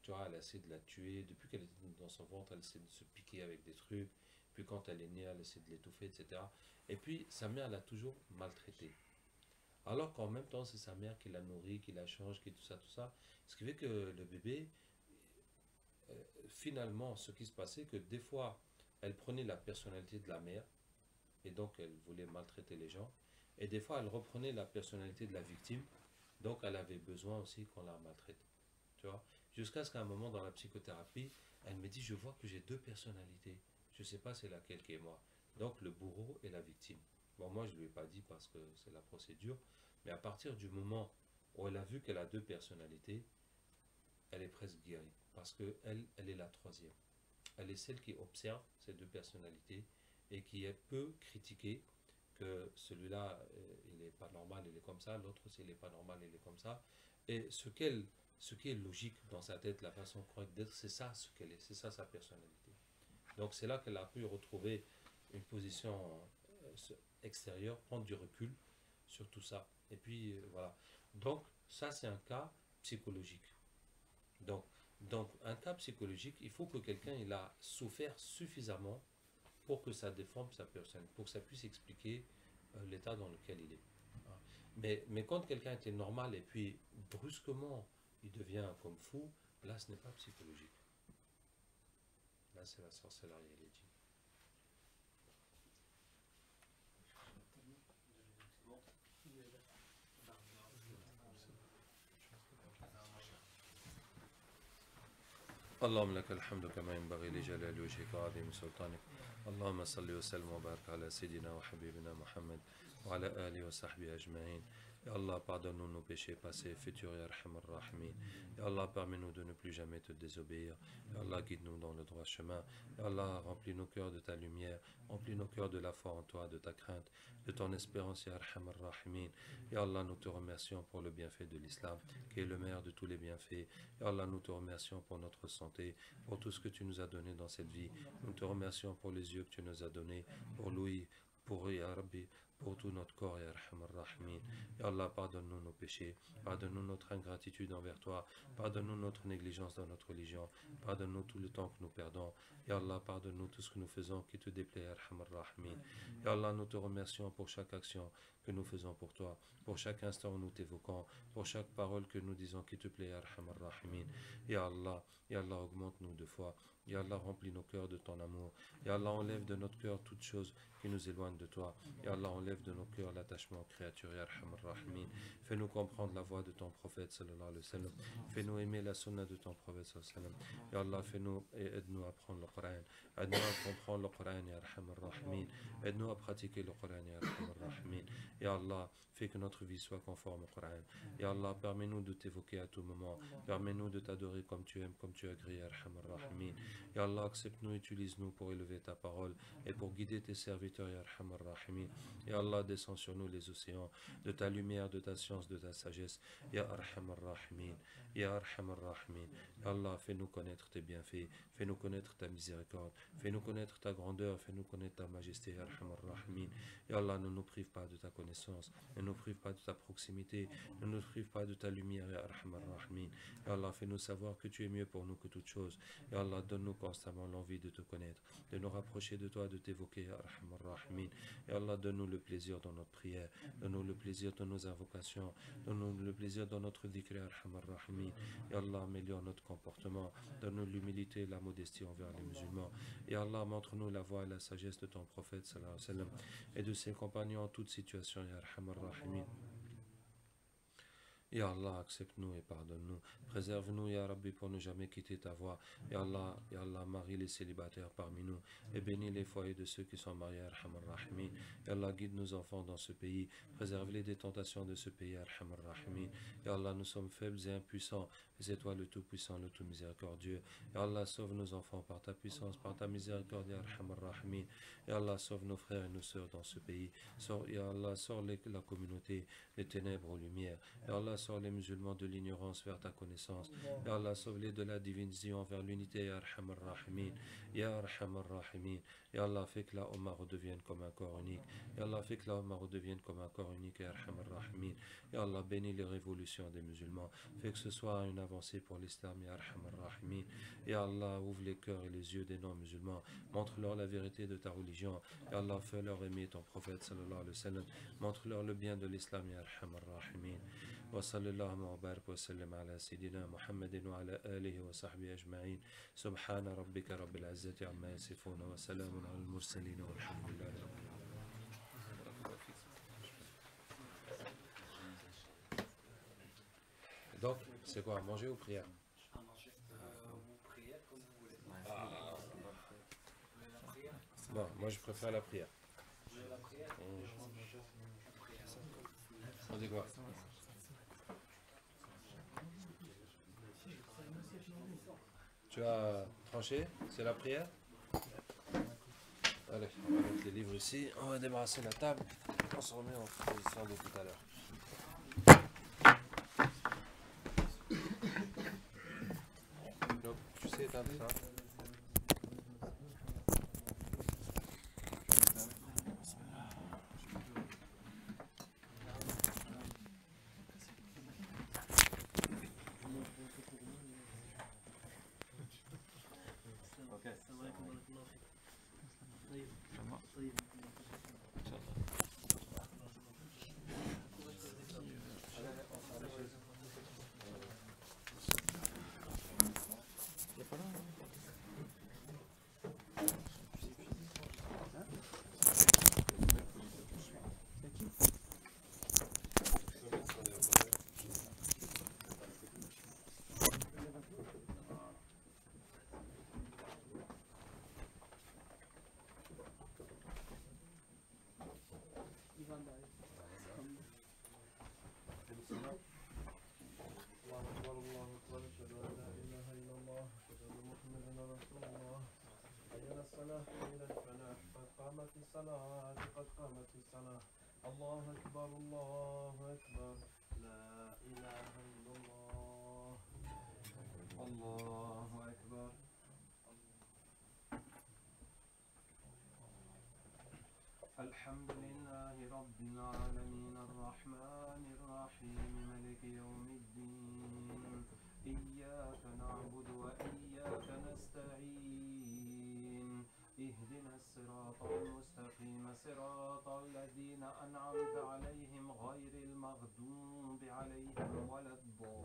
Tu vois, elle a essayé de la tuer. Depuis qu'elle était dans son ventre, elle essaie de se piquer avec des trucs. Puis quand elle est née, elle essaie de l'étouffer, etc. Et puis sa mère l'a toujours maltraitée. Alors qu'en même temps, c'est sa mère qui l'a nourri, qui la change, qui tout ça, tout ça. Ce qui fait que le bébé, finalement, ce qui se passait, que des fois, elle prenait la personnalité de la mère, et donc elle voulait maltraiter les gens. Et des fois, elle reprenait la personnalité de la victime, donc elle avait besoin aussi qu'on la maltraite. Tu vois? Jusqu'à ce qu'à un moment dans la psychothérapie, elle me dit, je vois que j'ai deux personnalités. Je ne sais pas c'est laquelle qui est moi. Donc le bourreau et la victime. Bon, moi je ne lui ai pas dit parce que c'est la procédure, mais à partir du moment où elle a vu qu'elle a deux personnalités, elle est presque guérie. Parce qu'elle, elle est la troisième. Elle est celle qui observe ces deux personnalités et qui peut critiquer que celui-là, il n'est pas normal, il est comme ça, l'autre, s'il n'est pas normal, il est comme ça. Et ce qui est logique dans sa tête, la façon correcte d'être, c'est ça ce qu'elle est, c'est ça sa personnalité. Donc c'est là qu'elle a pu retrouver une position extérieure, prendre du recul sur tout ça. Et puis voilà. Donc ça c'est un cas psychologique. Donc un cas psychologique, il faut que quelqu'un il a souffert suffisamment pour que ça déforme sa personne, pour que ça puisse expliquer l'état dans lequel il est. Mais quand quelqu'un était normal et puis brusquement il devient comme fou, là ce n'est pas psychologique. Là c'est la sorcellerie, elle est dit. اللهم لك الحمد كما ينبغي لجلال وجهك وعظيم سلطانك اللهم صل وسلم وبارك على سيدنا وحبيبنا محمد وعلى آله وصحبه أجمعين. Ya Allah, pardonne-nous nos péchés passés et futurs, Ya Arhamar Rahimin. Ya Allah, permets-nous de ne plus jamais te désobéir. Ya Allah, guide-nous dans le droit chemin. Ya Allah, remplis nos cœurs de ta lumière, remplis nos cœurs de la foi en toi, de ta crainte, de ton espérance, Ya Arhamar Rahimin. Ya Allah, nous te remercions pour le bienfait de l'islam, qui est le meilleur de tous les bienfaits. Ya Allah, nous te remercions pour notre santé, pour tout ce que tu nous as donné dans cette vie. Nous te remercions pour les yeux que tu nous as donnés, pour l'ouïe, pour Ya Rabbi, pour tout notre corps, Ya Arhamar Rahimin. Ya Allah, pardonne-nous nos péchés, pardonne-nous notre ingratitude envers toi, pardonne-nous notre négligence dans notre religion, pardonne-nous tout le temps que nous perdons. Ya Allah, pardonne-nous tout ce que nous faisons qui te déplaît, Ya Arhamar Rahimin. Ya Allah, nous te remercions pour chaque action que nous faisons pour toi, pour chaque instant où nous t'évoquons, pour chaque parole que nous disons qui te plaît, Ya Arhamar Rahimin. Ya Allah, augmente-nous de foi. Ya Allah, remplis nos cœurs de ton amour. Ya Allah, enlève de notre cœur toutes choses qui nous éloignent de toi. Ya Allah, enlève de nos cœurs l'attachement aux créatures. Ya Arhamar Rahimin. Fais-nous comprendre la voix de ton prophète sallallahu alayhi wa sallam. Fais-nous aimer la sunna de ton prophète sallallahu alayhi wa sallam. Ya Allah, fais-nous et aide-nous à apprendre le Coran. Aide-nous à comprendre le Coran, Ya Arhamar Rahimin. Aide-nous à pratiquer le Coran, Ya Arhamar Rahimin. Ya Allah, fais que notre vie soit conforme au Coran. Ya Allah, permets-nous de t'évoquer à tout moment. Permets-nous de t'adorer comme tu aimes, comme tu agrées, Ya Arhamar Rahimin. Ya Allah, accepte-nous, utilise-nous pour élever ta parole et pour guider tes serviteurs, Ya Arhamar Rahimin. Ya Allah, descends sur nous les océans de ta lumière, de ta science, de ta sagesse. Ya Arhamar Rahimin. Ya Arhamar Rahimin. Ya Allah, fais-nous connaître tes bienfaits, fais-nous connaître ta miséricorde, fais-nous connaître ta grandeur, fais-nous connaître ta majesté, Ya Arhamar Rahimin. Ya Allah, ne nous prive pas de ta connaissance, ne nous prive pas de ta proximité, ne nous prive pas de ta lumière, Ya Arhamar Rahimin. Ya Allah, fais-nous savoir que tu es mieux pour nous que toute chose. Ya Allah, donne-nous constamment l'envie de te connaître, de nous rapprocher de toi, de t'évoquer, Ya Arhamar Rahimin. Ya Allah, donne-nous le plaisir dans notre prière, donne-nous le plaisir dans nos invocations, donne-nous le plaisir dans notre dhikr, Ya Arhamar Rahimin. Ya Allah, améliore notre comportement, donne-nous l'humilité et la modestie envers les musulmans. Ya Allah, montre-nous la voie et la sagesse de ton prophète sallallahu alayhi wa sallam et de ses compagnons en toute situation, Ya Arhamar Rahimin. Ya Allah, accepte-nous et pardonne-nous. Préserve-nous, Ya Rabbi, pour ne jamais quitter ta voie. Ya Allah, marie les célibataires parmi nous et bénis les foyers de ceux qui sont mariés, Arhamar Rahimin. Ya Allah, guide nos enfants dans ce pays. Préserve-les des tentations de ce pays, Arhamar Rahimin. Ya Allah, nous sommes faibles et impuissants, mais c'est toi le Tout-Puissant, le Tout-Miséricordieux. Ya Allah, sauve nos enfants par ta puissance, par ta miséricorde, Ya Arhamar Rahimin. Ya Allah, sauve nos frères et nos sœurs dans ce pays. Ya Allah, sors la communauté des ténèbres aux lumières. Ya Allah, sors les musulmans de l'ignorance vers ta connaissance. Ya Allah, sauve-les de la division vers l'unité, Ya Arhamar Rahimin. Ya Arhamar Rahimin. Ya Allah, fais que la Ummah redevienne comme un corps unique. Ya Allah, fais que la Ummah redevienne comme un corps unique, Ya Arhamar Rahimin. Ya Allah, bénis les révolutions des musulmans. Fais que ce soit une avancée pour l'islam, Ya Arhamar Rahimin. Ya Allah, ouvre les cœurs et les yeux des non-musulmans. Montre-leur la vérité de ta religion. Ya Allah, fais-leur aimer ton prophète, sallallahu alayhi wa sallam. Montre-leur le bien de l'islam, Ya Arhamar Rahimin. وصلى الله وبارك وسلم على سيدنا محمد وعلى آله وصحبه أجمعين سبحان ربك رب العزة عما يصفون وسلام على المرسلين والحمد لله رب العالمين. Donc, c'est quoi, manger ou prière? Prière comme vous voulez. La prière. Bon, moi je préfère la prière. La prière. On dit quoi? Tu as tranché? C'est la prière? Allez, on va mettre les livres ici. On va débarrasser la table. On se remet en position de tout à l'heure. Donc, tu sais éteindre ça? الصلاة قد قامت الصلاة الله أكبر الله أكبر لا إله إلا الله الله أكبر الحمد لله رب العالمين الرحمن الرحيم ملك يوم الدين إياك نعبد وإياك نستعين اهدنا الصراط المستقيم صراط الذين أنعمت عليهم غير المغضوب عليهم ولا الضالين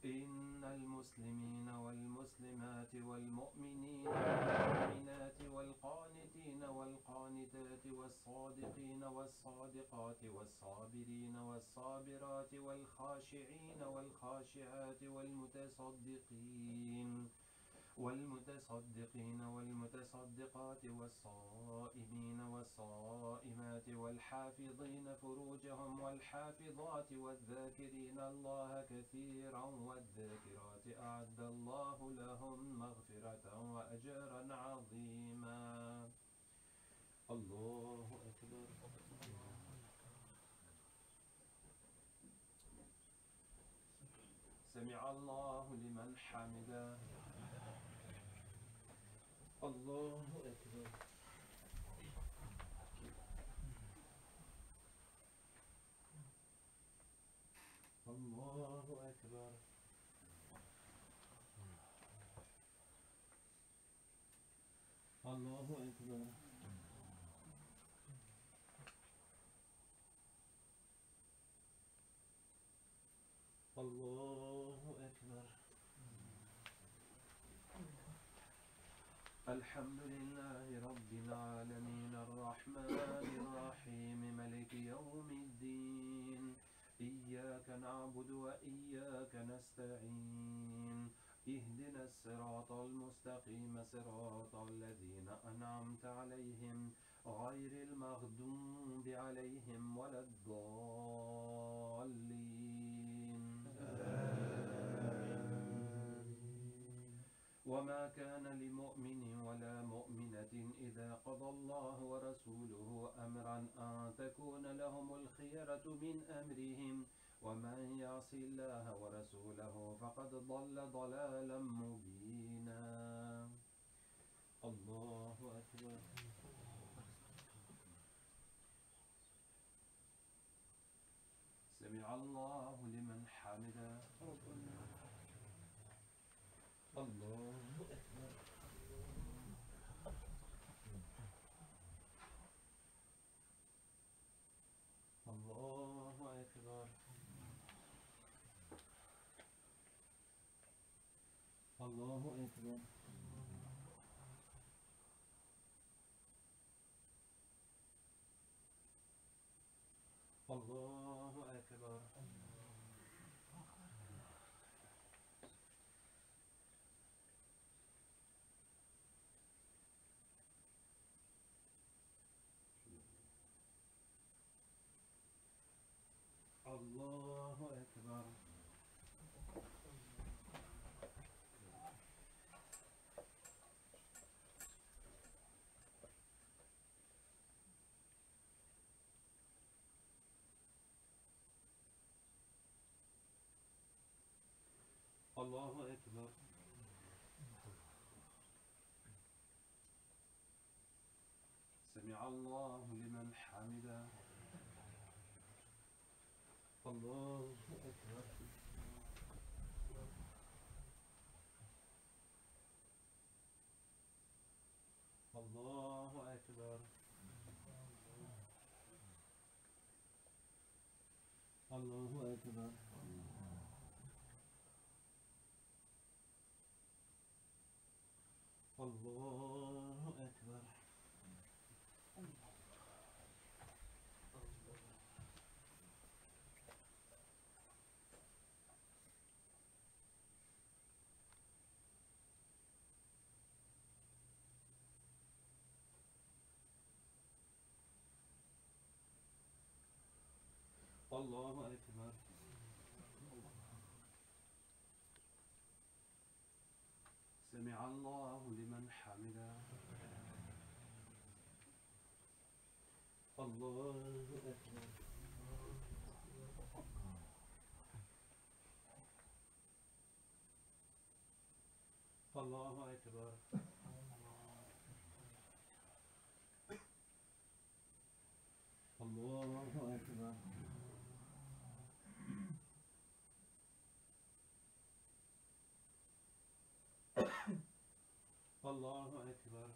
إن المسلمين والمسلمات والمؤمنين والمؤمنات والقانتين والقانتات والصادقين والصادقات والصابرين والصابرات والخاشعين والخاشعات والمتصدقين والمتصدقات والصائمين والصائمات والحافظين فروجهم والحافظات والذاكرين الله كثيرا والذاكرات أعد الله لهم مغفرة وأجرا عظيما الله أكبر سمع الله لمن حمده الله أكبر الله أكبر الله أكبر الله أكبر الحمد لله رب العالمين الرحمن الرحيم ملك يوم الدين إياك نعبد وإياك نستعين اهدنا الصراط المستقيم صراط الذين أنعمت عليهم غير المغضوب عليهم ولا الضالين وما كان لمؤمن ولا مؤمنة إذا قضى الله ورسوله أمرا أن تكون لهم الخيرة من أمرهم ومن يعص الله ورسوله فقد ضل ضلالا مبينا. الله أكبر. سمع الله لمن حمده. الله أكبر. الله أكبر. الله أكبر. الله أكبر. الله أكبر. الله أكبر. سمع الله لمن حمده. الله أكبر. الله أكبر. الله أكبر. الله أكبر. الله أكبر. سمع الله لمن حمده. الله أكبر. الله أكبر. الله أكبر. الله أكبر.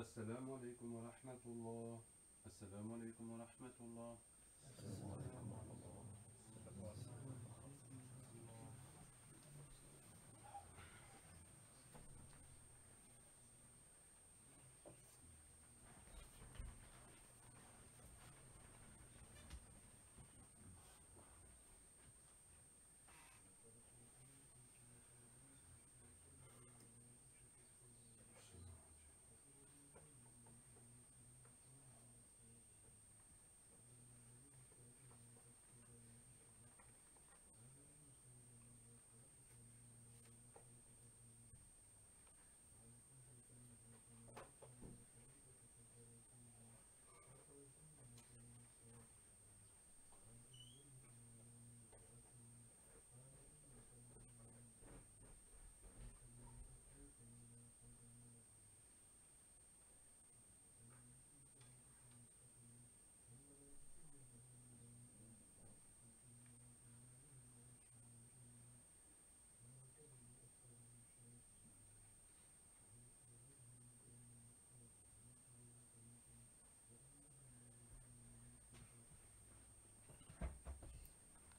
السلام عليكم ورحمة الله. السلام عليكم ورحمة الله. السلام عليكم ورحمة الله.